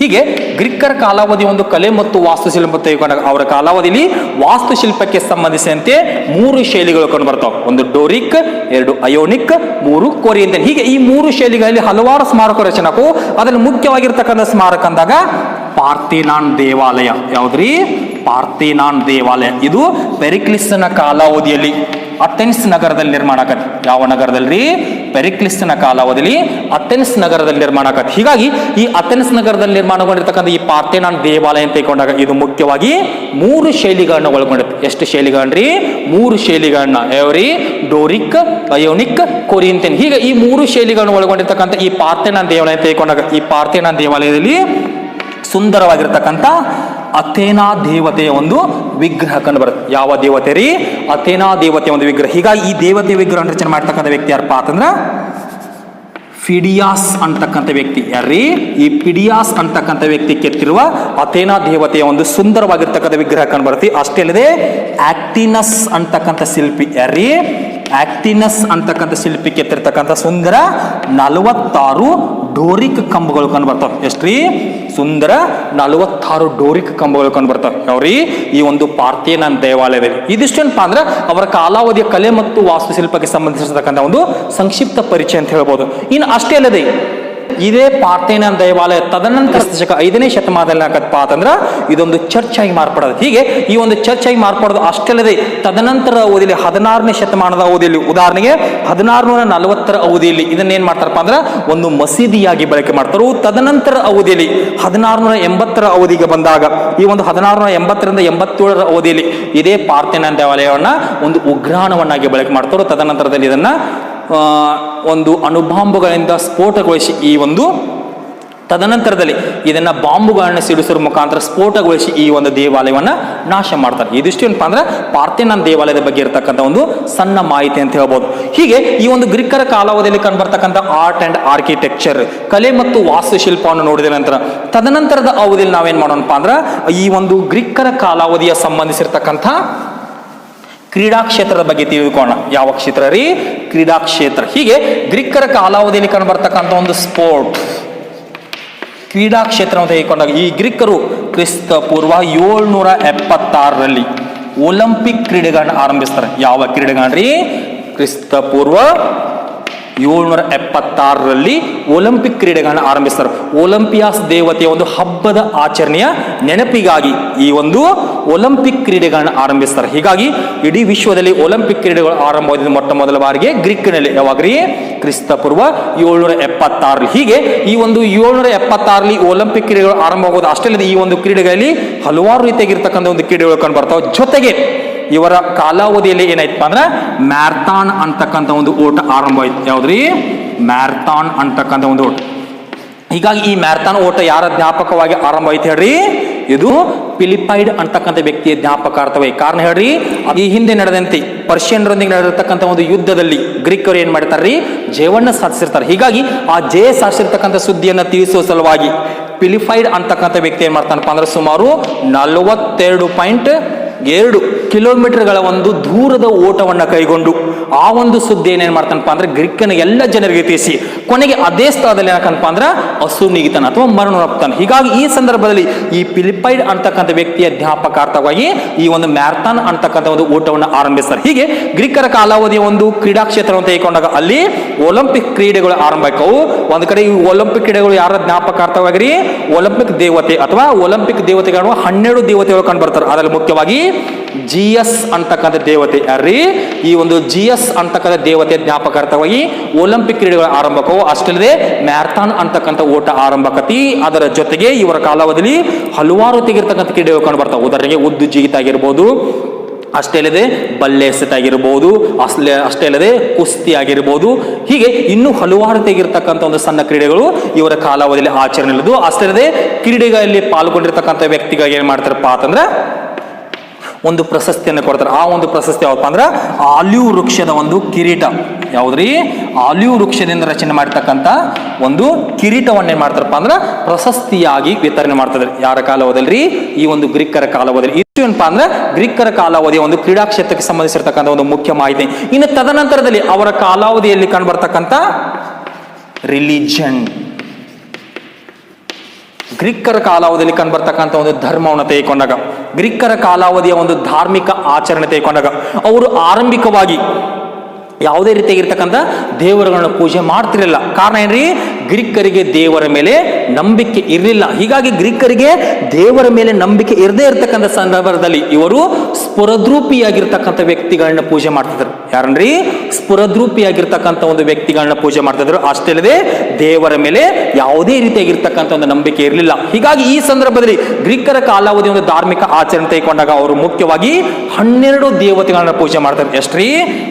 ಹೀಗೆ ಗ್ರೀಕರ ಕಾಲಾವಧಿ ಒಂದು ಕಲೆ ಮತ್ತು ವಾಸ್ತುಶಿಲ್ಪ ತೆಗೆದುಕೊಂಡಾಗ ಅವರ ಕಾಲಾವಧಿಯಲ್ಲಿ ವಾಸ್ತುಶಿಲ್ಪಕ್ಕೆ ಸಂಬಂಧಿಸಿದಂತೆ 3 ಶೈಲಿಗಳು ಕಂಡು ಬರ್ತಾವೆ. ಒಂದು ಡೋರಿಕ್, 2 ಅಯೋನಿಕ್, 3 ಕೊರಿಂಥಿಯನ್. ಹೀಗೆ ಈ 3 ಶೈಲಿಗಳಲ್ಲಿ ಹಲವಾರು ಸ್ಮಾರಕ ರಚನೆಗೂ ಅದರಲ್ಲಿ ಮುಖ್ಯವಾಗಿರ್ತಕ್ಕಂಥ ಸ್ಮಾರಕ ಅಂದಾಗ ಪಾರ್ಥೆನಾನ್ ದೇವಾಲಯ. ಯಾವ್ದ್ರಿ? ಪಾರ್ಥೆನಾನ್ ದೇವಾಲಯ. ಇದು ಪೆರಿಕ್ಲಿಸ್ನ ಕಾಲಾವಧಿಯಲ್ಲಿ ಅಥೆನ್ಸ್ ನಗರದಲ್ಲಿ ನಿರ್ಮಾಣ ಆಗತ್ತೆ. ಯಾವ ನಗರದಲ್ಲಿ? ಪೆರಿಕ್ಲಿಸ್ನ ಕಾಲಾವಧಿಯಲ್ಲಿ ಅಥೆನ್ಸ್ ನಗರದಲ್ಲಿ ನಿರ್ಮಾಣ ಆಗತ್ತೆ. ಹೀಗಾಗಿ ಈ ಅಥೆನ್ಸ್ ನಗರದಲ್ಲಿ ನಿರ್ಮಾಣಗೊಂಡಿರ್ತಕ್ಕಂಥ ಈ ಪಾರ್ಥೆನಾನ್ ದೇವಾಲಯ ಅಂತ ತಿಳ್ಕೊಂಡಾಗ ಇದು ಮುಖ್ಯವಾಗಿ 3 ಶೈಲಿಗಳನ್ನ ಒಳಗೊಂಡಿರುತ್ತೆ. ಎಷ್ಟು ಶೈಲಿಗಳನ್ರಿ? 3 ಶೈಲಿಗಳನ್ನ. ಯಾವ್ರಿ? ಡೋರಿಕ್, ಅಯೋನಿಕ್, ಕೊರಿಂಥಿಯನ್. ಹೀಗೆ ಈ 3 ಶೈಲಿಗಳನ್ನು ಒಳಗೊಂಡಿರ್ತಕ್ಕಂಥ ಈ ಪಾರ್ಥೆನಾನ್ ದೇವಾಲಯ ಅಂತ ತಿಳ್ಕೊಂಡಾಗ ಈ ಪಾರ್ಥೆನಾನ್ ದೇವಾಲಯದಲ್ಲಿ ಸುಂದರವಾಗಿರ್ತಕ್ಕಂಥ ಅಥೇನಾ ದೇವತೆಯ ಒಂದು ವಿಗ್ರಹ ಕಂಡು ಬರುತ್ತೆ. ಯಾವ ದೇವತೆ ರೀ? ಅಥೇನಾ ದೇವತೆಯ ಒಂದು ವಿಗ್ರಹ. ಹೀಗಾಗಿ ಈ ದೇವತೆಯ ವಿಗ್ರಹ ರಚನೆ ಮಾಡ್ತಕ್ಕಂಥ ವ್ಯಕ್ತಿ ಯಾರಪ್ಪ ಅಂತಂದ್ರೆ ಫಿಡಿಯಾಸ್ ಅಂತಕ್ಕಂಥ ವ್ಯಕ್ತಿ. ಯಾರ್ರೀ? ಈ ಫಿಡಿಯಾಸ್ ಅಂತಕ್ಕಂಥ ವ್ಯಕ್ತಿ ಕೆತ್ತಿರುವ ಅಥೇನಾ ದೇವತೆಯ ಒಂದು ಸುಂದರವಾಗಿರ್ತಕ್ಕಂಥ ವಿಗ್ರಹ ಕಂಡುಬರುತ್ತೆ. ಅಷ್ಟೇ ಅಲ್ಲದೆ ಆಕ್ಟಿನಸ್ ಅಂತಕ್ಕಂಥ ಶಿಲ್ಪಿ. ಯಾರ್ರೀ? ಆಕ್ಟಿನಸ್ ಅಂತಕ್ಕಂಥ ಶಿಲ್ಪಿ ಕೆತ್ತಿರ್ತಕ್ಕಂಥ ಸುಂದರ 46 ಡೋರಿಕ್ ಕಂಬಗಳು ಕಂಡುಬರ್ತವೆ. ಎಷ್ಟ್ರೀ? ಸುಂದರ 46 ಡೋರಿಕ್ ಕಂಬಗಳು ಕಂಡುಬರ್ತವೆ. ಯಾವ್ರಿ? ಈ ಒಂದು ಪಾರ್ಥೇನನ್ ದೇವಾಲಯದಲ್ಲಿ. ಇದಿಷ್ಟೇನಪ್ಪ ಅಂದ್ರೆ ಅವರ ಕಾಲಾವಧಿಯ ಕಲೆ ಮತ್ತು ವಾಸ್ತುಶಿಲ್ಪಕ್ಕೆ ಸಂಬಂಧಿಸಿರ್ತಕ್ಕಂಥ ಒಂದು ಸಂಕ್ಷಿಪ್ತ ಪರಿಚಯ ಅಂತ ಹೇಳ್ಬೋದು. ಇನ್ನು ಅಷ್ಟೇ ಅಲ್ಲದೆ ಇದೇ ಪಾರ್ಥೇನನ್ ದೇವಾಲಯ ತದನಂತರ ಶಕ 5ನೇ ಶತಮಾನದಲ್ಲಿ ಏನಾಗತ್ತಪ್ಪ ಅಂತಂದ್ರೆ ಇದೊಂದು ಚರ್ಚ್ ಆಗಿ ಮಾರ್ಪಡೋದು. ಹೀಗೆ ಈ ಒಂದು ಚರ್ಚ್ ಆಗಿ ಮಾರ್ಪಡೋದು ಅಷ್ಟೇ ಅಲ್ಲದೆ ತದನಂತರ ಅವಧಿಯಲ್ಲಿ 16ನೇ ಶತಮಾನದ ಅವಧಿಯಲ್ಲಿ, ಉದಾಹರಣೆಗೆ 1640ರ ಅವಧಿಯಲ್ಲಿ ಇದನ್ನೇನ್ ಮಾಡ್ತಾರಪ್ಪ ಅಂದ್ರೆ ಒಂದು ಮಸೀದಿಯಾಗಿ ಬಳಕೆ ಮಾಡ್ತಾರೆ. ತದನಂತರ ಅವಧಿಯಲ್ಲಿ 1680ರ ಅವಧಿಗೆ ಬಂದಾಗ ಈ ಒಂದು 1680ರಿಂದ 87ರ ಅವಧಿಯಲ್ಲಿ ಇದೇ ಪಾರ್ಥೇನನ್ ದೇವಾಲಯವನ್ನ ಒಂದು ಉಗ್ರಾಣವನ್ನಾಗಿ ಬಳಕೆ ಮಾಡ್ತಾರೆ. ತದನಂತರದಲ್ಲಿ ಇದನ್ನ ಒಂದು ಅಣುಬಾಂಬುಗಳಿಂದ ಸ್ಫೋಟಗೊಳಿಸಿ ಈ ಒಂದು ತದನಂತರದಲ್ಲಿ ಇದನ್ನ ಬಾಂಬುಗಳನ್ನ ಸಿಡಿಸುವ ಮುಖಾಂತರ ಸ್ಫೋಟಗೊಳಿಸಿ ಈ ಒಂದು ದೇವಾಲಯವನ್ನ ನಾಶ ಮಾಡ್ತಾರೆ. ಇದಿಷ್ಟು ಏನಪ್ಪಾ ಅಂದ್ರೆ ಪಾರ್ಥೇನನ್ ದೇವಾಲಯದ ಬಗ್ಗೆ ಇರತಕ್ಕಂಥ ಒಂದು ಸಣ್ಣ ಮಾಹಿತಿ ಅಂತ ಹೇಳ್ಬೋದು. ಹೀಗೆ ಈ ಒಂದು ಗ್ರೀಕರ ಕಾಲಾವಧಿಯಲ್ಲಿ ಕಂಡುಬರ್ತಕ್ಕಂಥ ಆರ್ಟ್ ಅಂಡ್ ಆರ್ಕಿಟೆಕ್ಚರ್, ಕಲೆ ಮತ್ತು ವಾಸ್ತುಶಿಲ್ಪವನ್ನು ನೋಡಿದ ನಂತರ ತದನಂತರದ ಅವಧಿಯಲ್ಲಿ ನಾವೇನ್ ಮಾಡೋಣಪ್ಪ ಅಂದ್ರೆ ಈ ಒಂದು ಗ್ರೀಕರ ಕಾಲಾವಧಿಯ ಸಂಬಂಧಿಸಿರ್ತಕ್ಕಂಥ ಕ್ರೀಡಾ ಕ್ಷೇತ್ರದ ಬಗ್ಗೆ ತಿಳಿದುಕೋಣ. ಯಾವ ಕ್ಷೇತ್ರ ರೀ? ಕ್ರೀಡಾ ಕ್ಷೇತ್ರ. ಹೀಗೆ ಗ್ರೀಕರ ಕಾಲಾವಧಿಯಲ್ಲಿ ಕಂಡುಬರ್ತಕ್ಕಂಥ ಒಂದು ಸ್ಪೋರ್ಟ್ ಕ್ರೀಡಾ ಕ್ಷೇತ್ರವನ್ನು ತೆಗೆದುಕೊಂಡಾಗ ಈ ಗ್ರೀಕರು ಕ್ರಿಸ್ತ ಪೂರ್ವ 776ರಲ್ಲಿ ಒಲಿಂಪಿಕ್ ಕ್ರೀಡೆಗಳನ್ನ ಆರಂಭಿಸ್ತಾರೆ. ಯಾವ ಕ್ರೀಡೆಗಳನ್ರಿ? ಕ್ರಿಸ್ತ ಪೂರ್ವ 776ರಲ್ಲಿ ಒಲಿಂಪಿಕ್ ಕ್ರೀಡೆಗಳನ್ನ ಆರಂಭಿಸ್ತಾರೆ. ಒಲಿಂಪಿಯಾಸ್ ದೇವತೆಯ ಒಂದು ಹಬ್ಬದ ಆಚರಣೆಯ ನೆನಪಿಗಾಗಿ ಈ ಒಂದು ಒಲಿಂಪಿಕ್ ಕ್ರೀಡೆಗಳನ್ನ ಆರಂಭಿಸ್ತಾರೆ. ಹೀಗಾಗಿ ಇಡೀ ವಿಶ್ವದಲ್ಲಿ ಒಲಿಂಪಿಕ್ ಕ್ರೀಡೆಗಳು ಆರಂಭವಾದ ಮೊಟ್ಟ ಮೊದಲ ಬಾರಿಗೆ ಗ್ರೀಕ್ನಲ್ಲಿ. ಯಾವಾಗ್ರಿ? ಕ್ರಿಸ್ತ ಪೂರ್ವ 776. ಹೀಗೆ ಈ ಒಂದು 776ರಲ್ಲಿ ಒಲಿಂಪಿಕ್ ಕ್ರೀಡೆಗಳು ಆರಂಭವಾಗುವುದು ಅಷ್ಟೇ ಅಲ್ಲದೆ ಈ ಒಂದು ಕ್ರೀಡೆಗಳಲ್ಲಿ ಹಲವಾರು ರೀತಿಯಾಗಿರ್ತಕ್ಕಂಥ ಒಂದು ಕ್ರೀಡೆಗಳು ಕಂಡು ಬರ್ತಾವೆ. ಜೊತೆಗೆ ಇವರ ಕಾಲಾವಧಿಯಲ್ಲಿ ಏನಾಯ್ತಪ್ಪ ಅಂದ್ರೆ ಮ್ಯಾರಥಾನ್ ಅಂತಕ್ಕಂಥ ಒಂದು ಓಟ ಆರಂಭ ಆಯ್ತು. ಯಾವ್ದ್ರಿ? ಮ್ಯಾರಥಾನ್ ಅಂತಕ್ಕಂಥ ಒಂದು ಓಟ. ಹೀಗಾಗಿ ಈ ಮ್ಯಾರಥಾನ್ ಓಟ ಯಾರ ಜ್ಞಾಪಕವಾಗಿ ಆರಂಭ ಆಯ್ತು ಹೇಳ್ರಿ? ಇದು ಫಿಲಿಪೈಡ್ ಅಂತಕ್ಕಂಥ ವ್ಯಕ್ತಿಯ ಜ್ಞಾಪಕಾರ್ಥವೇ. ಕಾರಣ ಹೇಳ್ರಿ, ಈ ಹಿಂದೆ ನಡೆದಂತೆ ಪರ್ಷಿಯನ್ರೊಂದಿಗೆ ನಡೆದಿರ್ತಕ್ಕಂಥ ಒಂದು ಯುದ್ಧದಲ್ಲಿ ಗ್ರೀಕರು ಏನ್ ಮಾಡ್ತಾರ್ರಿ? ಜಯವನ್ನ ಸಾಧಿಸಿರ್ತಾರೆ. ಹೀಗಾಗಿ ಆ ಜಯ ಸಾಧಿಸಿರ್ತಕ್ಕಂಥ ಸುದ್ದಿಯನ್ನ ತಿಳಿಸುವ ಸಲುವಾಗಿ ಫಿಲಿಪೈಡ್ ಅಂತಕ್ಕಂಥ ವ್ಯಕ್ತಿ ಏನ್ ಮಾಡ್ತಾನಪ್ಪ ಅಂದ್ರೆ ಸುಮಾರು 42.2 ಕಿಲೋಮೀಟರ್ಗಳ ಒಂದು ದೂರದ ಓಟವನ್ನು ಕೈಗೊಂಡು ಆ ಒಂದು ಸುದ್ದಿ ಏನೇನ್ ಮಾಡ್ತಾನಪ್ಪ ಅಂದ್ರೆ ಗ್ರೀಕನ ಎಲ್ಲ ಜನರಿಗೆ ತಿಳಿಸಿ ಕೊನೆಗೆ ಅದೇ ಸ್ಥಳದಲ್ಲಿ ಏನಕ್ಕನಪ್ಪ ಅಂದ್ರೆ ಅಸುನೀಗಿತಾನ ಅಥವಾ ಮರಣಪ್ತಾನೆ. ಹೀಗಾಗಿ ಈ ಸಂದರ್ಭದಲ್ಲಿ ಈ ಫಿಲಿಪೈಡ್ ಅಂತಕ್ಕಂಥ ವ್ಯಕ್ತಿಯ ಜ್ಞಾಪಕಾರ್ಥವಾಗಿ ಈ ಒಂದು ಮ್ಯಾರಥಾನ್ ಅಂತಕ್ಕಂಥ ಒಂದು ಓಟವನ್ನು ಆರಂಭಿಸ್ತಾರೆ. ಹೀಗೆ ಗ್ರೀಕರ ಕಾಲಾವಧಿಯ ಒಂದು ಕ್ರೀಡಾ ಕ್ಷೇತ್ರವನ್ನು ತೆಗೆದುಕೊಂಡಾಗ ಅಲ್ಲಿ ಒಲಿಂಪಿಕ್ ಕ್ರೀಡೆಗಳು ಆರಂಭ ಆಯ್ಕವು. ಒಂದು ಕಡೆ ಈ ಒಲಿಂಪಿಕ್ ಕ್ರೀಡೆಗಳು ಯಾರ ಜ್ಞಾಪಕಾರ್ಥವಾಗಿ? ಒಲಿಂಪಿಕ್ ದೇವತೆ ಅಥವಾ ಒಲಿಂಪಿಕ್ ದೇವತೆಗಳು 12 ದೇವತೆಗಳು ಕಂಡು ಬರ್ತಾರೆ. ಅದರಲ್ಲಿ ಮುಖ್ಯವಾಗಿ ಜಿಯಸ್ ಅಂತಕ್ಕಂಥ ದೇವತೆ. ಯಾರ್ರಿ? ಈ ಒಂದು ಜಿಯಸ್ ಅಂತಕ್ಕಂಥ ದೇವತೆ ಜ್ಞಾಪಕಾರ್ಥವಾಗಿ ಒಲಿಂಪಿಕ್ ಕ್ರೀಡೆಗಳು ಆರಂಭಕ್ಕವು. ಅಷ್ಟಲ್ಲದೆ ಮ್ಯಾರಥಾನ್ ಅಂತಕ್ಕಂಥ ಓಟ ಆರಂಭಕತಿ. ಅದರ ಜೊತೆಗೆ ಇವರ ಕಾಲಾವಧಿಯಲ್ಲಿ ಹಲವಾರು ತೆಗಿರ್ತಕ್ಕಂಥ ಕ್ರೀಡೆಗಳು ಕಂಡು ಬರ್ತಾವೆ. ಉದಾಹರಣೆಗೆ ಉದ್ದು ಜಿಗಿತ ಆಗಿರ್ಬೋದು, ಅಷ್ಟೇ ಅಲ್ಲದೆ ಬಲ್ಲೆ ಎಸೆತ ಆಗಿರ್ಬೋದು, ಅಷ್ಟೇ ಅಲ್ಲದೆ ಕುಸ್ತಿ ಆಗಿರ್ಬೋದು. ಹೀಗೆ ಇನ್ನೂ ಹಲವಾರು ತೆಗಿರ್ತಕ್ಕಂಥ ಒಂದು ಸಣ್ಣ ಕ್ರೀಡೆಗಳು ಇವರ ಕಾಲಾವಧಿಯಲ್ಲಿ ಆಚರಣೆ ಇಲ್ಲದು. ಅಷ್ಟೇ ಅಲ್ಲದೆ ಕ್ರೀಡೆಗಳಲ್ಲಿ ಪಾಲ್ಗೊಂಡಿರ್ತಕ್ಕಂಥ ವ್ಯಕ್ತಿಗಳಿಗೆ ಏನ್ ಮಾಡ್ತಾರಪ್ಪ ಅಂತಂದ್ರೆ ಒಂದು ಪ್ರಶಸ್ತಿಯನ್ನು ಕೊಡ್ತಾರೆ. ಆ ಒಂದು ಪ್ರಶಸ್ತಿ ಯಾವಪ್ಪ ಅಂದ್ರೆ ಆಲಿವ್ ವೃಕ್ಷದ ಒಂದು ಕಿರೀಟ. ಯಾವ್ದ್ರಿ? ಆಲಿವ್ ವೃಕ್ಷದಿಂದ ರಚನೆ ಮಾಡಿರ್ತಕ್ಕಂಥ ಒಂದು ಕಿರೀಟವನ್ನ ಏನ್ ಮಾಡ್ತಾರಪ್ಪ ಅಂದ್ರೆ ಪ್ರಶಸ್ತಿಯಾಗಿ ವಿತರಣೆ ಮಾಡ್ತಾರೆ. ಯಾರ ಕಾಲಾವಧಿಯಲ್ಲಿ? ಈ ಒಂದು ಗ್ರೀಕರ ಕಾಲಾವಧಿಯಲ್ಲಿ. ಇದು ಏನಪ್ಪಾ ಅಂದ್ರೆ ಗ್ರೀಕರ ಕಾಲಾವಧಿಯ ಒಂದು ಕ್ರೀಡಾ ಕ್ಷೇತ್ರಕ್ಕೆ ಸಂಬಂಧಿಸಿರ್ತಕ್ಕಂಥ ಒಂದು ಮುಖ್ಯ ಮಾಹಿತಿ. ಇನ್ನು ತದನಂತರದಲ್ಲಿ ಅವರ ಕಾಲಾವಧಿಯಲ್ಲಿ ಕಂಡು ಬರ್ತಕ್ಕಂಥ ರಿಲಿಜನ್, ಗ್ರೀಕರ ಕಾಲಾವಧಿಯಲ್ಲಿ ಕಂಡುಬರ್ತಕ್ಕಂಥ ಒಂದು ಧರ್ಮವನ್ನು ತೆಗೆದುಕೊಂಡಾಗ, ಗ್ರೀಕರ ಕಾಲಾವಧಿಯ ಒಂದು ಧಾರ್ಮಿಕ ಆಚರಣೆ ತೆಗೆದುಕೊಂಡಾಗ ಅವರು ಆರಂಭಿಕವಾಗಿ ಯಾವುದೇ ರೀತಿಯಾಗಿರ್ತಕ್ಕಂಥ ದೇವರುಗಳನ್ನ ಪೂಜೆ ಮಾಡ್ತಿರಲಿಲ್ಲ. ಕಾರಣ ಏನ್ರಿ? ಗ್ರೀಕರಿಗೆ ದೇವರ ಮೇಲೆ ನಂಬಿಕೆ ಇರಲಿಲ್ಲ. ಹೀಗಾಗಿ ಗ್ರೀಕರಿಗೆ ದೇವರ ಮೇಲೆ ನಂಬಿಕೆ ಇರದೇ ಇರತಕ್ಕಂಥ ಸಂದರ್ಭದಲ್ಲಿ ಇವರು ಸ್ಫುರದ್ರೂಪಿಯಾಗಿರ್ತಕ್ಕಂಥ ವ್ಯಕ್ತಿಗಳನ್ನ ಪೂಜೆ ಮಾಡ್ತಿದ್ರು. ಯಾರನ್ರಿ? ಸ್ಫುರದ್ರೂಪಿಯಾಗಿರ್ತಕ್ಕಂಥ ಒಂದು ವ್ಯಕ್ತಿಗಳನ್ನ ಪೂಜೆ ಮಾಡ್ತಿದ್ರು. ಅಷ್ಟೇ ಅಲ್ಲದೆ ದೇವರ ಮೇಲೆ ಯಾವುದೇ ರೀತಿಯಾಗಿರ್ತಕ್ಕಂಥ ಒಂದು ನಂಬಿಕೆ ಇರಲಿಲ್ಲ. ಹೀಗಾಗಿ ಈ ಸಂದರ್ಭದಲ್ಲಿ ಗ್ರೀಕರ ಕಾಲಾವಧಿ ಒಂದು ಧಾರ್ಮಿಕ ಆಚರಣೆ ತೆಗೆದುಕೊಂಡಾಗ ಅವರು ಮುಖ್ಯವಾಗಿ 12 ದೇವತೆಗಳನ್ನ ಪೂಜೆ ಮಾಡ್ತಾರೆ. ಎಷ್ಟ್ರೀ?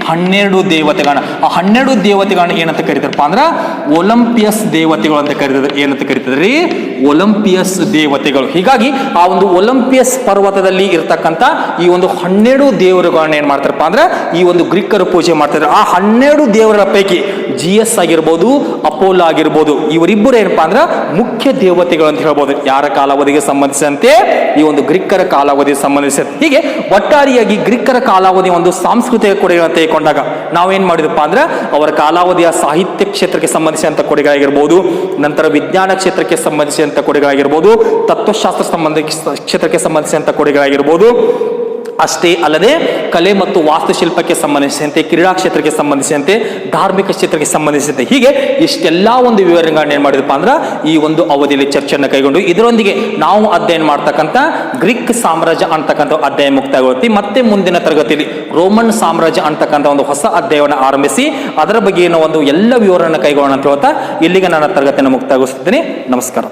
12 ದೇವತೆಗಳನ್ನ. ಆ 12 ದೇವತೆಗಳನ್ನ ಏನಂತ ಕರೀತಾರಪ್ಪ ಅಂದ್ರ ಒಲಿಂಪಿಯಸ್ ದೇವತೆಗಳು ಅಂತ ಕರೀತಾರೆ. ಏನಂತ ಕರೀತಿದ್ರಿ? ಒಲಿಂಪಿಯಸ್ ದೇವತೆಗಳು. ಹೀಗಾಗಿ ಆ ಒಂದು ಒಲಿಂಪಿಯಸ್ ಪರ್ವತದಲ್ಲಿ ಇರ್ತಕ್ಕಂಥ ಈ ಒಂದು 12 ದೇವರುಗಳನ್ನ ಏನ್ ಮಾಡ್ತಾರಪ್ಪ ಅಂದ್ರೆ ಈ ಒಂದು ಗ್ರೀಕರು ಪೂಜೆ ಮಾಡ್ತಾರೆ. ಆ 12 ದೇವರ ಪೈಕಿ ಜಿಯಸ್ ಆಗಿರ್ಬೋದು, ಅಪೋಲೋ ಆಗಿರ್ಬೋದು, ಇವರಿಬ್ಬರು ಏನಪ್ಪಾ ಅಂದ್ರೆ ಮುಖ್ಯ ದೇವತೆಗಳು ಅಂತ ಹೇಳ್ಬೋದು. ಯಾರ ಕಾಲಾವಧಿಗೆ ಸಂಬಂಧಿಸಿದಂತೆ? ಈ ಒಂದು ಗ್ರೀಕರ ಕಾಲಾವಧಿಗೆ ಸಂಬಂಧಿಸಿದಂತೆ. ಹೀಗೆ ಒಟ್ಟಾರೆಯಾಗಿ ಗ್ರೀಕರ ಕಾಲಾವಧಿ ಒಂದು ಸಾಂಸ್ಕೃತಿಕ ಕೊಡುಗೆಗಳನ್ನು ತೆಗೆದುಕೊಂಡಾಗ ನಾವೇನ್ ಮಾಡಿದಪ್ಪ ಅಂದ್ರೆ ಅವರ ಕಾಲಾವಧಿಯ ಸಾಹಿತ್ಯ ಕ್ಷೇತ್ರಕ್ಕೆ ಸಂಬಂಧಿಸಿದಂತ ಕೊಡುಗೆಗಳಾಗಿರ್ಬೋದು, ನಂತರ ವಿಜ್ಞಾನ ಕ್ಷೇತ್ರಕ್ಕೆ ಸಂಬಂಧಿಸಿದಂತ ಕೊಡುಗೆಗಳಾಗಿರ್ಬೋದು, ತತ್ವಶಾಸ್ತ್ರ ಕ್ಷೇತ್ರಕ್ಕೆ ಸಂಬಂಧಿಸಿದಂತ ಕೊಡುಗೆಗಳಾಗಿರ್ಬೋದು, ಅಷ್ಟೇ ಅಲ್ಲದೆ ಕಲೆ ಮತ್ತು ವಾಸ್ತುಶಿಲ್ಪಕ್ಕೆ ಸಂಬಂಧಿಸಿದಂತೆ, ಕ್ರೀಡಾ ಕ್ಷೇತ್ರಕ್ಕೆ ಸಂಬಂಧಿಸಿದಂತೆ, ಧಾರ್ಮಿಕ ಕ್ಷೇತ್ರಕ್ಕೆ ಸಂಬಂಧಿಸಿದಂತೆ, ಹೀಗೆ ಇಷ್ಟೆಲ್ಲ ಒಂದು ವಿವರಗಳನ್ನ ಏನ್ ಮಾಡಿದಪ್ಪ ಅಂದ್ರೆ ಈ ಒಂದು ಅವಧಿಯಲ್ಲಿ ಚರ್ಚೆಯನ್ನು ಕೈಗೊಂಡು ಇದರೊಂದಿಗೆ ನಾವು ಅಧ್ಯಯನ ಮಾಡ್ತಕ್ಕಂಥ ಗ್ರೀಕ್ ಸಾಮ್ರಾಜ್ಯ ಅಂತಕ್ಕಂಥ ಅಧ್ಯಾಯ ಮುಕ್ತಾಯಗೊಳ್ಳುತ್ತೆ. ಮತ್ತೆ ಮುಂದಿನ ತರಗತಿಯಲ್ಲಿ ರೋಮನ್ ಸಾಮ್ರಾಜ್ಯ ಅಂತಕ್ಕಂಥ ಒಂದು ಹೊಸ ಅಧ್ಯಾಯವನ್ನು ಆರಂಭಿಸಿ ಅದರ ಬಗ್ಗೆ ಏನೋ ಒಂದು ಎಲ್ಲ ವಿವರವನ್ನು ಕೈಗೊಳ್ಳೋಣ ಅಂತ ಹೇಳ್ತಾ ಇಲ್ಲಿಗೆ ನನ್ನ ತರಗತಿಯನ್ನು ಮುಕ್ತಾಯಗೊಳಿಸುತ್ತೇನೆ. ನಮಸ್ಕಾರ.